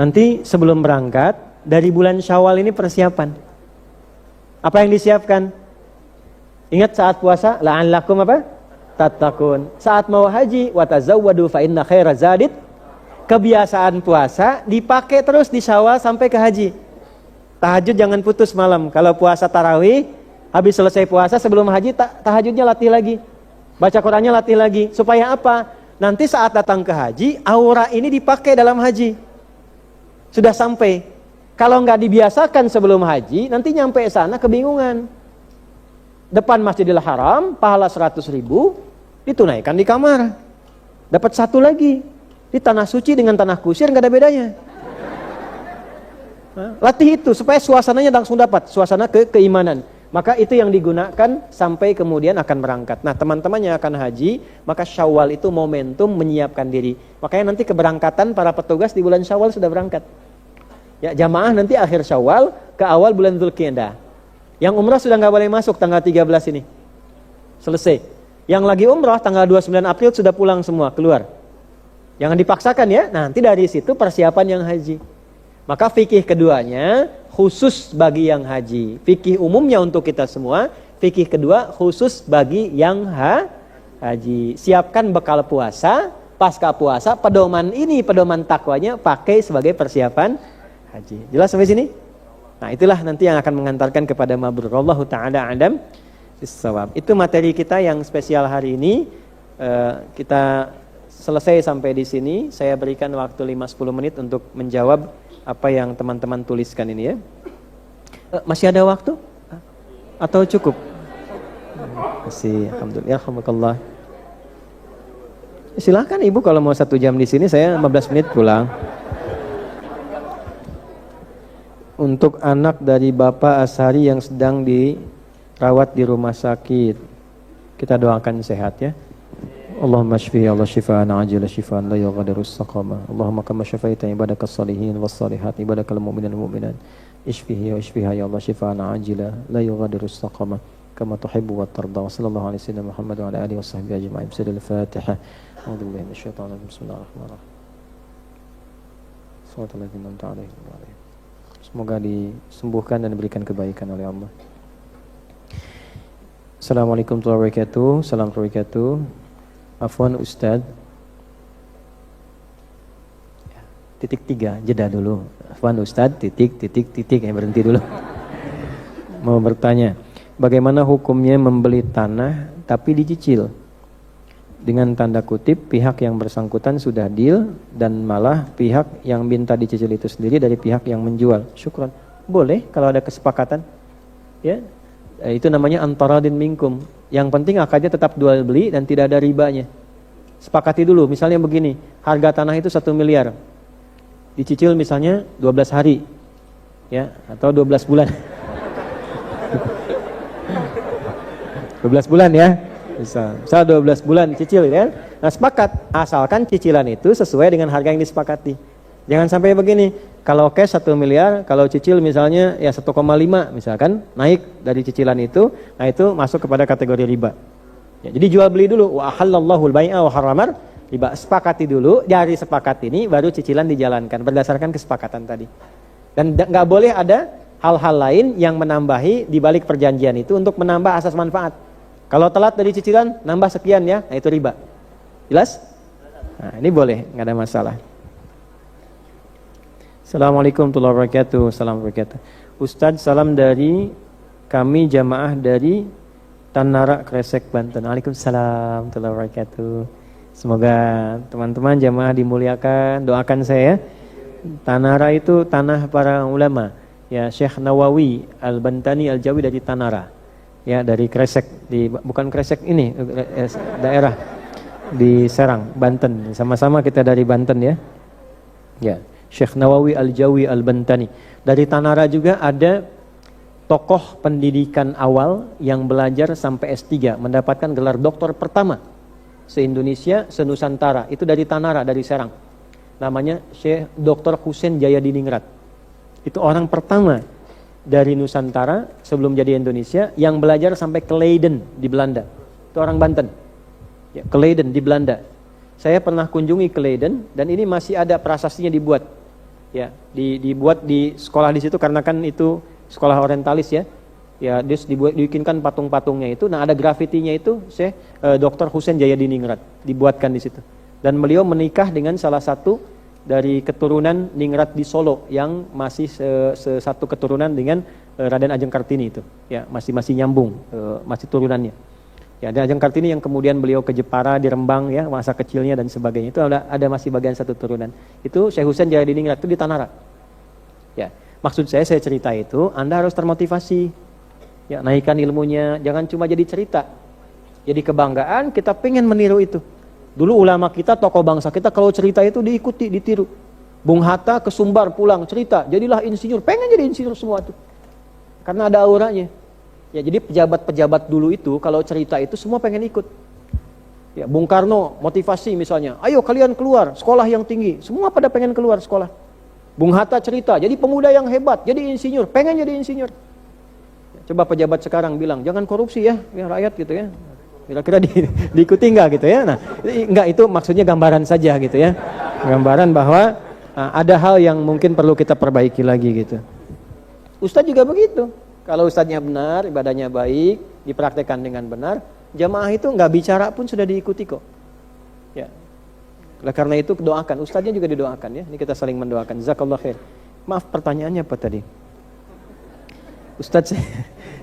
Speaker 1: Nanti sebelum berangkat dari bulan Syawal ini persiapan. Apa yang disiapkan? Ingat saat puasa, la'allakum apa? Tattaqun. Saat mau haji, watazawwadu fa inna khairaz zadit. Kebiasaan puasa dipakai terus di Syawal sampai ke haji. Tahajud jangan putus malam. Kalau puasa tarawih, habis selesai puasa sebelum haji tahajudnya latih lagi. Baca Qur'annya latih lagi. Supaya apa? Nanti saat datang ke haji, aura ini dipakai dalam haji. Sudah sampai. Kalau nggak dibiasakan sebelum haji, nanti nyampe sana kebingungan. depan Masjidil Haram, pahala 100.000, ditunaikan di kamar. Dapat 1 lagi. Di tanah suci dengan tanah kusir nggak ada bedanya. Latih itu supaya suasananya langsung dapat, suasana keimanan. Maka itu yang digunakan sampai kemudian akan berangkat. Nah, teman-teman yang akan haji, maka Syawal itu momentum menyiapkan diri. Makanya nanti keberangkatan para petugas di bulan Syawal sudah berangkat. Ya, jamaah nanti akhir Syawal ke awal bulan Dzulqa'dah. Yang umrah sudah nggak boleh masuk tanggal 13 ini. Selesai. Yang lagi umrah tanggal 29 April sudah pulang semua, keluar. Jangan dipaksakan ya. Nanti dari situ persiapan yang haji. Maka fikih keduanya khusus bagi yang haji. Fikih umumnya untuk kita semua. Fikih kedua khusus bagi yang haji. Siapkan bekal puasa, pasca puasa, pedoman ini, pedoman takwanya pakai sebagai persiapan haji. Jelas sampai sini? Nah, itulah nanti yang akan mengantarkan kepada mabrur. Wallahu ta'ala a'lam bissawab. Itu materi kita yang spesial hari ini. Kita selesai sampai di sini. Saya berikan waktu 5-10 menit untuk menjawab apa yang teman-teman tuliskan ini ya. Masih ada waktu? Atau cukup? Masih, alhamdulillah, alhamdulillah. Silakan Ibu kalau mau 1 jam di sini, saya 15 menit pulang. Untuk anak dari Bapak Ashari yang sedang dirawat di rumah sakit, kita doakan sehat ya. Allahumma shfi Allah shifaan ajila shifaan la yughadiru saqama. Allahumma kama syafaita ibadaka salihin was salihat ibadakal mu'minin wal mu'minat. Ishfihi wa ishfiha ya Allah shifaan ajila la yughadiru saqama kama tuhibbu wa tarda. Sallallahu alaihi wasallam Muhammad wa ala alihi washabbihi ajma'in. Al-Fatihah. A'udzu billahi minasyaitonir rajim. Bismillahirrahmanirrahim. Shallatu alaihi wa sallam. Semoga disembuhkan dan diberikan kebaikan oleh Allah. Assalamualaikum warahmatullahi wabarakatuh. Salam wabarakatuh. Afwan Ustadz. Titik 3, jeda dulu. Afwan Ustadz, titik, berhenti dulu. Mau bertanya, bagaimana hukumnya membeli tanah tapi dicicil? Dengan tanda kutip, pihak yang bersangkutan sudah deal dan malah pihak yang minta dicicil itu sendiri dari pihak yang menjual. Syukran. Boleh kalau ada kesepakatan. Ya. Itu namanya antaradin minkum. Yang penting akadnya tetap jual beli dan tidak ada ribanya. Sepakati dulu, misalnya begini, harga tanah itu 1 miliar. Dicicil misalnya 12 hari. Ya, atau 12 bulan. 12 bulan ya. Misal 12 bulan cicil ya. Nah, sepakat asalkan cicilan itu sesuai dengan harga yang disepakati. Jangan sampai begini, kalau cash 1 miliar, kalau cicil misalnya ya 1,5 misalkan naik dari cicilan itu, nah itu masuk kepada kategori riba. Ya, jadi jual beli dulu, wa halallahu al-bai'a wa haramar riba. Sepakati dulu, dari sepakat ini baru cicilan dijalankan berdasarkan kesepakatan tadi. Dan enggak boleh ada hal-hal lain yang menambahi di balik perjanjian itu untuk menambah asas manfaat. Kalau telat dari cicilan, nambah sekian ya, nah itu riba. Jelas? Nah, ini boleh, nggak ada masalah. Assalamualaikum warahmatullahi wabarakatuh. Assalamualaikum warahmatullahi wabarakatuh. Ustadz, salam dari kami jamaah dari Tanara Kresek, Banten. Waalaikumsalam warahmatullahi wabarakatuh. Semoga teman-teman jamaah dimuliakan, doakan saya. Tanara itu tanah para ulama. Ya, Syekh Nawawi Al-Bantani Al-Jawi dari Tanara. Ya, dari Kresek, bukan Kresek ini, daerah di Serang, Banten. Sama-sama kita dari Banten ya. Ya, Syekh Nawawi Al-Jawi Al-Bantani. Dari Tanara juga ada tokoh pendidikan awal yang belajar sampai S3, mendapatkan gelar doktor pertama se-Indonesia, se-Nusantara. Itu dari Tanara, dari Serang. Namanya Syekh Dr. Husain Jayadiningrat. Itu orang pertama dari Nusantara sebelum jadi Indonesia yang belajar sampai ke Leiden di Belanda. Itu orang Banten. Ya, ke Leiden di Belanda. Saya pernah kunjungi ke Leiden dan ini masih ada prasastinya dibuat. Ya, dibuat di sekolah di situ karena kan itu sekolah orientalis ya. Ya, dibikinkan patung-patungnya itu. Nah, ada grafitinya itu Syekh Dr. Husain Jayadiningrat dibuatkan di situ. Dan beliau menikah dengan salah satu dari keturunan Ningrat di Solo yang masih satu keturunan dengan Raden Ajeng Kartini itu. Ya, masih nyambung, masih turunannya. Ya, dan Ajeng Kartini yang kemudian beliau ke Jepara di Rembang ya, masa kecilnya dan sebagainya. Itu ada masih bagian satu turunan. Itu Syekh Husain Jayadiningrat itu di Tanara. Ya, maksud saya cerita itu Anda harus termotivasi. Ya, naikkan ilmunya, jangan cuma jadi cerita. Jadi kebanggaan, kita pengen meniru itu. Dulu ulama kita, tokoh bangsa kita kalau cerita itu diikuti, ditiru. Bung Hatta ke Sumbar pulang cerita, jadilah insinyur, pengen jadi insinyur semua tuh. Karena ada auranya. Ya, jadi pejabat-pejabat dulu itu kalau cerita itu semua pengen ikut. Ya, Bung Karno motivasi misalnya, ayo kalian keluar sekolah yang tinggi, semua pada pengen keluar sekolah. Bung Hatta cerita, jadi pemuda yang hebat, jadi insinyur, pengen jadi insinyur. Ya, coba pejabat sekarang bilang, jangan korupsi ya rakyat gitu ya. Kira-kira diikuti enggak gitu ya? Nah, enggak, itu maksudnya gambaran saja gitu ya. Gambaran bahwa ada hal yang mungkin perlu kita perbaiki lagi gitu. Ustadz juga begitu. Kalau ustadznya benar, ibadahnya baik, dipraktekkan dengan benar, jamaah itu enggak bicara pun sudah diikuti kok. Ya. Oleh karena itu doakan, ustadznya juga didoakan ya. Ini kita saling mendoakan. Jazakallah khair. Maaf, pertanyaannya apa tadi? Ustadz,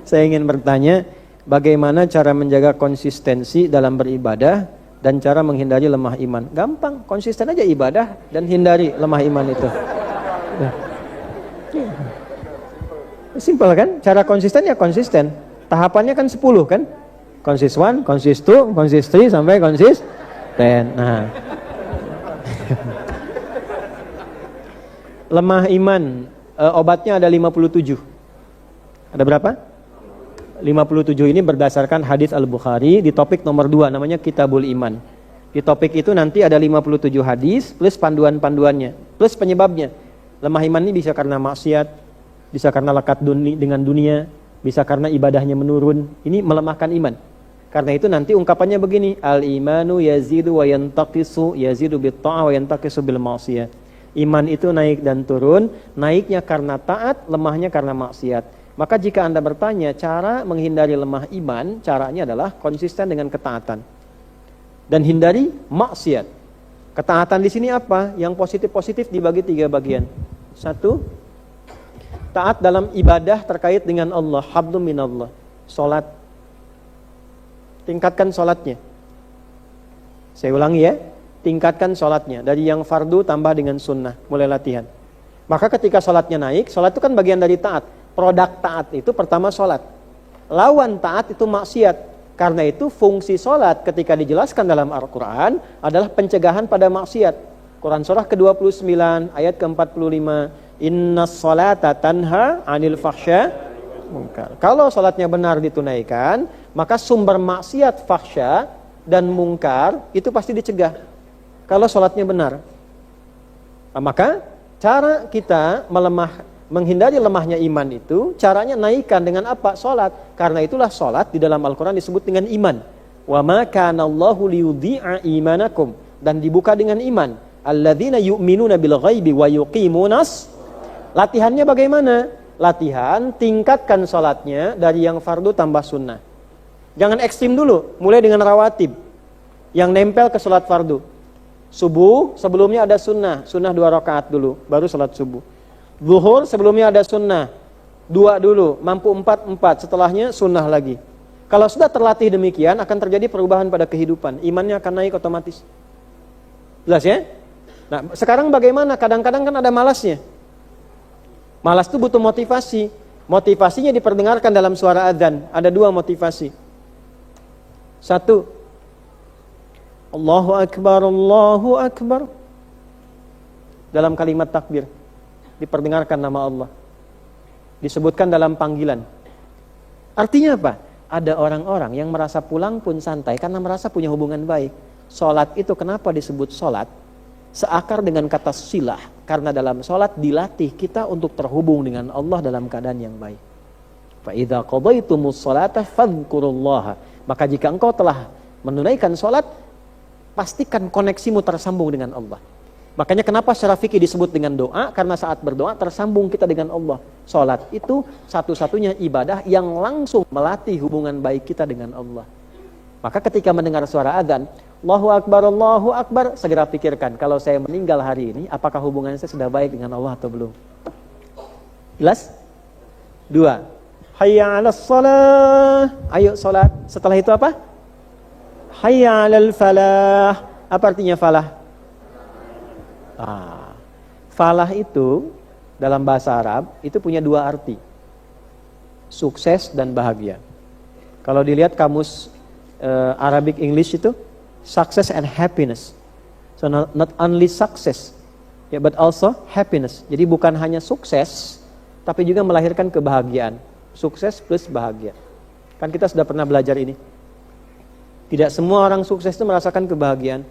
Speaker 1: saya ingin bertanya, bagaimana cara menjaga konsistensi dalam beribadah dan cara menghindari lemah iman? Gampang, konsisten aja ibadah dan hindari lemah iman itu. Nah. Simpel kan? Cara konsisten ya konsisten. Tahapannya kan 10 kan? Konsis 1, konsis 2, konsis 3 sampai konsis 10. Nah. Lemah iman, obatnya ada 57. Ada berapa? 57 ini berdasarkan hadis Al-Bukhari di topik nomor 2 namanya Kitabul Iman. Di topik itu nanti ada 57 hadis plus panduan-panduannya, plus penyebabnya. Lemah iman ini bisa karena maksiat, bisa karena lekat dengan dunia, bisa karena ibadahnya menurun. Ini melemahkan iman. Karena itu nanti ungkapannya begini, al-imanu yazidu wa yantaqisu, yazidu bit-ta'ah wa yantaqisu bil ma'siyah. Iman itu naik dan turun, naiknya karena taat, lemahnya karena maksiat. Maka jika Anda bertanya cara menghindari lemah iman, caranya adalah konsisten dengan ketaatan dan hindari maksiat. Ketaatan di sini apa? Yang positif-positif dibagi 3 bagian. 1, taat dalam ibadah terkait dengan Allah, hablum minallah. Salat. Tingkatkan salatnya. Saya ulangi ya, tingkatkan salatnya dari yang fardu tambah dengan sunnah, mulai latihan. Maka ketika salatnya naik, salat itu kan bagian dari taat. Produk taat itu pertama sholat. Lawan taat itu maksiat. Karena itu fungsi sholat ketika dijelaskan dalam Al-Quran adalah pencegahan pada maksiat. Quran surah ke-29 ayat ke-45. Inna sholata tanha anil fahsya munkar. Kalau sholatnya benar ditunaikan, maka sumber maksiat fahsya dan mungkar itu pasti dicegah. Kalau sholatnya benar. Nah, maka cara kita menghindari lemahnya iman itu, caranya naikkan dengan apa? Salat. Karena itulah salat di dalam Al-Quran disebut dengan iman. Wa ma kana Allahu liyudhi'a imanakum, dan dibuka dengan iman. Alladzina yu'minuna bil ghaibi wa yuqimunas. Latihannya bagaimana? Latihan tingkatkan salatnya dari yang fardu tambah sunnah. Jangan ekstrim dulu, mulai dengan rawatib yang nempel ke salat fardu. Subuh sebelumnya ada sunnah 2 rakaat dulu, baru salat subuh. Zuhur sebelumnya ada sunnah 2 dulu, mampu 4, setelahnya sunnah lagi. Kalau sudah terlatih demikian, akan terjadi perubahan pada kehidupan, imannya akan naik otomatis. Jelas ya? Nah, sekarang bagaimana? Kadang-kadang kan ada malasnya. Malas itu butuh motivasi. Motivasinya diperdengarkan dalam suara adzan. Ada 2 motivasi. 1, Allahu Akbar, Allahu Akbar. Dalam kalimat takbir diperdengarkan nama Allah, disebutkan dalam panggilan. Artinya apa? Ada orang-orang yang merasa pulang pun santai karena merasa punya hubungan baik. Salat itu kenapa disebut salat? Seakar dengan kata silah, karena dalam salat dilatih kita untuk terhubung dengan Allah dalam keadaan yang baik. Fa idza qadaitumus salata fadhkurullaha. Maka jika engkau telah menunaikan salat, pastikan koneksimu tersambung dengan Allah. Makanya kenapa secara fikih disebut dengan doa? Karena saat berdoa tersambung kita dengan Allah. Salat itu satu-satunya ibadah yang langsung melatih hubungan baik kita dengan Allah. Maka ketika mendengar suara adzan, Allahu Akbar, segera pikirkan, kalau saya meninggal hari ini, apakah hubungan saya sudah baik dengan Allah atau belum? Jelas? 2, hayya 'alas shalah. Ayo salat. Setelah itu apa? Hayya 'alal falah. Apa artinya falah? Falah itu dalam bahasa Arab itu punya 2 arti. sukses dan bahagia. Kalau dilihat kamus Arabic English itu, success and happiness. So not only success, ya, but also happiness. Jadi bukan hanya sukses, tapi juga melahirkan kebahagiaan. Sukses plus bahagia. Kan kita sudah pernah belajar ini. Tidak semua orang sukses itu merasakan kebahagiaan.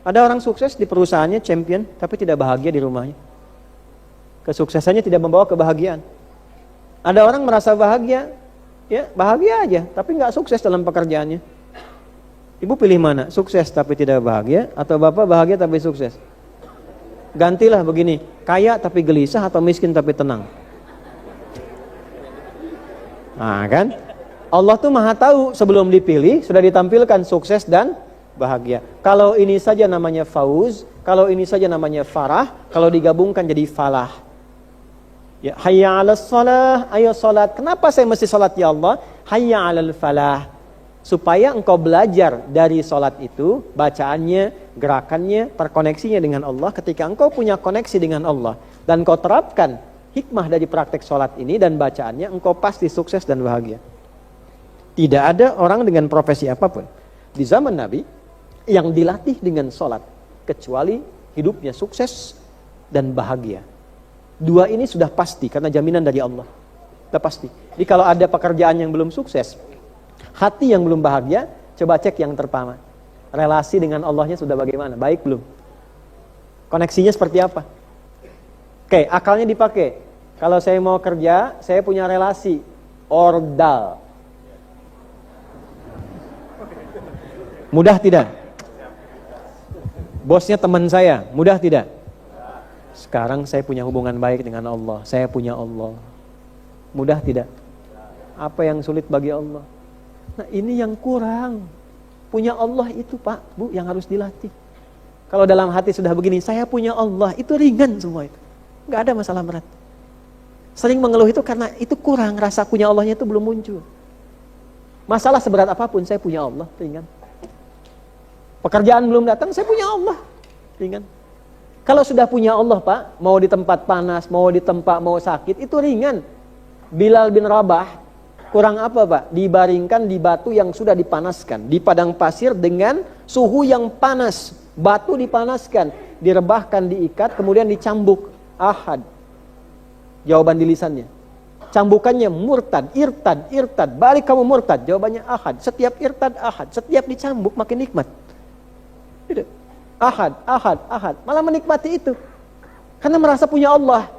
Speaker 1: Ada orang sukses di perusahaannya champion, tapi tidak bahagia di rumahnya. Kesuksesannya tidak membawa kebahagiaan. Ada orang merasa bahagia, ya bahagia aja, tapi nggak sukses dalam pekerjaannya. Ibu pilih mana? Sukses tapi tidak bahagia, atau bapak bahagia tapi sukses? Gantilah begini, kaya tapi gelisah atau miskin tapi tenang. Nah kan, Allah tuh maha tahu, sebelum dipilih sudah ditampilkan sukses dan bahagia. Kalau ini saja namanya fauz, kalau ini saja namanya farah, kalau digabungkan jadi falah. Ya, hayya 'alas shalah, ayo salat. Kenapa saya mesti salat ya Allah? Hayya 'alal falah. Supaya engkau belajar dari salat itu, bacaannya, gerakannya, terkoneksinya dengan Allah. Ketika engkau punya koneksi dengan Allah dan kau terapkan hikmah dari praktek salat ini dan bacaannya, engkau pasti sukses dan bahagia. Tidak ada orang dengan profesi apapun di zaman Nabi yang dilatih dengan salat kecuali hidupnya sukses dan bahagia. Dua ini sudah pasti karena jaminan dari Allah. Sudah pasti. Jadi kalau ada pekerjaan yang belum sukses, hati yang belum bahagia, coba cek yang pertama. Relasi dengan Allahnya sudah bagaimana? Baik belum? Koneksinya seperti apa? Oke, akalnya dipakai. Kalau saya mau kerja, saya punya relasi. Ordal. Mudah tidak? Bosnya teman saya, mudah tidak? Sekarang saya punya hubungan baik dengan Allah. Saya punya Allah. Mudah tidak? Apa yang sulit bagi Allah? Nah ini yang kurang. Punya Allah itu Pak, Bu, yang harus dilatih. Kalau dalam hati sudah begini, saya punya Allah, itu ringan semua itu. Gak ada masalah berat. Sering mengeluh itu karena itu kurang, rasa punya Allahnya itu belum muncul. Masalah seberat apapun, saya punya Allah, ringan. Pekerjaan belum datang, saya punya Allah, ringan. Kalau sudah punya Allah Pak, mau di tempat panas, mau di tempat mau sakit, itu ringan. Bilal bin Rabah, kurang apa Pak? Dibaringkan di batu yang sudah dipanaskan, di padang pasir dengan suhu yang panas. Batu dipanaskan, direbahkan, diikat, kemudian dicambuk. Ahad. Jawaban di lisannya. Cambukannya murtad, irtad. Balik kamu murtad. Jawabannya ahad. Setiap irtad ahad. Setiap dicambuk makin nikmat. Tidak. Ahad. Malah menikmati itu. Karena merasa punya Allah.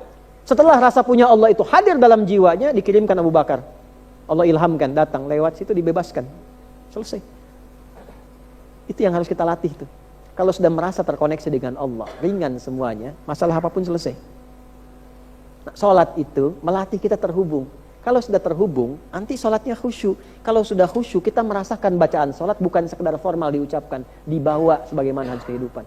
Speaker 1: Setelah rasa punya Allah itu hadir dalam jiwanya, dikirimkan Abu Bakar. Allah ilhamkan, datang, lewat situ dibebaskan. Selesai. Itu yang harus kita latih tuh. Kalau sudah merasa terkoneksi dengan Allah, ringan semuanya, masalah apapun selesai. Nah, sholat itu melatih kita terhubung. Kalau sudah terhubung, nanti sholatnya khusyuk. Kalau sudah khusyuk, kita merasakan bacaan sholat bukan sekedar formal diucapkan, dibawa sebagaimana harus kehidupan.